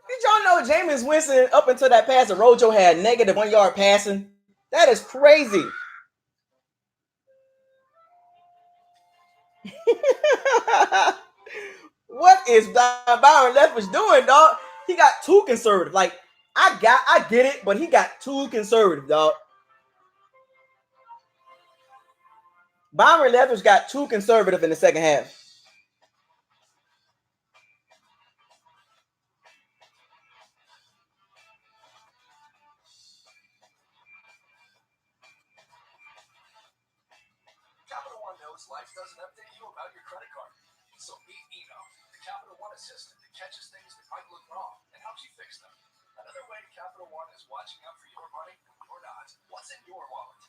Did y'all know Jameis Winston up until that pass to Rojo had negative 1 yard passing? That is crazy. What is Byron Leftwich doing, dog? He got too conservative. Like, I get it, but he got too conservative, dog. Byron Leftwich got too conservative in the second half. Capital One knows life doesn't update you about your credit card. So meet Eno, the Capital One assistant that catches things that might look wrong and helps you fix them. Another way Capital One is watching out for your money or not. What's in your wallet?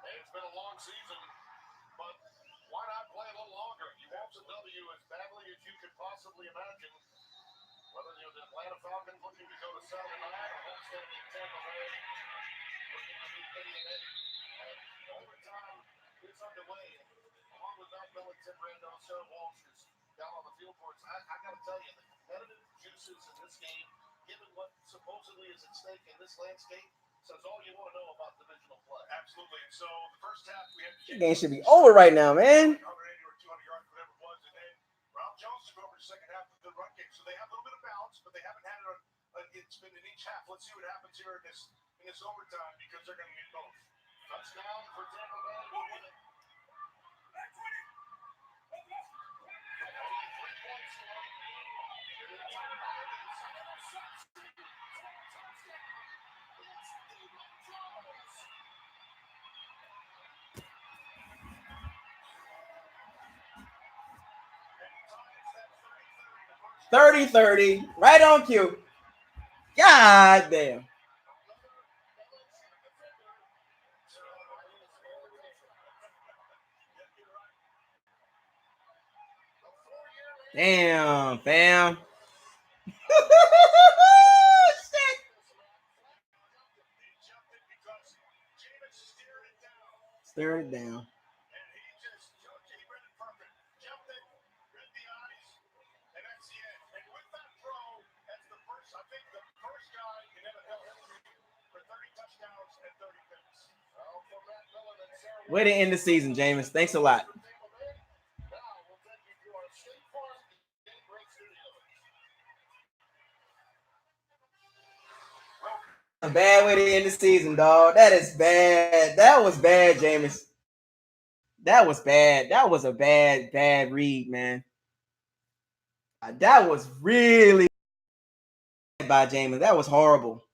Hey, it's been a long season, but why not play a little longer? You want the W as badly as you could possibly imagine. Whether you're the Atlanta Falcons looking to go to 7-9 or homesteading in Tampa Bay looking to be 8-8. Overtime is underway. Along with Matt Millington, Randall, Sarah Walsh is down on the field for us. I got to tell you, the competitive juices in this game, given what supposedly is at stake in this landscape, says all you want to know about divisional play. Absolutely. And so the first half, we had The game should be over right now, man. 180 or 200 yards, whatever it was, and then Rob Jones took over the second half of the run game. So they have a little bit of balance, but they haven't had it. It's been in each half. Let's see what happens here in this overtime because they're going to need both. Touchdown for Tampa Bay. Thirty 30, right on cue. God damn. Damn, fam. Stir it down. And he just read it perfect. Jumped it, read the eyes, and that's the end. And with that throw, that's the first, I think, the first guy in NFL history for 30 touchdowns and 30 picks. Way to end the season, Jameis. Thanks a lot. A bad way to end the season, dog. That is bad. That was bad, Jameis. That was bad. That was a bad read, man. That was really bad by Jameis. That was horrible.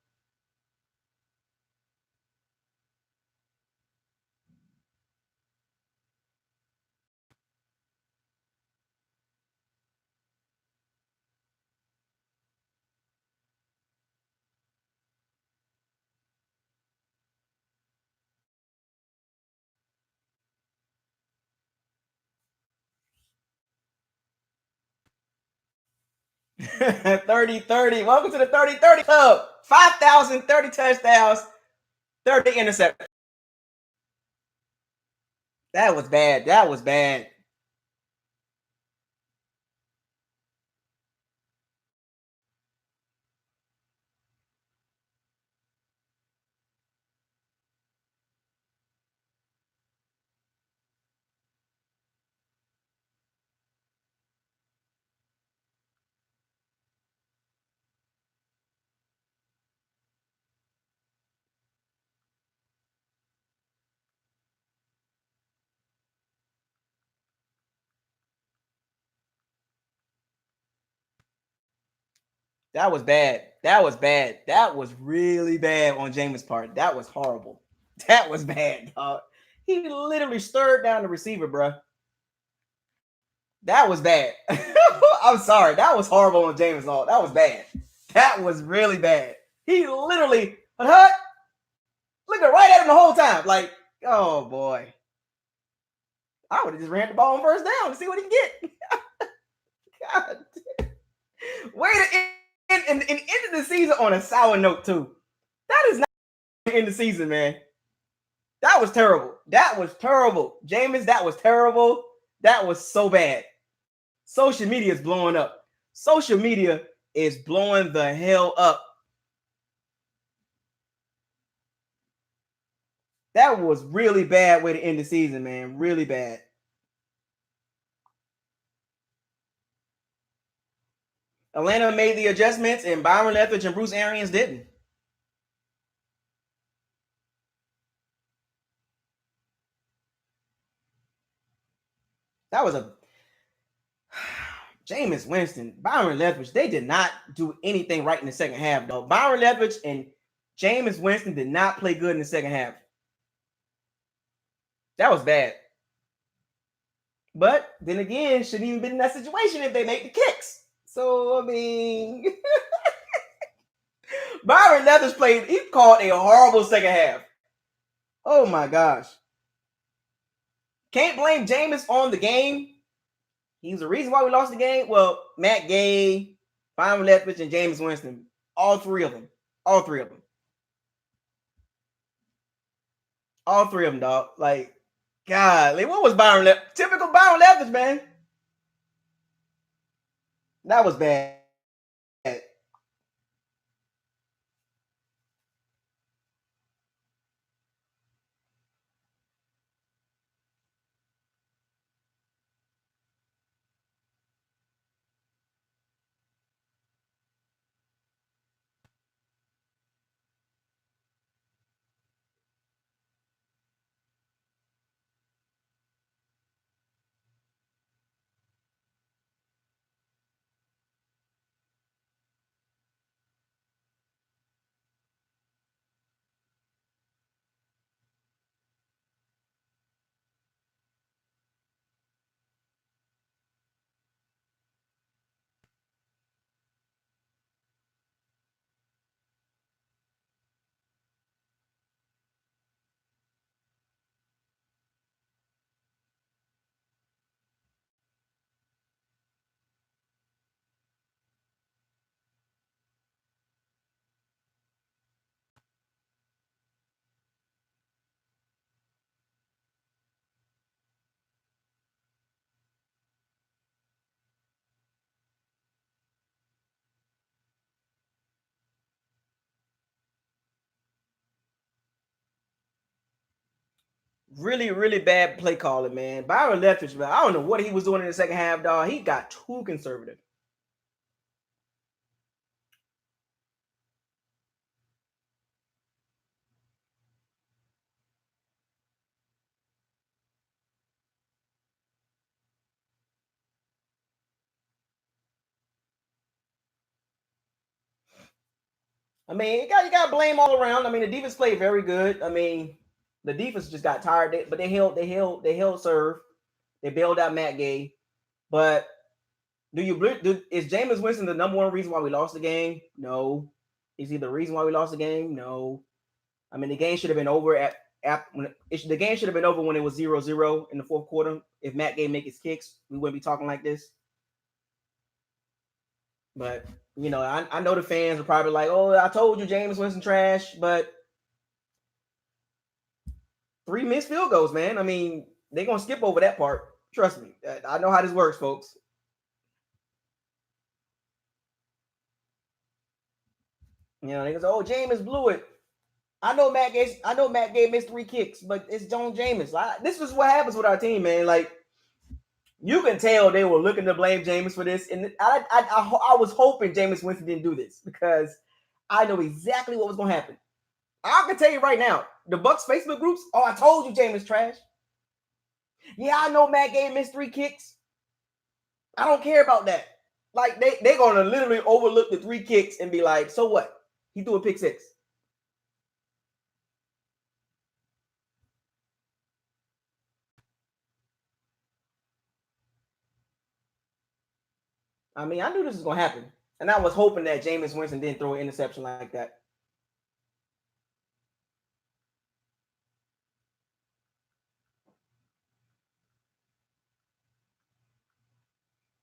(30-30). Welcome to the 30-30 club. 5,030 touchdowns, 30 interceptions. That was bad. That was bad. That was bad. That was bad. That was really bad on Jameis' part. That was horrible. That was bad, dog. He literally stirred down the receiver, bro. That was bad. I'm sorry. That was horrible on Jameis. That was bad. That was really bad. He literally looking right at him the whole time. Like, oh boy. I would have just ran the ball on first down to see what he can get. God. Way to end the season on a sour note, too. That is not end the season, man. That was terrible. That was terrible. Jameis, that was terrible. That was so bad. Social media is blowing up. Social media is blowing the hell up. That was really bad way to end the season, man. Really bad. Atlanta made the adjustments, and Byron Leftwich and Bruce Arians didn't. That was a Jameis Winston, Byron Leftwich. They did not do anything right in the second half, though. Byron Leftwich and Jameis Winston did not play good in the second half. That was bad. But then again, shouldn't even been in that situation if they make the kicks. So I mean, Byron Leftwich played. He called a horrible second half. Oh my gosh. Can't blame Jameis on the game. He's the reason why we lost the game. Well, Matt Gay, Byron Leftwich, and Jameis Winston. All three of them. All three of them. All three of them, dog. Like, God, like, what was Byron Leftwich? Typical Byron Leftwich, man. That was bad. Really, really bad play calling, man. Byron Leftwich, man. I don't know what he was doing in the second half, dog. He got too conservative. I mean, you got to blame all around. I mean, the defense played very good. I mean, the defense just got tired, but they held serve. They bailed out Matt Gay. But is Jameis Winston the number one reason why we lost the game? No. Is he the reason why we lost the game? No. I mean, the game should have been over the game should have been over when it was 0-0 in the fourth quarter. If Matt Gay make his kicks, we wouldn't be talking like this. But I know the fans are probably like, "Oh, I told you, Jameis Winston trash." But 3 missed field goals, man. I mean, they're gonna skip over that part. Trust me, I know how this works, folks. They go, "Oh, Jameis blew it." I know Matt Gay missed 3 kicks, but it's John Jameis. This is what happens with our team, man. Like, you can tell they were looking to blame Jameis for this, and I was hoping Jameis Winston didn't do this because I know exactly what was going to happen. I can tell you right now, the Bucs Facebook groups. Oh, I told you, Jameis trash. Yeah, I know Matt Gay missed 3 kicks. I don't care about that. Like, they're gonna literally overlook the 3 kicks and be like, "So what? He threw a pick 6." I mean, I knew this was gonna happen, and I was hoping that Jameis Winston didn't throw an interception like that.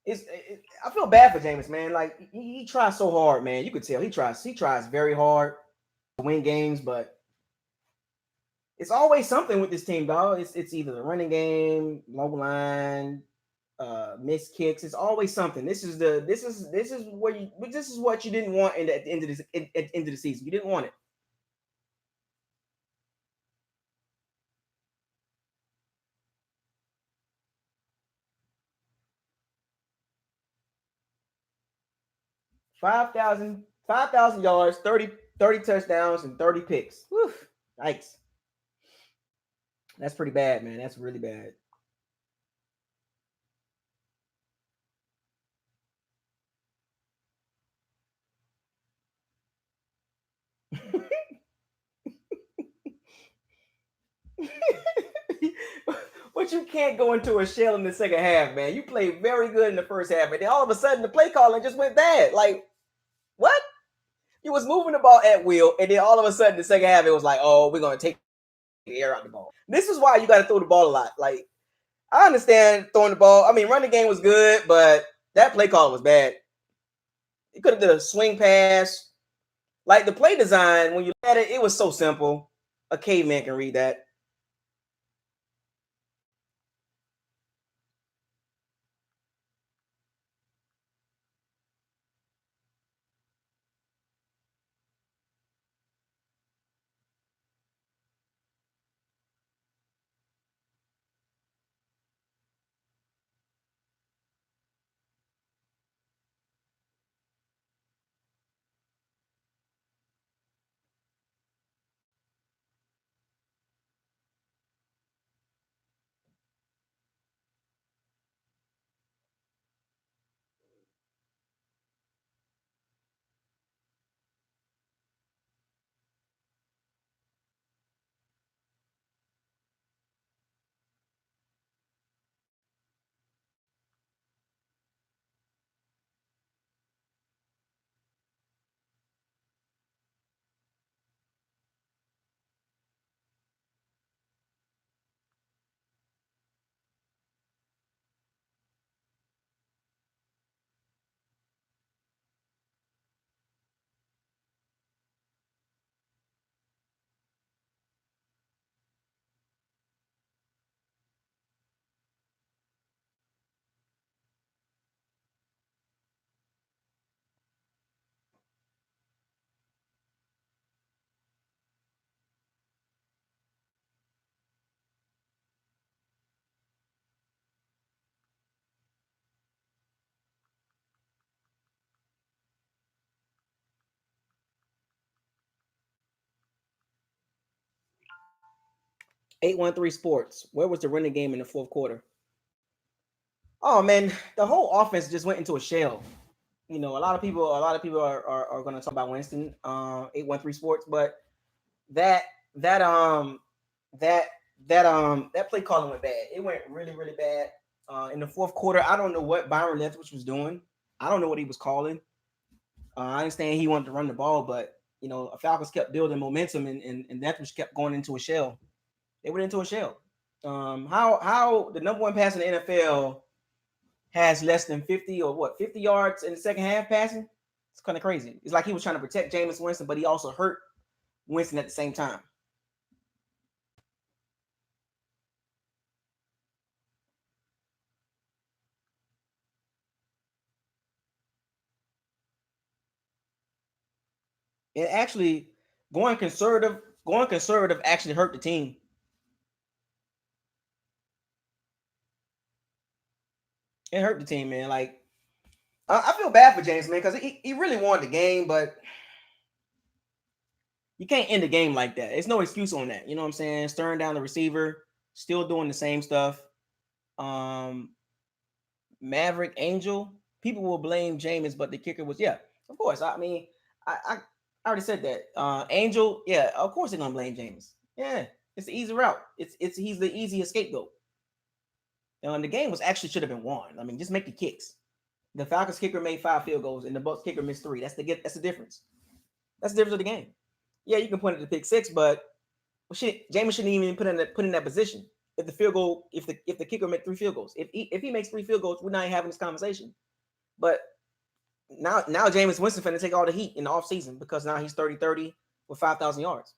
I feel bad for Jameis, man. Like, he tries so hard, man. You could tell he tries very hard to win games, but it's always something with this team, dog. It's either the running game, low line, missed kicks. It's always something. This is what you didn't want at the end of the season. You didn't want it. Five thousand yards, 30 touchdowns, and 30 picks. Whew, yikes. That's pretty bad, man. That's really bad. But you can't go into a shell in the second half, man. You played very good in the first half, and then all of a sudden the play calling just went bad. Like, what? You was moving the ball at will, and then all of a sudden the second half it was like, "Oh, we're gonna take the air out the ball." This is why you got to throw the ball a lot. Like, I understand throwing the ball. I mean, running game was good, but that play call was bad. You could have did a swing pass. Like, the play design, when you look at it, it was so simple. A caveman can read that. 813 Sports. Where was the running game in the fourth quarter? Oh man, the whole offense just went into a shell. You know, a lot of people are going to talk about Winston, 813 Sports, but that that um that that play calling went bad. It went really really bad. In the fourth quarter, I don't know what Byron Leftwich was doing. I don't know what he was calling. I understand he wanted to run the ball, but you know, Falcons kept building momentum, and Leftwich kept going into a shell. They went into a shell. How the number one pass in the NFL has less than 50 or what 50 yards in the second half passing? It's kind of crazy. It's like he was trying to protect Jameis Winston, but he also hurt Winston at the same time. It actually going conservative actually hurt the team. It hurt the team, man. Like I feel bad for James, man, because he really wanted the game, but you can't end the game like that. There's no excuse on that. You know what I'm saying? Staring down the receiver, still doing the same stuff. Um, Maverick Angel, people will blame Jameis, but the kicker was of course. I mean, I already said that. Angel, yeah, of course they're gonna blame Jameis. Yeah, it's the easy route. It's he's the easiest scapegoat. The game was actually should have been won. I mean, just make the kicks. The Falcons kicker made 5 field goals, and the Bucs kicker missed 3. That's the difference. That's the difference of the game. Yeah, you can point at the pick 6, but Jameis shouldn't even put in that position. If the field goal, if the kicker make 3 field goals, if he makes 3 field goals, we're not even having this conversation. But now Jameis Winston finna take all the heat in the offseason because now he's 30-30 with 5,000 yards.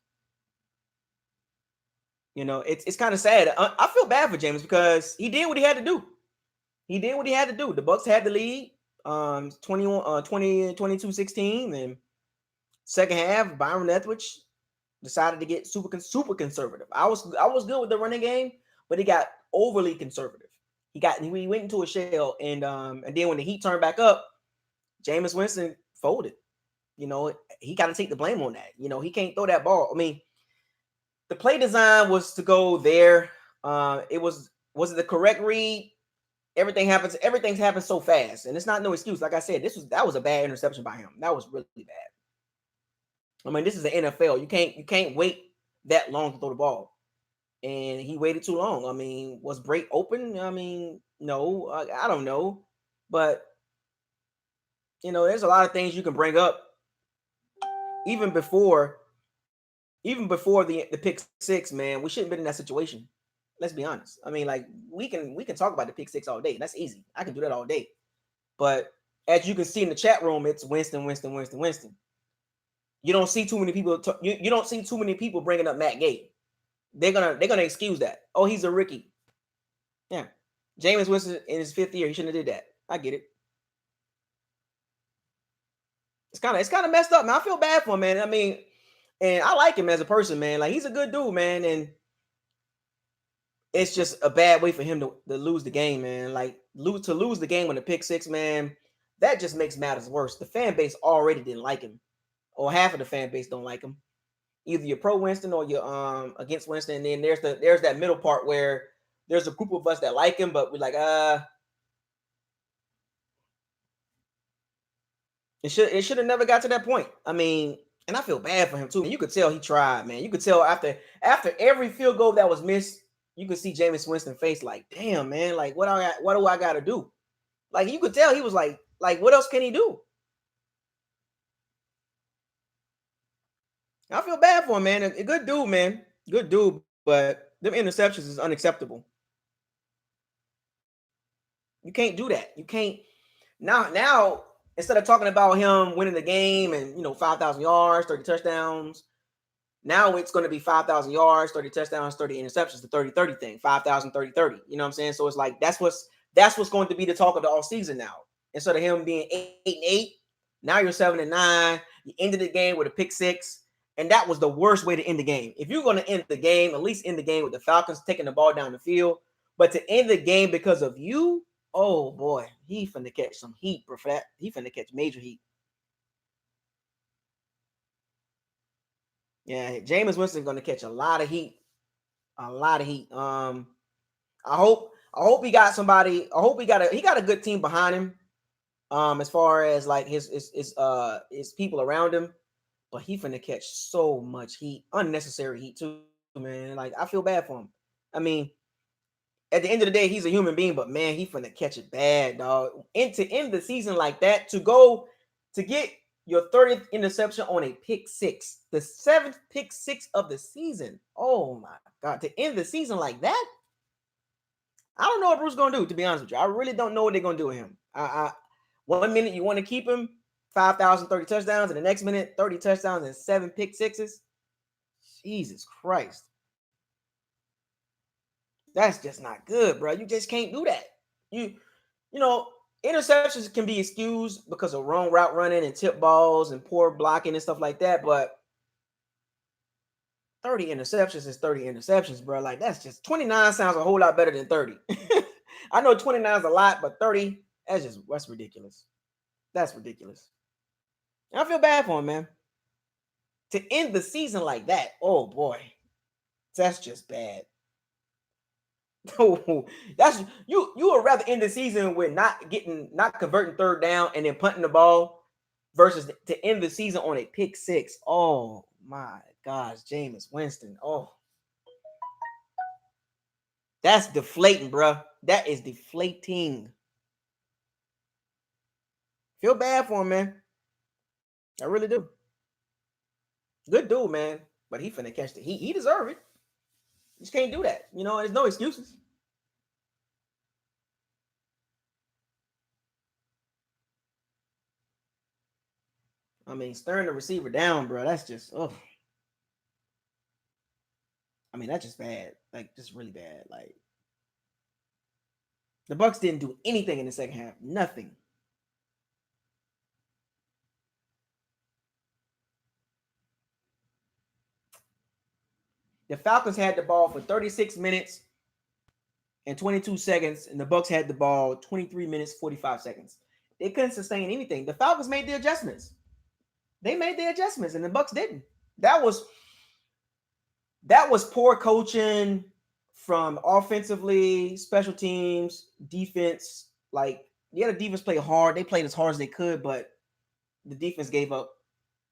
You know, it's kind of sad. I feel bad for Jameis because he did what he had to do. He did what he had to do. The Bucs had the lead, 22-16, and second half, Byron Leftwich decided to get super conservative. I was good with the running game, but he got overly conservative. He went into a shell, and then when the heat turned back up, Jameis Winston folded. You know, he got to take the blame on that. You know, he can't throw that ball. I mean, the play design was to go there. Was it the correct read? Everything's happened so fast, and it's not no excuse. Like I said, that was a bad interception by him. That was really bad. I mean, this is the NFL. You can't wait that long to throw the ball, and he waited too long. I mean, was break open? I mean, no, I don't know, but you know, there's a lot of things you can bring up even before the pick 6. Man, we shouldn't have been in that situation. Let's be honest. I mean, like we can talk about the pick 6 all day. That's easy. I can do that all day. But as you can see in the chat room, it's Winston. You don't see too many people. You don't see too many people bringing up Matt Gay. They're gonna excuse that. Oh, he's a rookie. Yeah, Jameis Winston in his 5th year. He shouldn't have did that. I get it. It's kind of messed up, man. I feel bad for him, man. I mean, and I like him as a person, man. Like he's a good dude, man. And it's just a bad way for him to lose the game, man. Like lose the game with a pick 6, man. That just makes matters worse. The fan base already didn't like him, or half of the fan base don't like him. Either you're pro Winston or you're against Winston. And then there's that middle part where there's a group of us that like him, but we're like, it should have never got to that point. I mean, and I feel bad for him too. You could tell he tried, man. You could tell after every field goal that was missed, you could see Jameis Winston's face like, damn, man, like what do I gotta do? Like you could tell he was like what else can he do? I feel bad for him, man. A good dude, man. Good dude, but them interceptions is unacceptable. You can't do that. You can't now instead of talking about him winning the game and 5,000 yards, 30 touchdowns, now it's going to be 5,000 yards, 30 touchdowns, 30 interceptions, the 30-30 thing, 5,000, 30-30. You know what I'm saying? So it's like that's what's going to be the talk of the offseason now. Instead of him being 8-8, now you're 7-9. You ended the game with a pick 6. And that was the worst way to end the game. If you're going to end the game, at least end the game with the Falcons taking the ball down the field. But to end the game because of you, oh boy, he finna catch some heat, bro. For that, he finna catch major heat. Yeah, Jameis Winston gonna catch a lot of heat A lot of heat. I hope he got somebody. I hope he got a good team behind him. As far as like his people around him, but he finna catch so much heat, unnecessary heat too, man. Like I feel bad for him. I mean, at the end of the day, he's a human being, but man, he finna catch it bad, dog. And to end the season like that, to get your 30th interception on a pick six, the 7th pick six of the season. Oh my God, to end the season like that. I don't know what Bruce gonna do, to be honest with you. I really don't know what they're gonna do with him. I 1 minute you want to keep him 5,030 touchdowns, and the next minute 30 touchdowns and 7 pick sixes. Jesus Christ. That's just not good, bro. You just can't do that. You know, interceptions can be excused because of wrong route running and tip balls and poor blocking and stuff like that, but 30 interceptions is 30 interceptions, bro. Like that's just 29 sounds a whole lot better than 30. I know 29 is a lot, but 30, that's ridiculous. That's ridiculous. And I feel bad for him, man. To end the season like that, oh boy, that's just bad. That's you would rather end the season with not converting third down and then punting the ball versus to end the season on a pick six. Oh my gosh, Jameis Winston. Oh, that's deflating, bro. That is deflating. Feel bad for him, man. I really do. Good dude, man. But he finna catch the heat. He deserve it. You just can't do that. You know, there's no excuses. I mean, staring the receiver down, bro. That's just, oh. I mean, that's just bad. Like, just really bad. Like, the Bucs didn't do anything in the second half. Nothing. The Falcons had the ball for 36 minutes and 22 seconds, and the Bucs had the ball 23 minutes, 45 seconds. They couldn't sustain anything. The Falcons made the adjustments. They made the adjustments, and the Bucs didn't. That was poor coaching from offensively, special teams, defense. Like, yeah, the defense played hard. They played as hard as they could, but the defense gave up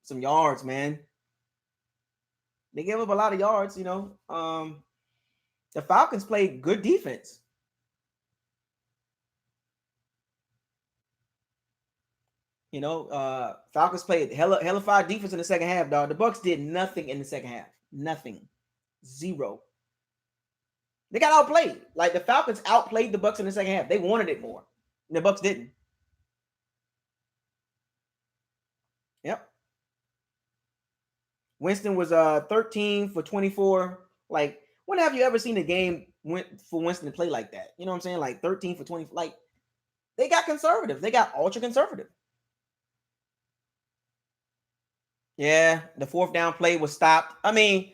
some yards, man. They gave up a lot of yards, you know. The Falcons played good defense. You know, Falcons played hellified defense in the second half, dog. The Bucs did nothing in the second half. Nothing. Zero. They got outplayed. Like the Falcons outplayed the Bucs in the second half. They wanted it more. And the Bucs didn't. Yep. Winston was 13 for 24. Like, when have you ever seen a game for Winston to play like that? You know what I'm saying? Like 13 for 20. Like, they got conservative. They got ultra conservative. Yeah, the fourth down play was stopped. I mean,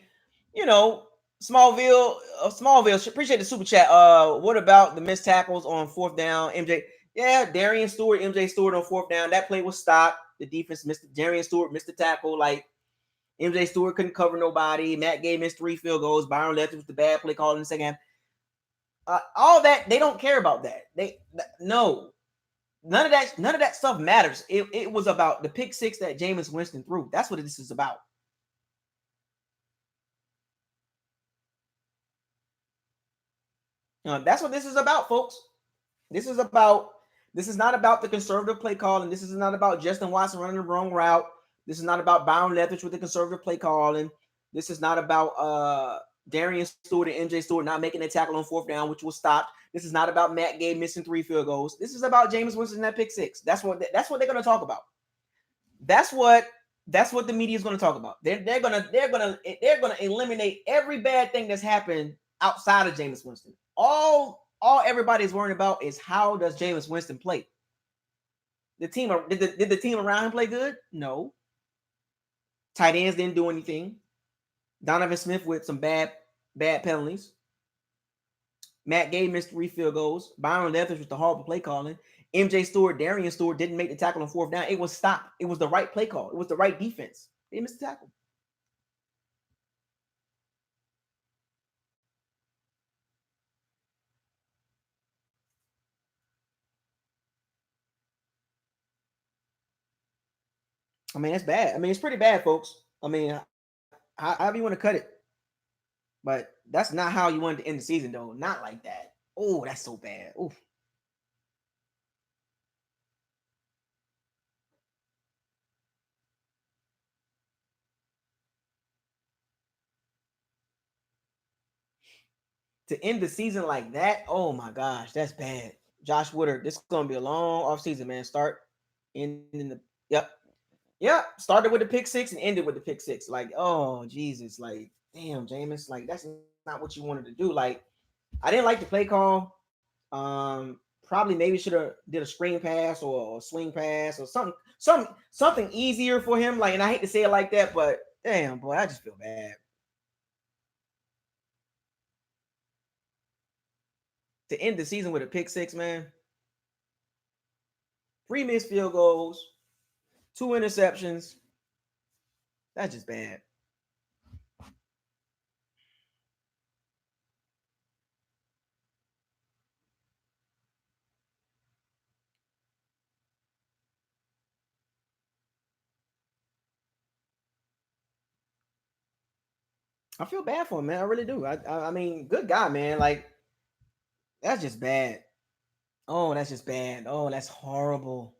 you know, Smallville, appreciate the super chat. What about the missed tackles on fourth down? MJ, yeah, Darian Stewart, MJ Stewart on fourth down. That play was stopped. The defense missed. Darian Stewart missed the tackle. Like, MJ Stewart couldn't cover nobody. Matt Gay missed 3 field goals. Byron Leftwich with the bad play call in the second half. All that, they don't care about that. No. None of that stuff matters. It was about the pick six that Jameis Winston threw. That's what this is about. That's what this is about, folks. This is not about the conservative play calling. This is not about Justin Watson running the wrong route. This is not about Byron Leftwich with the conservative play calling. This is not about Darian Stewart and MJ Stewart not making a tackle on fourth down, which was stopped. This is not about Matt Gay missing 3 field goals. This is about Jameis Winston and that pick six. That's what they're going to talk about. That's what the media is going to talk about. They're going to eliminate every bad thing that's happened outside of Jameis Winston. All everybody's worrying about is how does Jameis Winston play? Did the team around him play good? No. Tight ends didn't do anything. Donovan Smith with some bad penalties. Matt Gay missed 3 field goals. Byron Leftwich with the horrible play calling. MJ Stewart, Darian Stewart didn't make the tackle on fourth down. It was stopped. It was the right play call. It was the right defense. They missed the tackle. I mean, that's bad. I mean, it's pretty bad, folks. I mean, however you want to cut it. But that's not how you wanted to end the season, though. Not like that. Oh, that's so bad. Ooh. To end the season like that, oh my gosh, that's bad. Josh Woodard, this is gonna be a long offseason, man. Start in the yep. Started with the pick six and ended with the pick six. Like, oh Jesus, like damn, Jameis, like that's not what you wanted to do. Like, I didn't like the play call. Probably maybe should have did a screen pass or a swing pass or something easier for him. Like, and I hate to say it like that, but damn, boy, I just feel bad. To end the season with a pick six, man. 3 missed field goals, 2 interceptions. That's just bad. I feel bad for him, man. I really do. I mean, good guy, man. Like, that's just bad. Oh, that's just bad. Oh, that's horrible.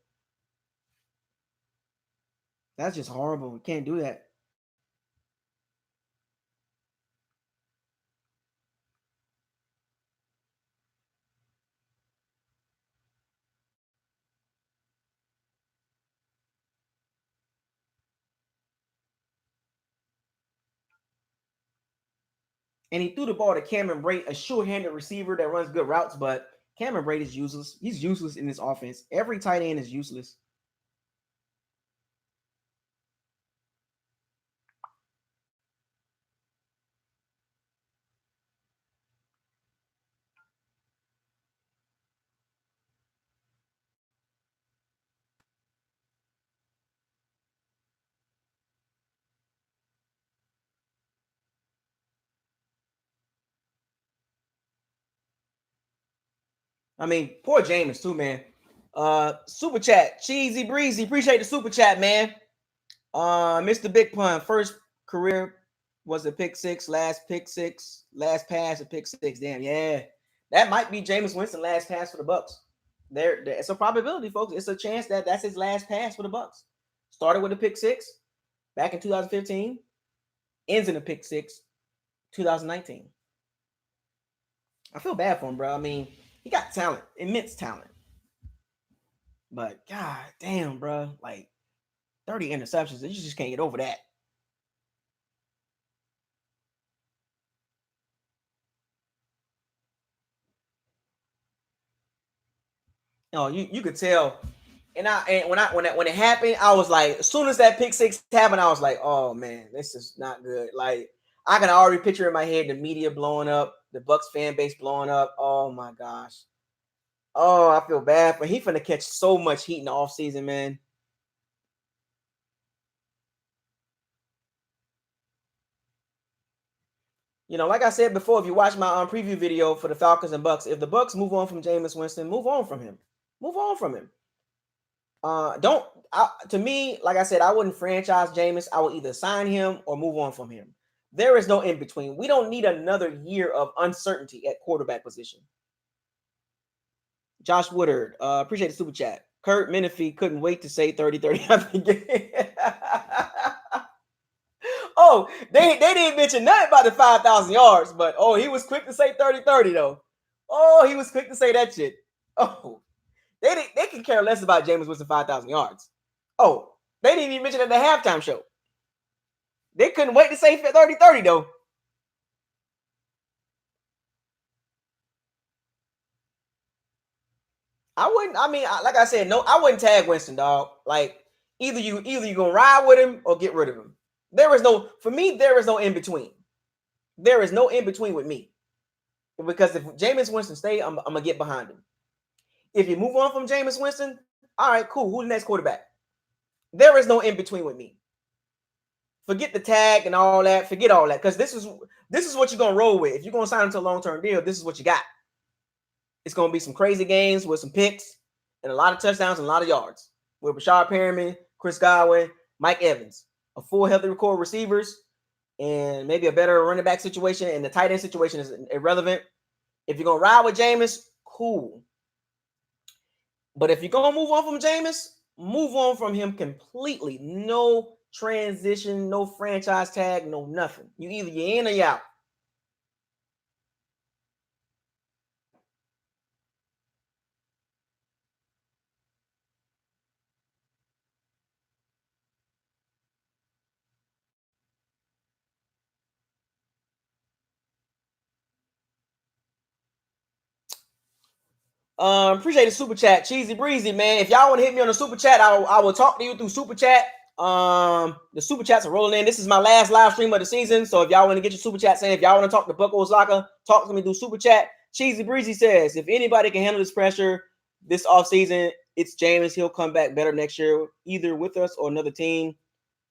That's just horrible. We can't do that. And he threw the ball to Cameron Brate, a sure-handed receiver that runs good routes, but Cameron Brate is useless. He's useless in this offense. Every tight end is useless. I mean, poor Jameis too, man. Super chat, Cheesy Breezy. Appreciate the super chat, man. Mr. Big Pun, first career was a pick six, last pass a pick six. Damn, yeah. That might be Jameis Winston last pass for the Bucs. There, it's a probability, folks. It's a chance that that's his last pass for the Bucs. Started with a pick six back in 2015, ends in a pick six 2019. I feel bad for him, bro. I mean, he got talent, immense talent. But god damn, bro, like 30 interceptions, you just can't get over that. Oh, you could tell. And when it happened, I was like, as soon as that pick six happened, I was like, oh man, this is not good. Like, I can already picture in my head the media blowing up, the Bucs fan base blowing up. Oh my gosh. Oh, I feel bad for he finna catch so much heat in the offseason, man. You know, like I said before, if you watch my preview video for the Falcons and Bucs, if the Bucs move on from Jameis Winston, move on from him. Move on from him. To me, like I said, I wouldn't franchise Jameis. I would either sign him or move on from him. There is no in between. We don't need another year of uncertainty at quarterback position. Josh Woodard, appreciate the super chat. Kurt Menefee couldn't wait to say 30-30. Oh, they didn't mention nothing about the 5,000 yards, but oh, he was quick to say 30-30 though. Oh, he was quick to say that shit. Oh, they can care less about Jameis Winston 5,000 yards. Oh, they didn't even mention it at the halftime show. They couldn't wait to say 30-30 though. I wouldn't. I mean, like I said, no, I wouldn't tag Winston, dog. Like either you gonna ride with him or get rid of him. There is no in between. There is no in between with me. Because if Jameis Winston stay, I'm gonna get behind him. If you move on from Jameis Winston, all right, cool. Who's the next quarterback? There is no in between with me. Forget the tag and all that. Forget all that. Because this is what you're gonna roll with. If you're gonna sign him to a long-term deal, this is what you got. It's gonna be some crazy games with some picks and a lot of touchdowns and a lot of yards with Rashad Perriman, Chris Godwin, Mike Evans, a full healthy core receivers, and maybe a better running back situation, and the tight end situation is irrelevant. If you're gonna ride with Jameis, cool. But if you're gonna move on from Jameis, move on from him completely. No transition, no franchise tag, no nothing. You either you're in or you're out. Appreciate the super chat, Cheesy Breezy, man. If y'all want to hit me on the super chat, I will talk to you through super chat. The super chats are rolling in. This is my last live stream of the season, so if y'all want to get your super chat saying, if y'all want to talk to BucosLocker, talk to me through super chat. Cheesy Breezy says, if anybody can handle this pressure this offseason, it's Jameis. He'll come back better next year, either with us or another team.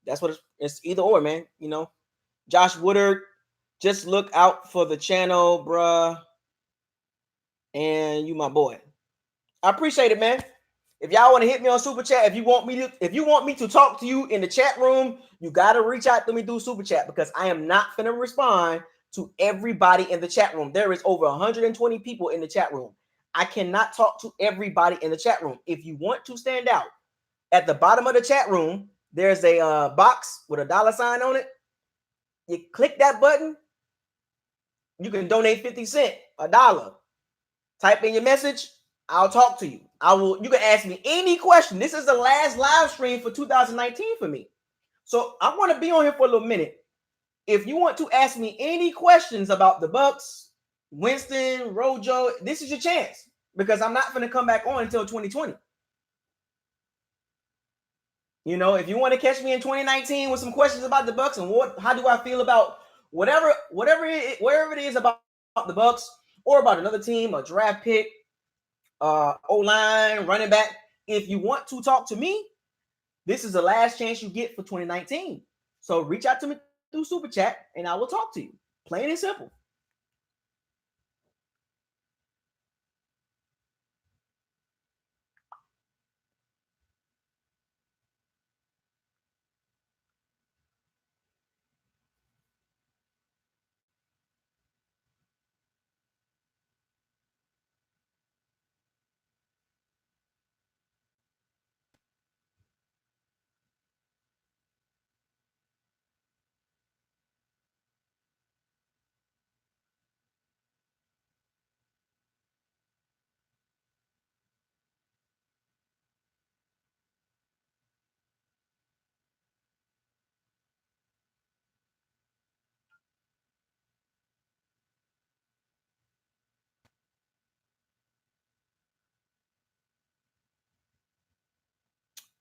That's what it's either or, man. You know, Josh Woodard, just look out for the channel, bruh. And you my boy. I appreciate it, man. If y'all want to hit me on super chat, if you want me to talk to you in the chat room, you gotta reach out to me through super chat, because I am not gonna respond to everybody in the chat room. There is over 120 people in the chat room. I cannot talk to everybody in the chat room. If you want to stand out, at the bottom of the chat room, there's a box with a $sign on it. You click that button, you can donate 50 cents, $1. Type in your message, I'll talk to you. You can ask me any question. This is the last live stream for 2019 for me. So I want to be on here for a little minute. If you want to ask me any questions about the Bucs, Winston, Rojo, this is your chance, because I'm not going to come back on until 2020. You know, if you want to catch me in 2019 with some questions about the Bucs and how do I feel about wherever it is about the Bucs or about another team, a draft pick, O-line, running back, if you want to talk to me, this is the last chance you get for 2019. So reach out to me through super chat and I will talk to you. Plain and simple.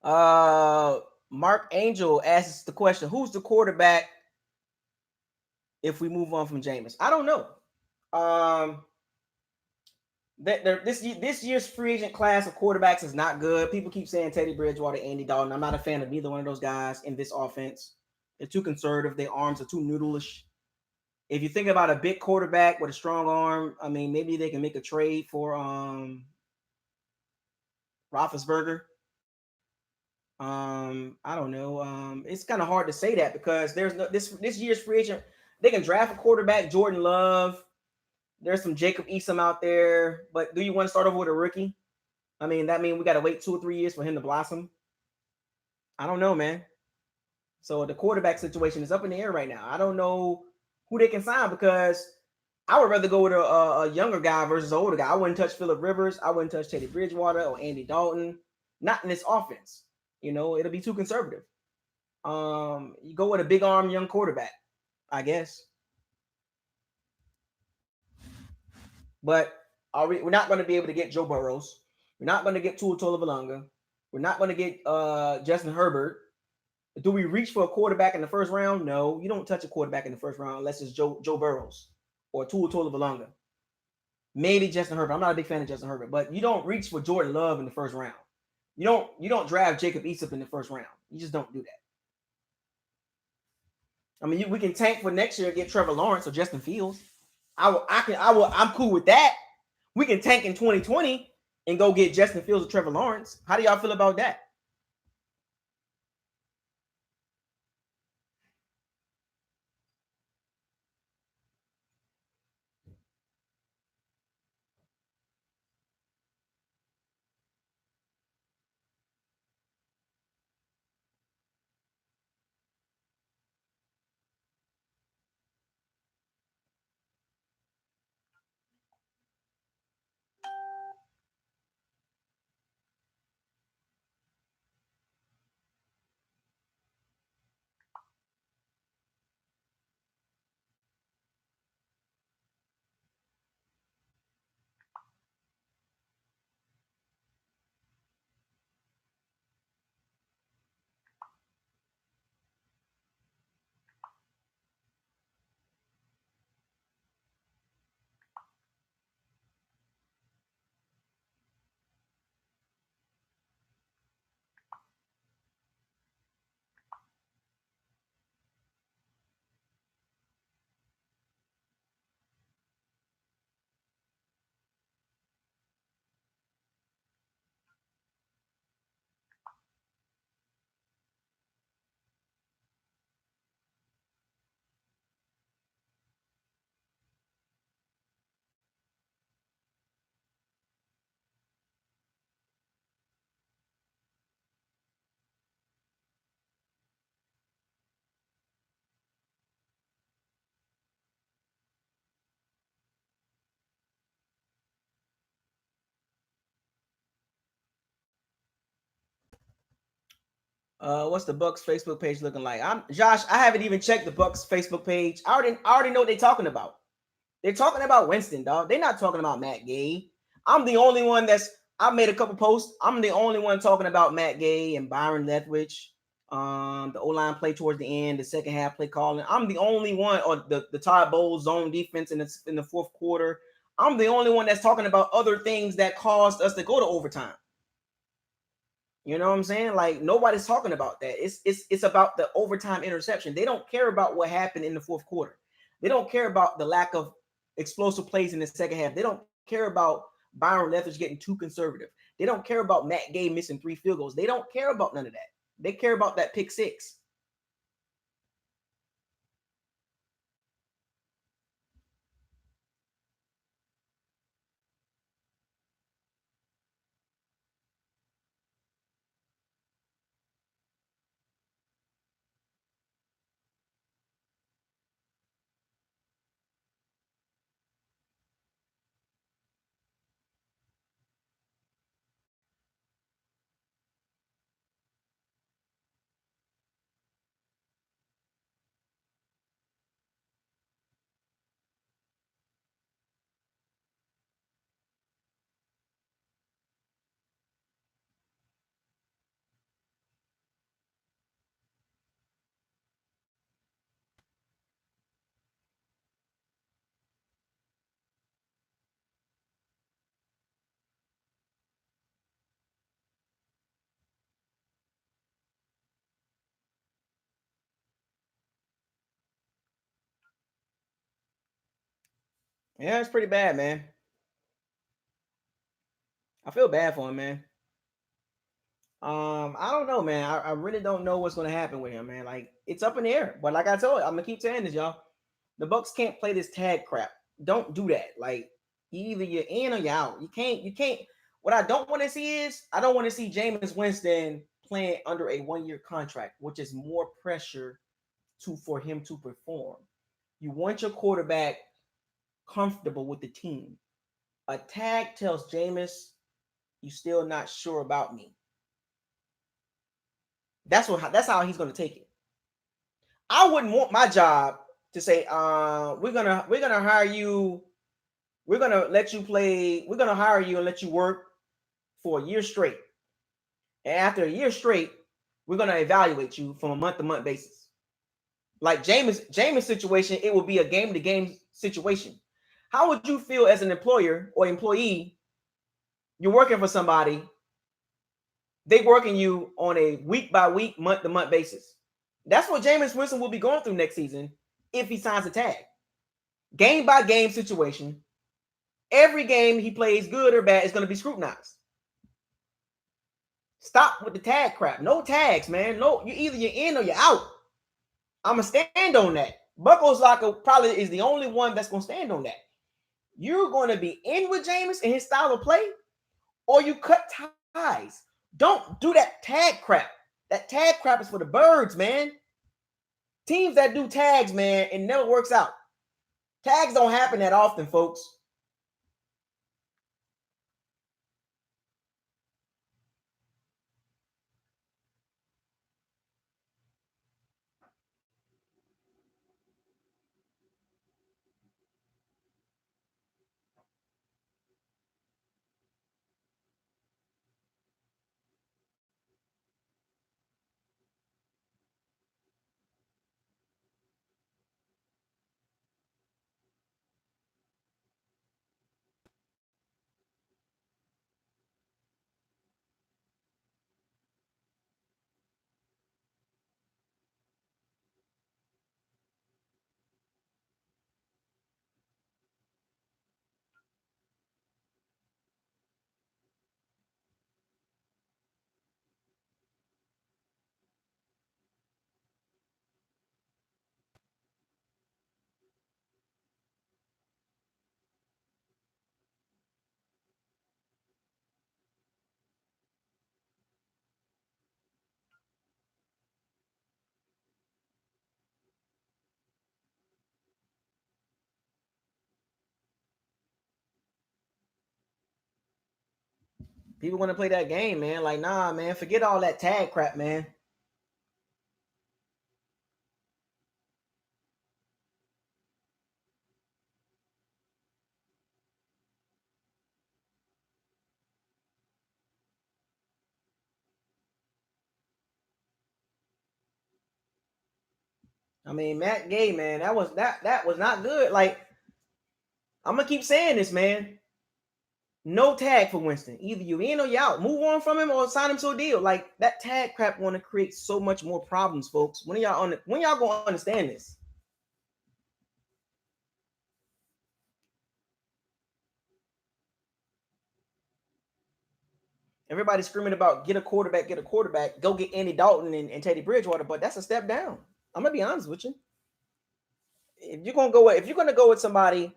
Mark Angel asks the question, who's the quarterback if we move on from Jameis? I don't know. This year's free agent class of quarterbacks is not good. People keep saying Teddy Bridgewater, Andy Dalton. I'm not a fan of either one of those guys in this offense. They're too conservative. Their arms are too noodleish. If you think about a big quarterback with a strong arm, I mean, maybe they can make a trade for Roethlisberger. I don't know. It's kind of hard to say that because there's no this year's free agent. They can draft a quarterback, Jordan Love. There's some Jacob Eason out there, but do you want to start over with a rookie? I mean, that means we got to wait 2 or 3 years for him to blossom. I don't know, man. So the quarterback situation is up in the air right now. I don't know who they can sign because I would rather go with a younger guy versus an older guy. I wouldn't touch Phillip Rivers. I wouldn't touch Teddy Bridgewater or Andy Dalton. Not in this offense. You know, it'll be too conservative. You go with a big arm young quarterback, I guess. But we're not going to be able to get Joe Burrows. We're not going to get Tua Tagovailoa. We're not going to get Justin Herbert. Do we reach for a quarterback in the first round? No, you don't touch a quarterback in the first round unless it's Joe Burrows or Tua Tagovailoa. Maybe Justin Herbert. I'm not a big fan of Justin Herbert, but you don't reach for Jordan Love in the first round. You don't draft Jacob Eason in the first round. You just don't do that. I mean, we can tank for next year and get Trevor Lawrence or Justin Fields. I'm cool with that. We can tank in 2020 and go get Justin Fields or Trevor Lawrence. How do y'all feel about that? What's the Bucks Facebook page looking like? I'm Josh. I haven't even checked the Bucks Facebook page. I already know what they're talking about. They're talking about Winston, dog. They're not talking about Matt Gay. I'm the only one I made a couple posts. I'm the only one talking about Matt Gay and Byron Leftwich. The O-line play towards the end, the second half play calling. I'm the only one, or the Todd Bowles zone defense in the fourth quarter. I'm the only one that's talking about other things that caused us to go to overtime. You know what I'm saying? Like, nobody's talking about that. It's about the overtime interception. They don't care about what happened in the fourth quarter. They don't care about the lack of explosive plays in the second half. They don't care about Byron Leftwich getting too conservative. They don't care about Matt Gay missing 3 field goals. They don't care about none of that. They care about that pick 6. Yeah, it's pretty bad, man. I feel bad for him, man. I don't know, man. I really don't know what's gonna happen with him, man. Like, it's up in the air. But like I told you, I'm gonna keep saying this, y'all. The Bucks can't play this tag crap. Don't do that. Like, either you're in or you're out. You can't. What I don't want to see is, I don't want to see Jameis Winston playing under a 1-year contract, which is more pressure for him to perform. You want your quarterback comfortable with the team. A tag tells Jameis, you still not sure about me. That's how he's gonna take it. I wouldn't want my job to say, we're gonna hire you, we're gonna let you play, we're gonna hire you and let you work for a year straight. And after a year straight, we're gonna evaluate you from a month-to-month basis. Like Jameis situation, it will be a game-to-game situation. How would you feel as an employer or employee? You're working for somebody, they working you on a week-by-week, month-to-month basis. That's what Jameis Winston will be going through next season if he signs a tag. Game-by-game situation. Every game he plays, good or bad, is going to be scrutinized. Stop with the tag crap. No tags, man. No, you're in or you're out. I'm going to stand on that. BucosLocker probably is the only one that's going to stand on that. You're going to be in with Jameis and his style of play, or you cut ties. Don't do that tag crap. That tag crap is for the birds, man. Teams that do tags, man, it never works out. Tags don't happen that often, folks. People want to play that game, man. Like, nah, man, forget all that tag crap, man. I mean, Matt Gay, man, that was not good. Like, I'm gonna keep saying this, man. No tag for Winston. Either you in or you out. Move on from him or sign him to a deal. Like, that tag crap want to create so much more problems, folks. When y'all gonna understand this? Everybody's screaming about get a quarterback. Go get Andy Dalton and Teddy Bridgewater, but that's a step down. I'm gonna be honest with you. If you're gonna go with somebody,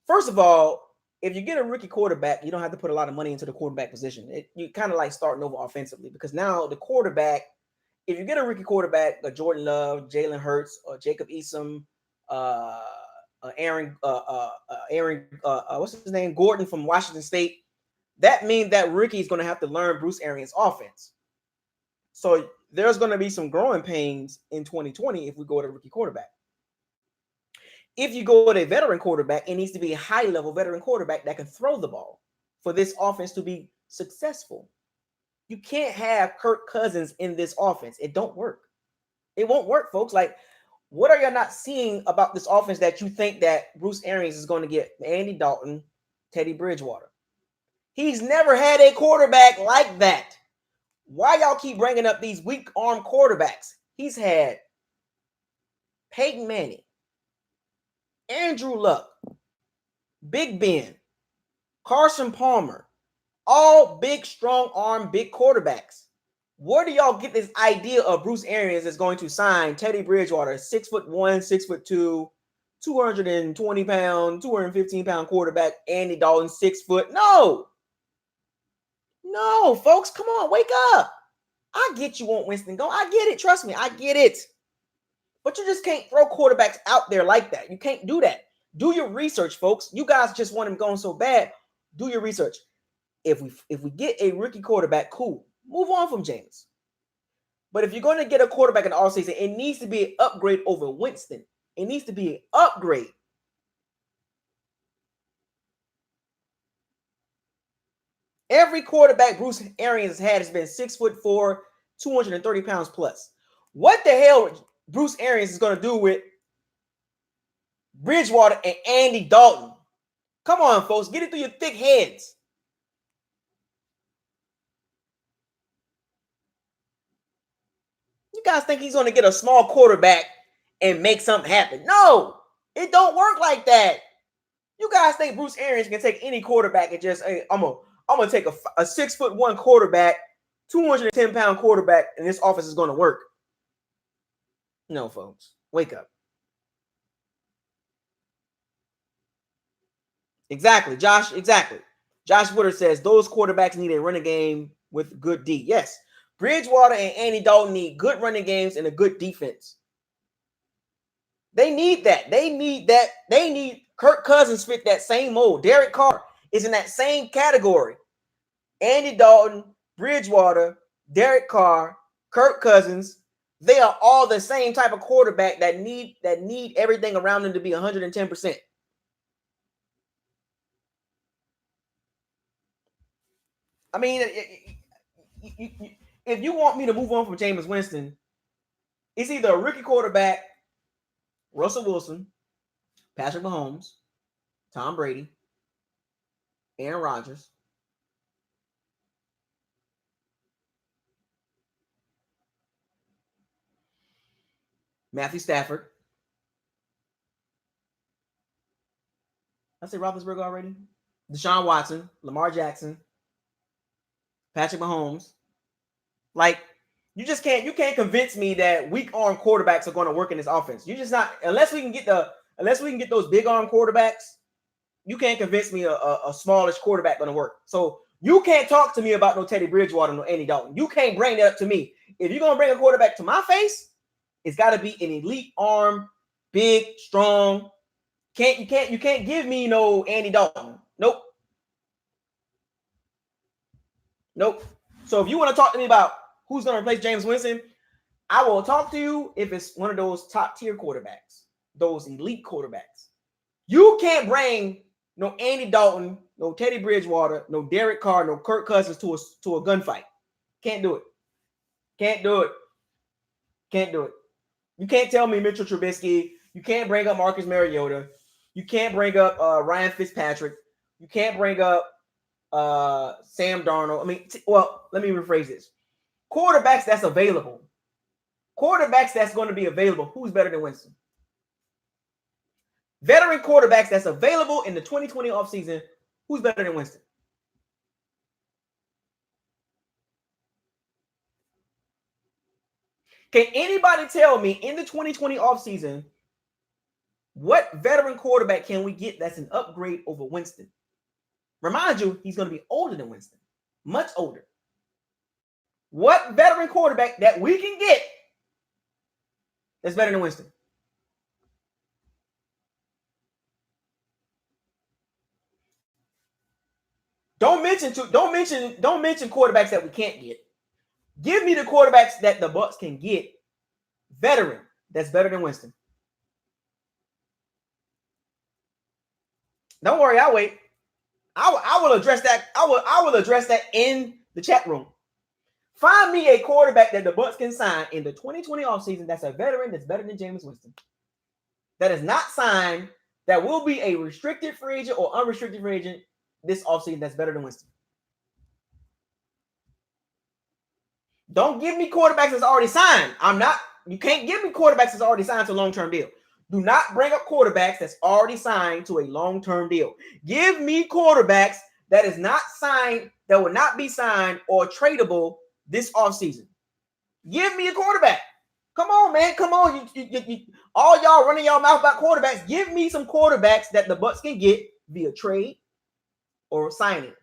first of all, if you get a rookie quarterback, you don't have to put a lot of money into the quarterback position. You kind of like starting over offensively because now the quarterback, if you get a rookie quarterback, a Jordan Love, Jalen Hurts, or Jacob Eason, Aaron, what's his name, Gordon from Washington State, that means that rookie is going to have to learn Bruce Arians' offense. So there's going to be some growing pains in 2020 if we go to a rookie quarterback. If you go with a veteran quarterback, it needs to be a high-level veteran quarterback that can throw the ball for this offense to be successful. You can't have Kirk Cousins in this offense. It don't work. It won't work, folks. Like, what are y'all not seeing about this offense that you think that Bruce Arians is going to get Andy Dalton, Teddy Bridgewater? He's never had a quarterback like that. Why y'all keep bringing up these weak arm quarterbacks? He's had Peyton Manning, Andrew Luck, Big Ben, Carson Palmer, all big, strong arm, big quarterbacks. Where do y'all get this idea of Bruce Arians is going to sign Teddy Bridgewater, 6'1", 6'2", 220 pound, 215 pound quarterback, Andy Dalton, 6 foot? No, folks, come on, wake up. I get you want Winston go. I get it. Trust me, I get it. But you just can't throw quarterbacks out there like that. You can't do that. Do your research, folks. You guys just want him going so bad. Do your research. If we get a rookie quarterback, cool. Move on from Jameis. But if you're going to get a quarterback in the offseason, it needs to be an upgrade over Winston. It needs to be an upgrade. Every quarterback Bruce Arians has had has been 6'4", 230 pounds plus. What the hell Bruce Arians is going to do with Bridgewater and Andy Dalton? Come on, folks. Get it through your thick heads. You guys think he's going to get a small quarterback and make something happen? No, it don't work like that. You guys think Bruce Arians can take any quarterback and just, hey, I'm gonna take a 6'1" quarterback, 210 pound quarterback, and this offense is going to work? No, folks, wake up. Exactly, Josh. Exactly. Josh Woodard says those quarterbacks need a running game with good D. Yes, Bridgewater and Andy Dalton need good running games and a good defense. They need that. They need Kirk Cousins fit that same mold. Derek Carr is in that same category. Andy Dalton, Bridgewater, Derek Carr, Kirk Cousins, they are all the same type of quarterback that need everything around them to be 110%. I mean, if you want me to move on from Jameis Winston, it's either a rookie quarterback, Russell Wilson, Patrick Mahomes, Tom Brady, Aaron Rodgers, Matthew Stafford. I say Roethlisberger already. Deshaun Watson, Lamar Jackson, Patrick Mahomes. Like, you can't convince me that weak arm quarterbacks are going to work in this offense. You just not, unless we can get those big arm quarterbacks. You can't convince me a smallish quarterback going to work. So you can't talk to me about no Teddy Bridgewater, no Andy Dalton. You can't bring that up to me. If you're going to bring a quarterback to my face, it's got to be an elite arm, big, strong. You can't give me no Andy Dalton. Nope. So if you want to talk to me about who's going to replace Jameis Winston, I will talk to you if it's one of those top tier quarterbacks, those elite quarterbacks. You can't bring no Andy Dalton, no Teddy Bridgewater, no Derek Carr, no Kirk Cousins to a gunfight. Can't do it. You can't tell me Mitchell Trubisky. You can't bring up Marcus Mariota. You can't bring up Ryan Fitzpatrick. You can't bring up Sam Darnold. I mean, well, let me rephrase this. Quarterbacks that's available. Quarterbacks that's going to be available. Who's better than Winston? Veteran quarterbacks that's available in the 2020 offseason. Who's better than Winston? Can anybody tell me in the 2020 offseason what veteran quarterback can we get that's an upgrade over Winston? Remind you, he's going to be older than Winston. Much older. What veteran quarterback that we can get that's better than Winston? Don't mention quarterbacks that we can't get. Give me the quarterbacks that the Bucs can get. Veteran that's better than Winston. Don't worry, I'll wait. I will address that. I will address that in the chat room. Find me a quarterback that the Bucs can sign in the 2020 offseason that's a veteran that's better than Jameis Winston. That is not signed, that will be a restricted free agent or unrestricted free agent this offseason that's better than Winston. Don't give me quarterbacks that's already signed. You can't give me quarterbacks that's already signed to a long-term deal. Do not bring up quarterbacks that's already signed to a long-term deal. Give me quarterbacks that is not signed, that will not be signed or tradable this offseason. Give me a quarterback. Come on, man. Come on. You all y'all running your mouth about quarterbacks. Give me some quarterbacks that the Bucs can get via trade or signing.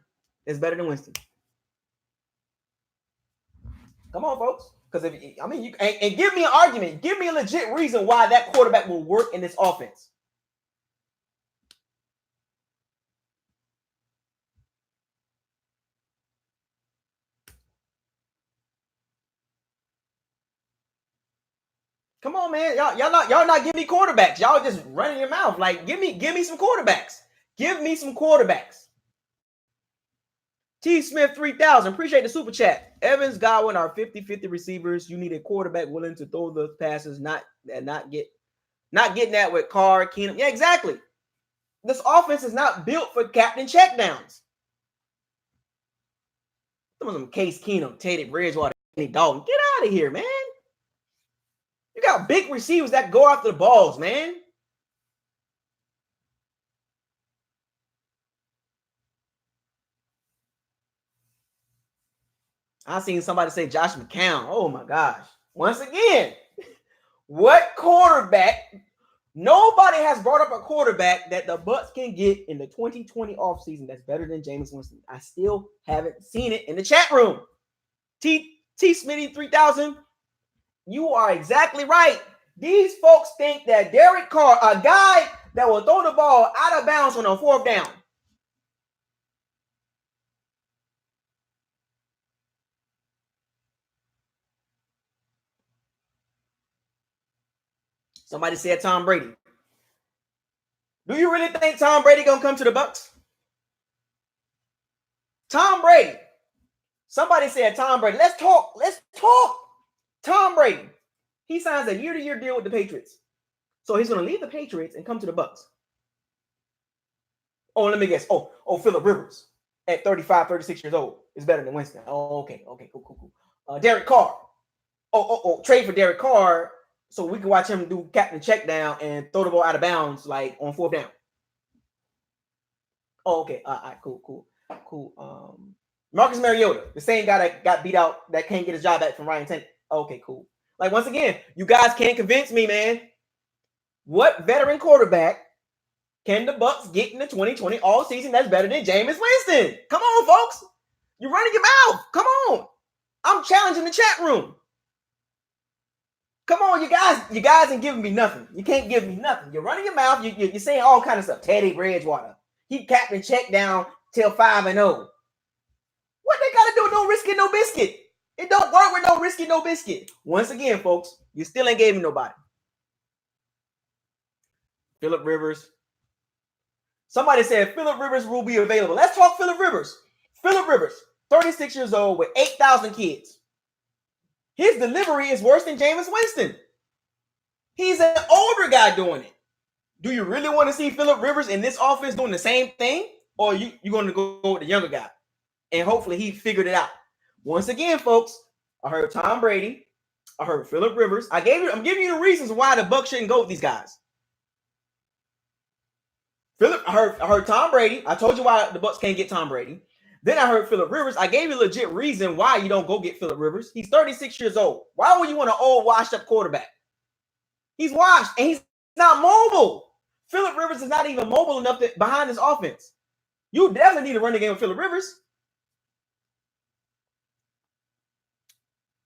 It's better than Winston. Come on, folks. Because and give me an argument. Give me a legit reason why that quarterback will work in this offense. Come on, man. Y'all not giving me quarterbacks. Y'all just running your mouth. Like, give me some quarterbacks. Give me some quarterbacks. T. Smith 3000. Appreciate the super chat. Evans, Godwin are 50-50 receivers. You need a quarterback willing to throw those passes, not getting that with Carr, Keenum. Yeah, exactly. This offense is not built for captain checkdowns. Some Case Keenum, Teddy Bridgewater, Andy Dalton. Get out of here, man. You got big receivers that go after the balls, man. I seen somebody say Josh McCown. Oh my gosh. Once again, what quarterback? Nobody has brought up a quarterback that the Bucs can get in the 2020 offseason that's better than Jameis Winston. I still haven't seen it in the chat room. T. Smitty 3000. You are exactly right. These folks think that Derek Carr, a guy that will throw the ball out of bounds on a fourth down. Somebody said Tom Brady. Do you really think Tom Brady gonna come to the Bucs? Tom Brady. Somebody said Tom Brady. Let's talk. Tom Brady. He signs a year-to-year deal with the Patriots. So he's gonna leave the Patriots and come to the Bucs. Oh, let me guess. Oh, Phillip Rivers at 35, 36 years old is better than Winston. Oh, okay, cool. Derek Carr. Trade for Derek Carr so we can watch him do captain check down and throw the ball out of bounds like on fourth down. Oh, okay. All right, cool. Marcus Mariota, the same guy that got beat out that can't get his job back from Ryan Tannehill. Okay, cool. Like, once again, you guys can't convince me, man. What veteran quarterback can the Bucs get in the 2020 all season that's better than Jameis Winston? Come on, folks. You're running your mouth. Come on. I'm challenging the chat room. Come on, you guys ain't giving me nothing. You can't give me nothing. You're running your mouth. You're saying all kind of stuff. Teddy Bridgewater. He captain check down till 5-0. What they got to do? No risk it, no biscuit. It don't work with no risk it, no biscuit. Once again, folks, you still ain't gave me nobody. Phillip Rivers. Somebody said Phillip Rivers will be available. Let's talk Phillip Rivers. Phillip Rivers, 36 years old with 8,000 kids. His delivery is worse than Jameis Winston. He's an older guy doing it. Do you really want to see Phillip Rivers in this offense doing the same thing? Or you going to go with the younger guy? And hopefully he figured it out. Once again, folks, I heard Tom Brady. I heard Phillip Rivers. I'm giving you the reasons why the Bucs shouldn't go with these guys. I heard Tom Brady. I told you why the Bucs can't get Tom Brady. Then I heard Phillip Rivers. I gave you a legit reason why you don't go get Phillip Rivers. He's 36 years old. Why would you want an old, washed-up quarterback? He's washed, and he's not mobile. Phillip Rivers is not even mobile enough behind this offense. You definitely need to run the game with Phillip Rivers.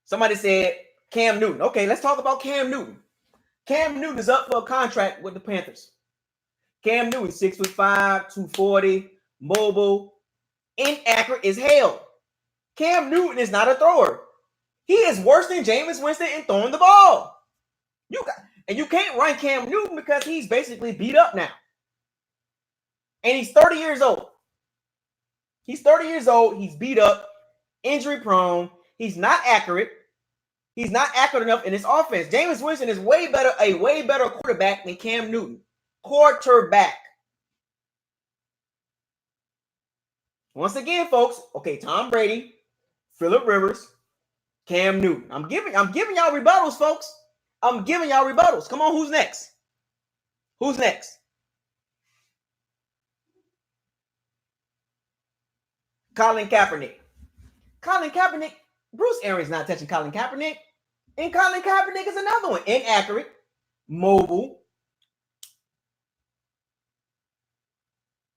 Somebody said Cam Newton. Okay, let's talk about Cam Newton. Cam Newton is up for a contract with the Panthers. Cam Newton, 6'5", 240, mobile, inaccurate as hell. Cam Newton is not a thrower. He is worse than Jameis Winston in throwing the ball. You can't run Cam Newton because he's basically beat up now. And he's 30 years old. He's 30 years old. He's beat up, injury prone. He's not accurate. He's not accurate enough in this offense. Jameis Winston is a way better quarterback than Cam Newton. Quarterback. Once again, folks. Okay, Tom Brady, Phillip Rivers, Cam Newton. I'm giving y'all rebuttals, folks. I'm giving y'all rebuttals. Come on, who's next? Who's next? Colin Kaepernick. Colin Kaepernick. Bruce Arians not touching Colin Kaepernick. And Colin Kaepernick is another one. Inaccurate, mobile.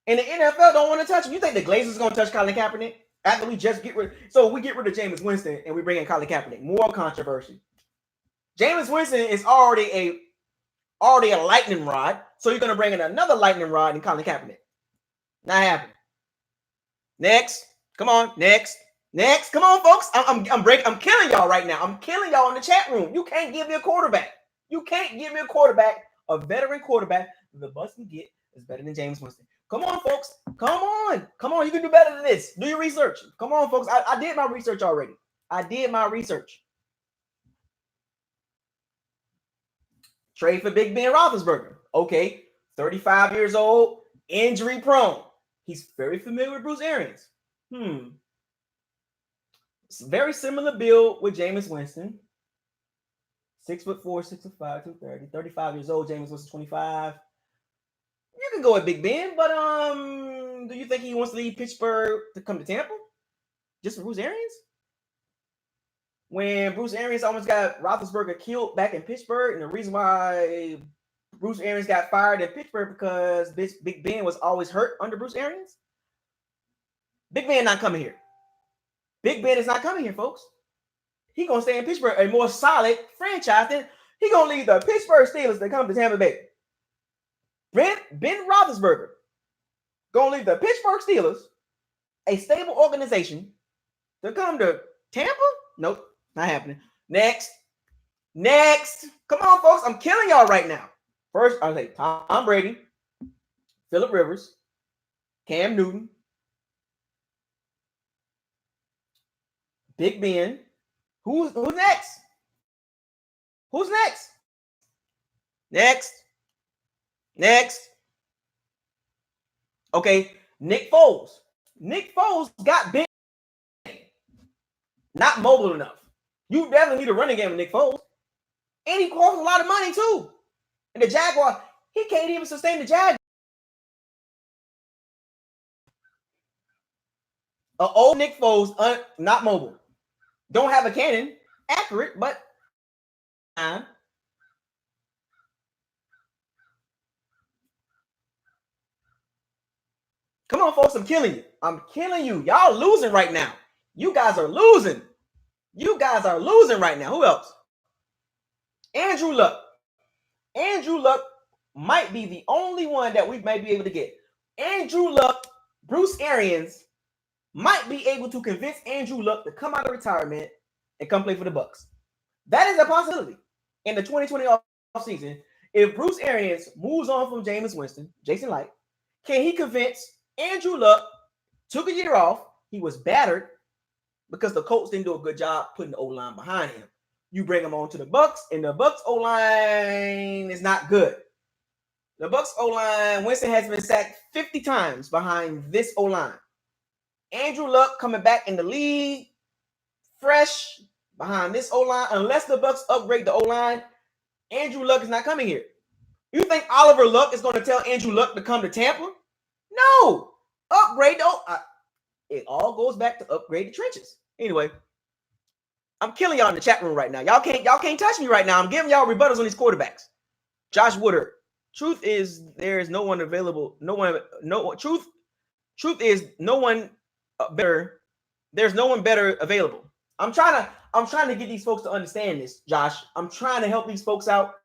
And the NFL don't want to touch him. You think the Glazers going to touch Colin Kaepernick? After we just get rid of Jameis Winston and we bring in Colin Kaepernick. More controversy. Jameis Winston is already a lightning rod. So you're going to bring in another lightning rod in Colin Kaepernick. Not happening. Next. Come on. Next. Come on, folks. I'm killing y'all right now. I'm killing y'all in the chat room. You can't give me a quarterback. You can't give me a quarterback. A veteran quarterback the Bucs can get is better than Jameis Winston. Come on, folks. Come on. You can do better than this. Do your research. Come on, folks. I did my research already. Trade for Big Ben Roethlisberger. Okay. 35 years old. Injury prone. He's very familiar with Bruce Arians. It's very similar build with Jameis Winston. 6'4", 6'5", 230. 35 years old. Jameis Winston, 25. You can go with Big Ben, but do you think he wants to leave Pittsburgh to come to Tampa? Just for Bruce Arians? When Bruce Arians almost got Roethlisberger killed back in Pittsburgh, and the reason why Bruce Arians got fired in Pittsburgh because Big Ben was always hurt under Bruce Arians? Big Ben not coming here. Big Ben is not coming here, folks. He's going to stay in Pittsburgh, a more solid franchise. Then he's going to leave the Pittsburgh Steelers to come to Tampa Bay. Ben Roethlisberger going to leave the Pittsburgh Steelers, a stable organization, to come to Tampa? Nope, not happening. Next. Come on, folks. I'm killing y'all right now. First, I'll say Tom Brady, Phillip Rivers, Cam Newton, Big Ben. Who's next? Who's next? Next. Okay, Nick Foles. Nick Foles got big. Not mobile enough. You definitely need a running game with Nick Foles. And he costs a lot of money too. And the Jaguars, he can't even sustain the Jaguars. Old Nick Foles, not mobile. Don't have a cannon. Accurate, but come on, folks. I'm killing you. Y'all losing right now. You guys are losing right now. Who else? Andrew Luck. Andrew Luck might be the only one that we may be able to get. Andrew Luck, Bruce Arians might be able to convince Andrew Luck to come out of retirement and come play for the Bucs. That is a possibility in the 2020 offseason. If Bruce Arians moves on from Jameis Winston, Jason Light, can he convince Andrew Luck, took a year off, he was battered because the Colts didn't do a good job putting the O-line behind him. You bring him on to the Bucs, and the Bucs O-line is not good. The Bucs O-line, Winston has been sacked 50 times behind this O-line. Andrew Luck coming back in the league, fresh behind this O-line. Unless the Bucs upgrade the O-line, Andrew Luck is not coming here. You think Oliver Luck is going to tell Andrew Luck to come to Tampa? No. Upgrade the it all goes back to upgrade the trenches. Anyway, I'm killing y'all in the chat room right now. Y'all can't touch me right now. I'm giving y'all rebuttals on these quarterbacks. Josh Woodard. Truth is there is no one available. Truth is no one better. There's no one better available. I'm trying to get these folks to understand this, Josh. I'm trying to help these folks out.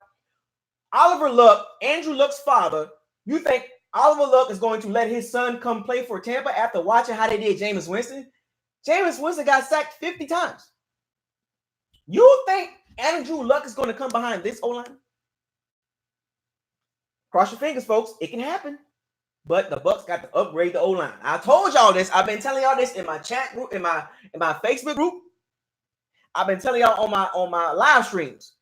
Oliver Luck, Andrew Luck's father, you think Oliver Luck is going to let his son come play for Tampa after watching how they did Jameis Winston? Jameis Winston got sacked 50 times. You think Andrew Luck is going to come behind this O-line? Cross your fingers, folks. It can happen. But the Bucs got to upgrade the O-line. I told y'all this. I've been telling y'all this in my chat group, in my Facebook group. I've been telling y'all on my live streams.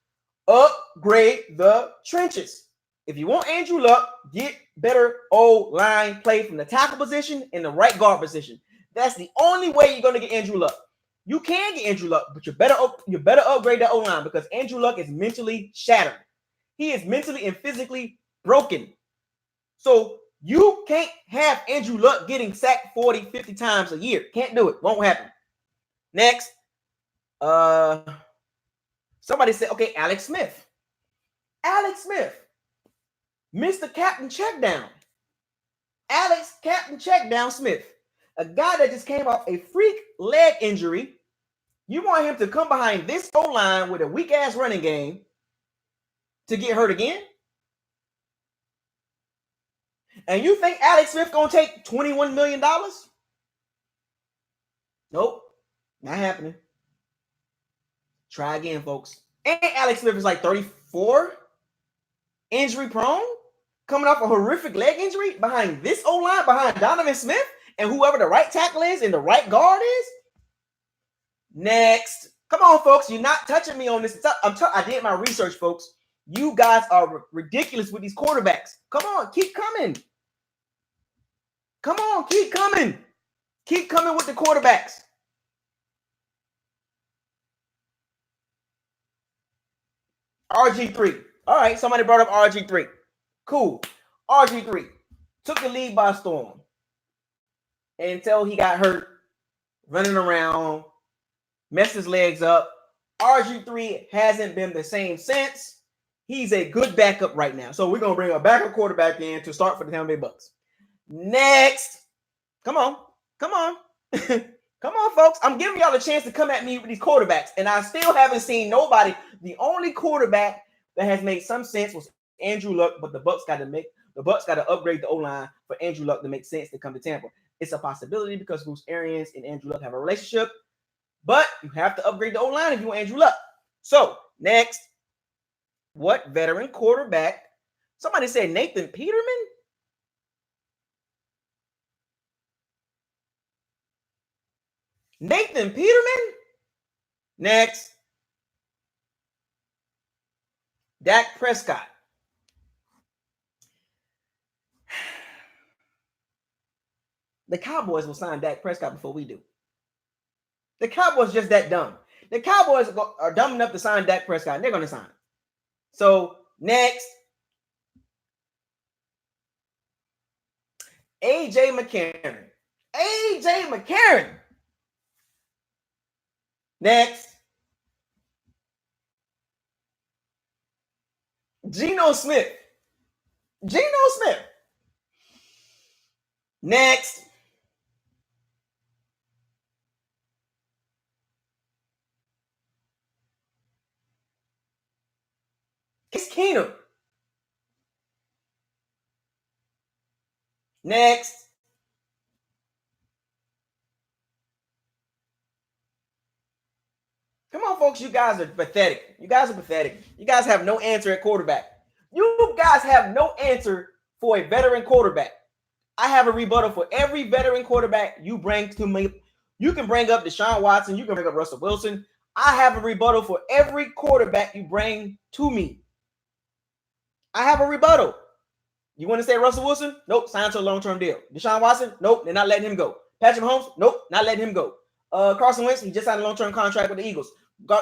Upgrade the trenches. If you want Andrew Luck, get better O-line play from the tackle position and the right guard position. That's the only way you're going to get Andrew Luck. You can get Andrew Luck, but you better upgrade the O-line because Andrew Luck is mentally shattered. He is mentally and physically broken. So you can't have Andrew Luck getting sacked 40, 50 times a year. Can't do it. Won't happen. Next. Somebody said, okay, Alex Smith. Alex Smith. Mr. Captain Checkdown. Alex Captain Checkdown Smith. A guy that just came off a freak leg injury. You want him to come behind this O-line with a weak-ass running game to get hurt again? And you think Alex Smith going to take $21 million? Nope. Not happening. Try again, folks. And Alex Smith is like 34, injury prone, coming off a horrific leg injury behind this O-line, behind Donovan Smith and whoever the right tackle is and the right guard is. Next. Come on, folks. You're not touching me on this. I did my research, folks. You guys are ridiculous with these quarterbacks. Come on. Keep coming. Come on. Keep coming. Keep coming with the quarterbacks. RG3. All right, somebody brought up RG3. Cool. RG3 took the league by storm until he got hurt, running around, messed his legs up. RG3 hasn't been the same since. He's a good backup right now. So we're going to bring a backup quarterback in to start for the Tampa Bay Bucs. Next. Come on. Come on. Come on, folks. I'm giving y'all a chance to come at me with these quarterbacks, and I still haven't seen nobody. The only quarterback that has made some sense was Andrew Luck, but the Bucs got to upgrade the O-line for Andrew Luck to make sense to come to Tampa. It's a possibility because Bruce Arians and Andrew Luck have a relationship, but you have to upgrade the O-line if you want Andrew Luck. So, next, what veteran quarterback? Somebody said Nathan Peterman? Nathan Peterman? Next. Dak Prescott. The Cowboys will sign Dak Prescott before we do. The Cowboys just that dumb. The Cowboys are dumb enough to sign Dak Prescott, and they're going to sign him. So, next. A.J. McCarron. A.J. McCarron. Next. Geno Smith. Geno Smith. Next. Case Keenum. Next. Come on, folks. You guys are pathetic. You guys are pathetic. You guys have no answer at quarterback. You guys have no answer for a veteran quarterback. I have a rebuttal for every veteran quarterback you bring to me. You can bring up Deshaun Watson. You can bring up Russell Wilson. I have a rebuttal for every quarterback you bring to me. I have a rebuttal. You want to say Russell Wilson? Nope, signed to a long-term deal. Deshaun Watson? Nope, they're not letting him go. Patrick Mahomes? Nope, not letting him go. Carson Wentz, he just signed a long-term contract with the Eagles.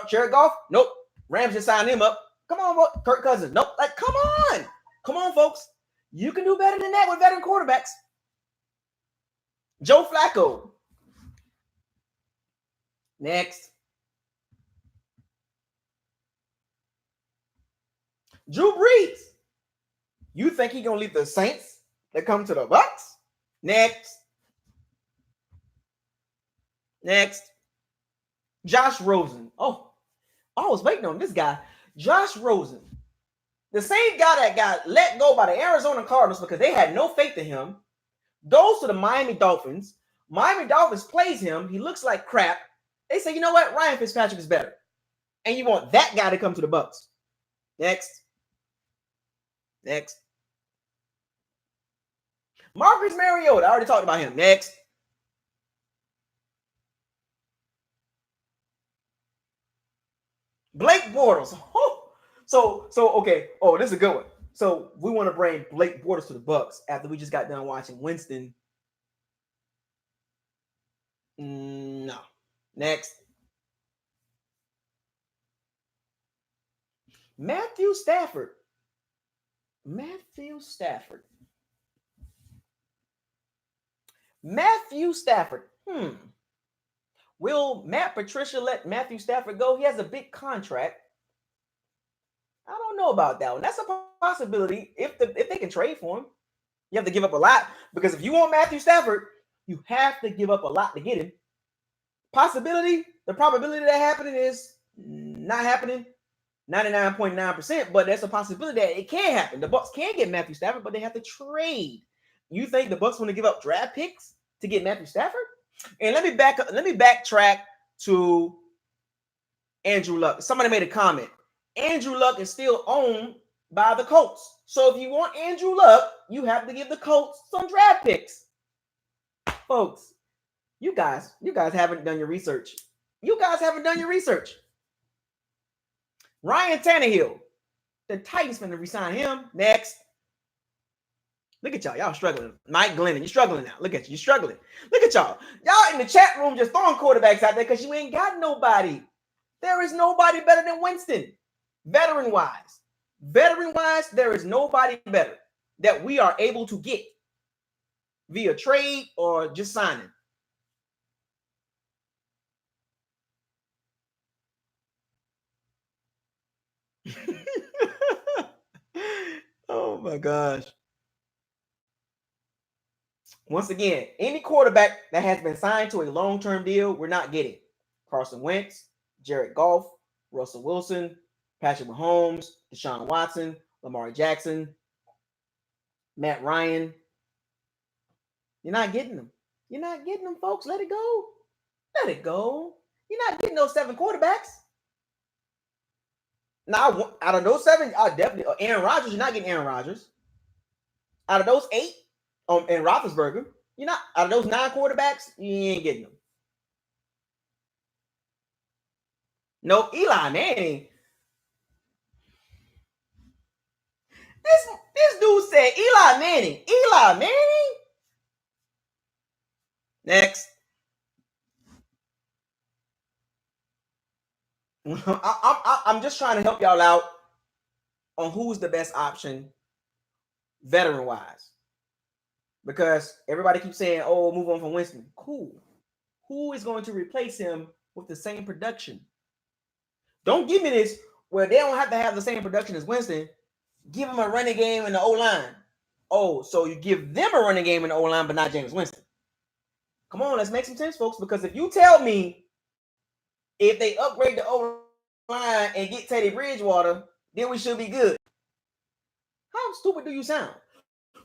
Jared Goff? Nope. Rams just signed him up. Come on, boy. Kirk Cousins? Nope. Like, come on. Come on, folks. You can do better than that with veteran quarterbacks. Joe Flacco. Next. Drew Brees. You think he's going to leave the Saints that come to the Bucs? Next. Josh Rosen. Oh, I was waiting on this guy. Josh Rosen. The same guy that got let go by the Arizona Cardinals because they had no faith in him, goes to the Miami Dolphins. Miami Dolphins plays him. He looks like crap. They say, you know what? Ryan Fitzpatrick is better. And you want that guy to come to the Bucs. Next. Marcus Mariota. I already talked about him. Next. Blake Bortles. Okay. Oh, this is a good one. So we want to bring Blake Bortles to the Bucs after we just got done watching Winston. No. Next. Matthew Stafford. Will Matt Patricia let Matthew Stafford go? He has a big contract. I don't know about that one. That's a possibility if they can trade for him. You have to give up a lot because if you want Matthew Stafford, you have to give up a lot to get him. Possibility, the probability of that happening is not happening 99.9%, but there's a possibility that it can happen. The Bucs can get Matthew Stafford, but they have to trade. You think the Bucs want to give up draft picks to get Matthew Stafford? And let me backtrack to Andrew Luck. Somebody made a comment. Andrew Luck is still owned by the Colts. So if you want Andrew Luck, you have to give the Colts some draft picks. Folks, you guys haven't done your research. Ryan Tannehill. The Titans finna resign him. Next. Look at y'all. Y'all struggling. Mike Glennon, you're struggling now. Look at you. You're struggling. Look at y'all. Y'all in the chat room just throwing quarterbacks out there because you ain't got nobody. There is nobody better than Winston. Veteran-wise, there is nobody better that we are able to get via trade or just signing. Oh my gosh. Once again, any quarterback that has been signed to a long-term deal, we're not getting. Carson Wentz, Jared Goff, Russell Wilson, Patrick Mahomes, Deshaun Watson, Lamar Jackson, Matt Ryan. You're not getting them. Folks. Let it go. You're not getting those 7 quarterbacks. Now, out of those 7, definitely Aaron Rodgers. You're not getting Aaron Rodgers. Out of those 8, and Roethlisberger, you're not. Out of those 9 quarterbacks, you ain't getting them. No, Eli Manning. This dude said Eli Manning. Next. I'm just trying to help y'all out on who's the best option veteran-wise. Because everybody keeps saying, oh, move on from Winston. Cool. Who is going to replace him with the same production? Don't give me this where they don't have to have the same production as Winston. Give him a running game in the O-line. Oh, so you give them a running game in the O-line, but not Jameis Winston. Come on, let's make some sense, folks. Because if you tell me if they upgrade the O-line and get Teddy Bridgewater, then we should be good. How stupid do you sound?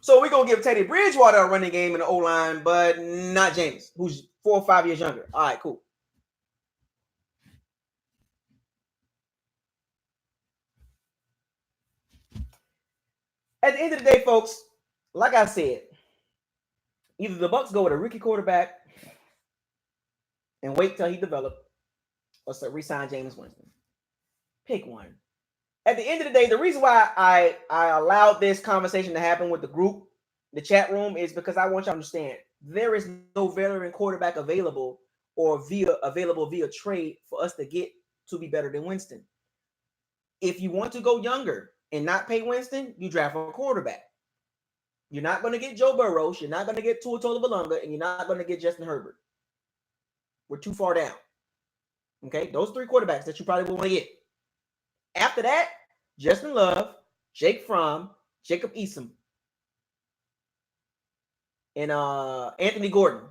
So we're going to give Teddy Bridgewater a running game in the O-line, but not Jameis, who's 4 or 5 years younger. All right, cool. At the end of the day, folks, like I said, either the Bucs go with a rookie quarterback and wait till he develops, or resign Jameis Winston? Pick one. At the end of the day, the reason why I allowed this conversation to happen with the group, the chat room, is because I want you to understand there is no veteran quarterback available or via trade for us to get to be better than Winston. If you want to go younger and not pay Winston, you draft a quarterback. You're not going to get Joe Burrow. You're not going to get Tua Tagovailoa, and you're not going to get Justin Herbert. We're too far down. Okay, those three quarterbacks that you probably want to get. After that, Justin Love, Jake Fromm, Jacob Eason, and Anthony Gordon.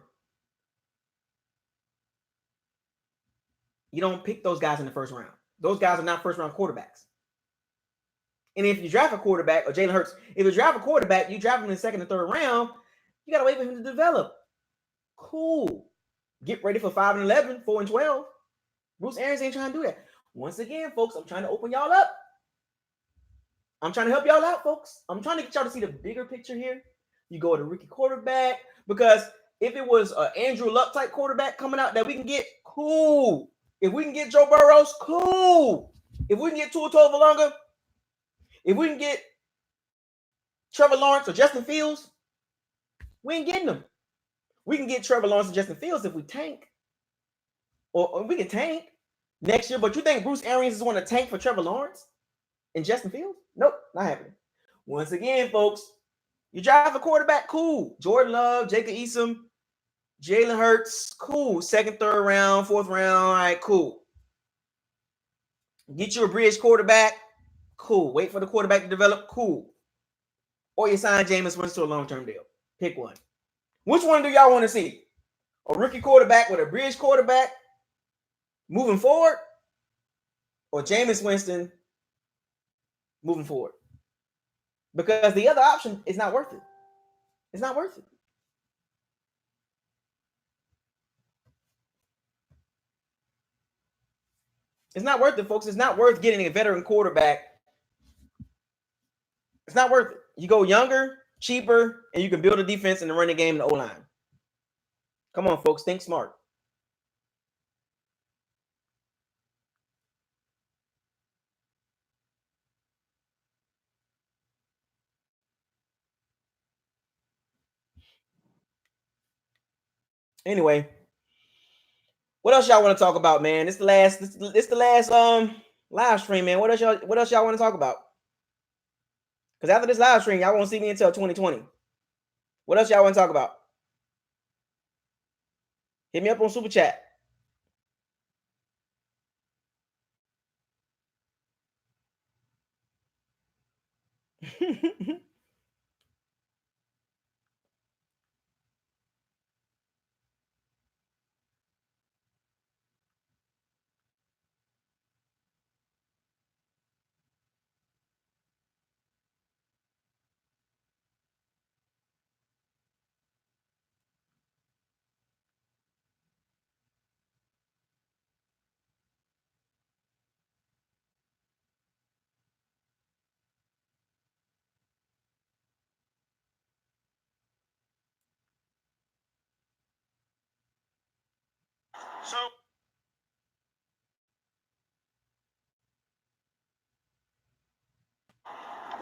You don't pick those guys in the first round. Those guys are not first-round quarterbacks. And if you draft a quarterback, or Jalen Hurts, if you draft a quarterback, you draft him in the second and third round, you got to wait for him to develop. Cool. Get ready for 5-11, 4-12. Bruce Arians ain't trying to do that. Once again, folks, I'm trying to open y'all up. I'm trying to help y'all out, folks. I'm trying to get y'all to see the bigger picture here. You go to rookie quarterback, because if it was an Andrew Luck type quarterback coming out that we can get, cool. If we can get Joe Burrows, cool. If we can get Tua Tagovailoa, if we can get Trevor Lawrence or Justin Fields, we ain't getting them. We can get Trevor Lawrence and Justin Fields if we tank. Or we can tank next year. But you think Bruce Arians is going to tank for Trevor Lawrence and Justin Fields? Nope, not happening. Once again, folks, you drive a quarterback, cool. Jordan Love, Jacob Eason, Jalen Hurts, cool. Second, third round, fourth round, all right, cool. Get you a bridge quarterback, cool. Wait for the quarterback to develop, cool. Or you sign Jameis Winston to a long-term deal. Pick one. Which one do y'all want to see? A rookie quarterback with a bridge quarterback moving forward, or Jameis Winston moving forward? Because the other option is not worth it. It's not worth it. It's not worth it, folks. It's not worth getting a veteran quarterback. It's not worth it. You go younger, cheaper, and you can build a defense and the running game and the O-line. Come on, folks. Think smart. Anyway, what else y'all want to talk about, man? This the last live stream, man. What else y'all want to talk about? Because after this live stream, y'all won't see me until 2020. What else y'all want to talk about? Hit me up on Super Chat. So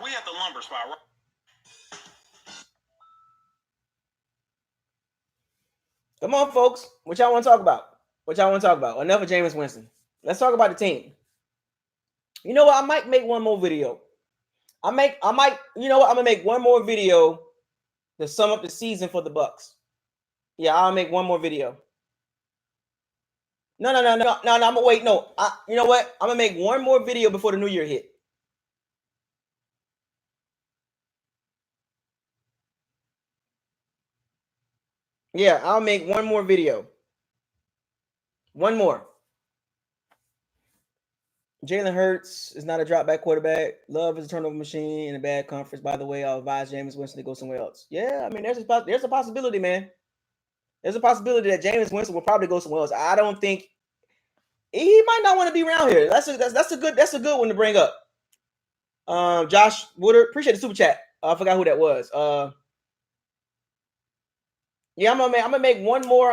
we at the lumber spot, right? Come on, folks. What y'all want to talk about? Enough of Jameis Winston. Let's talk about the team. You know what? I might make one more video. You know what? I'm gonna make one more video to sum up the season for the Bucs. Yeah, I'll make one more video. No. I'm gonna wait. No, you know what? I'm gonna make one more video before the new year hit. Yeah, I'll make one more video. One more. Jalen Hurts is not a drop back quarterback. Love is a turnover machine in a bad conference. By the way, I'll advise Jameis Winston to go somewhere else. Yeah, I mean, there's a possibility, man. There's a possibility that Jameis Winston will probably go somewhere else. I don't think he might not want to be around here. That's a good one to bring up. Josh Woodard, appreciate the super chat. I forgot who that was. Yeah, I'm gonna make one more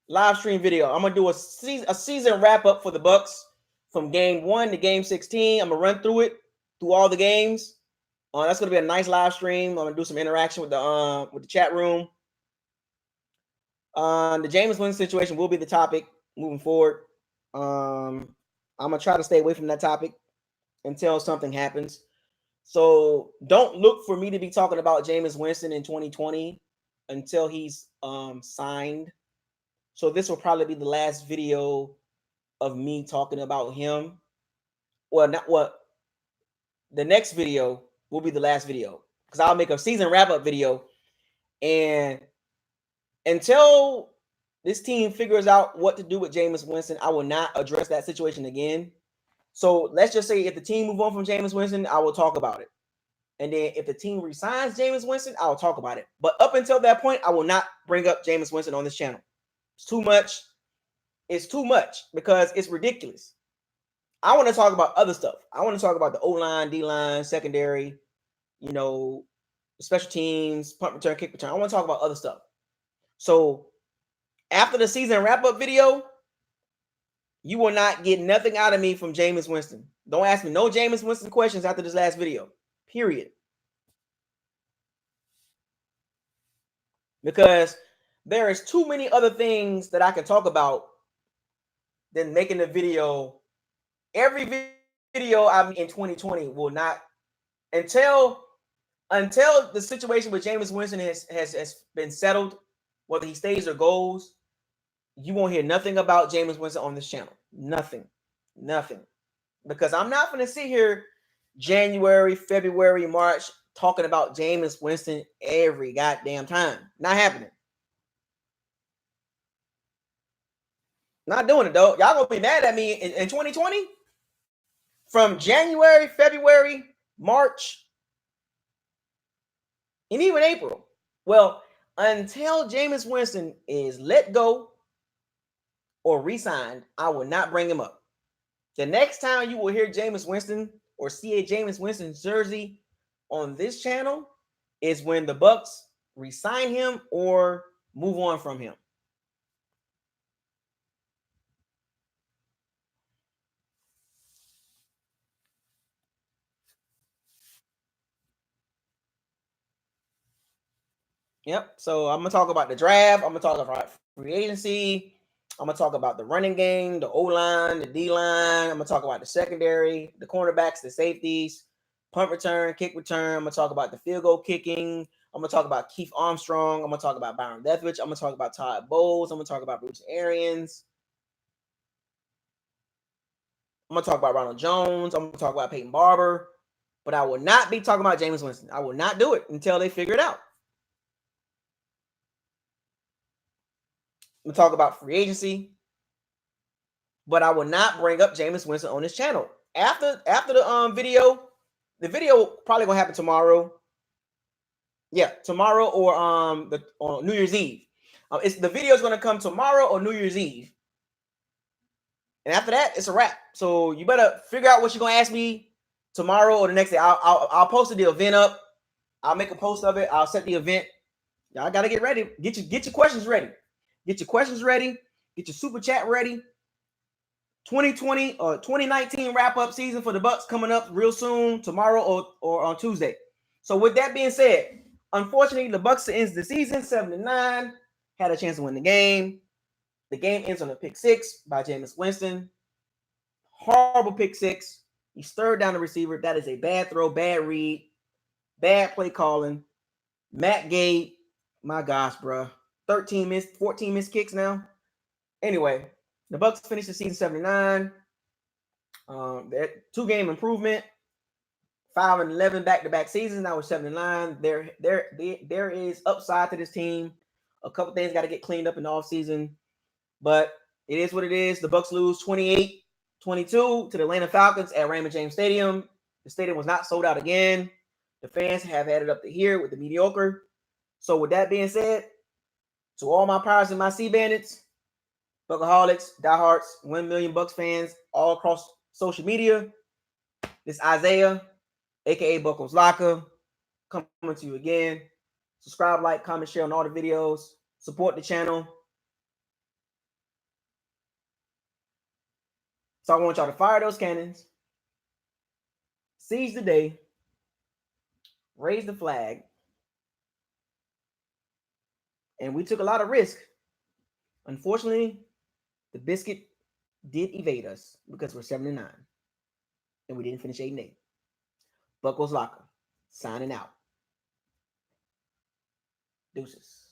live stream video. I'm gonna do a season wrap up for the Bucs from game 1 to game 16. I'm gonna run through it through all the games. That's gonna be a nice live stream. I'm gonna do some interaction with the chat room. The Jameis Winston situation will be the topic moving forward. I'm gonna try to stay away from that topic until something happens. So don't look for me to be talking about Jameis Winston in 2020 until he's signed. So this will probably be the last video of me talking about him. Well, not what. The next video will be the last video because I'll make a season wrap-up video. And until this team figures out what to do with Jameis Winston, I will not address that situation again. So let's just say if the team move on from Jameis Winston, I will talk about it. And then if the team resigns Jameis Winston, I'll talk about it. But up until that point, I will not bring up Jameis Winston on this channel. It's too much. It's too much because it's ridiculous. I want to talk about other stuff. I want to talk about the O-line, D-line, secondary, special teams, punt return, kick return. I want to talk about other stuff. So after the season wrap-up video, you will not get nothing out of me from Jameis Winston. Don't ask me no Jameis Winston questions after this last video. Period. Because there is too many other things that I can talk about than making the video. Every video I'm in 2020 will not until the situation with Jameis Winston has been settled, whether he stays or goes. You won't hear nothing about Jameis Winston on this channel. Nothing. Because I'm not going to sit here January, February, March talking about Jameis Winston every goddamn time. Not happening. Not doing it, though. Y'all gonna be mad at me in 2020? From January, February, March, and even April. Well, until Jameis Winston is let go or re-signed, I will not bring him up. The next time you will hear Jameis Winston or see a Jameis Winston jersey on this channel is when the Bucs re-sign him or move on from him. Yep. So I'm going to talk about the draft. I'm going to talk about free agency. I'm going to talk about the running game, the O-line, the D-line. I'm going to talk about the secondary, the cornerbacks, the safeties, punt return, kick return. I'm going to talk about the field goal kicking. I'm going to talk about Keith Armstrong. I'm going to talk about Byron Leftwich. I'm going to talk about Todd Bowles. I'm going to talk about Bruce Arians. I'm going to talk about Ronald Jones. I'm going to talk about Peyton Barber. But I will not be talking about Jameis Winston. I will not do it until they figure it out. I'm going to talk about free agency, but I will not bring up Jameis Winston on this channel. After the video probably going to happen tomorrow. Yeah, tomorrow or on New Year's Eve. The video is going to come tomorrow or New Year's Eve. And after that, it's a wrap. So you better figure out what you're going to ask me tomorrow or the next day. I'll post the event up. I'll make a post of it. I'll set the event. Y'all got to get ready. Get your questions ready. Get your questions ready. Get your super chat ready. 2020 or 2019 wrap-up season for the Bucs coming up real soon, tomorrow or on Tuesday. So with that being said, unfortunately, the Bucs ends the season 7-9. Had a chance to win the game. The game ends on a pick six by Jameis Winston. Horrible pick six. He's third down the receiver. That is a bad throw, bad read, bad play calling. Matt Gay, my gosh, bro. 14 missed kicks now. Anyway, the Bucs finished the season 7-9. Their 2-game improvement. 5-11 back-to-back seasons. Now we're 7-9. There is upside to this team. A couple things got to get cleaned up in the offseason. But it is what it is. The Bucs lose 28-22 to the Atlanta Falcons at Raymond James Stadium. The stadium was not sold out again. The fans have had it up to here with the mediocre. So with that being said, to all my Pirates and my Sea Bandits, Buckaholics, diehards, 1 million Bucs fans all across social media, this Isaiah, a.k.a. BucosLocker, coming to you again. Subscribe, like, comment, share on all the videos. Support the channel. So I want y'all to fire those cannons, seize the day, raise the flag, and we took a lot of risk. Unfortunately, the biscuit did evade us because we're 7-9, and we didn't finish 8-8. BucosLocker signing out. Deuces.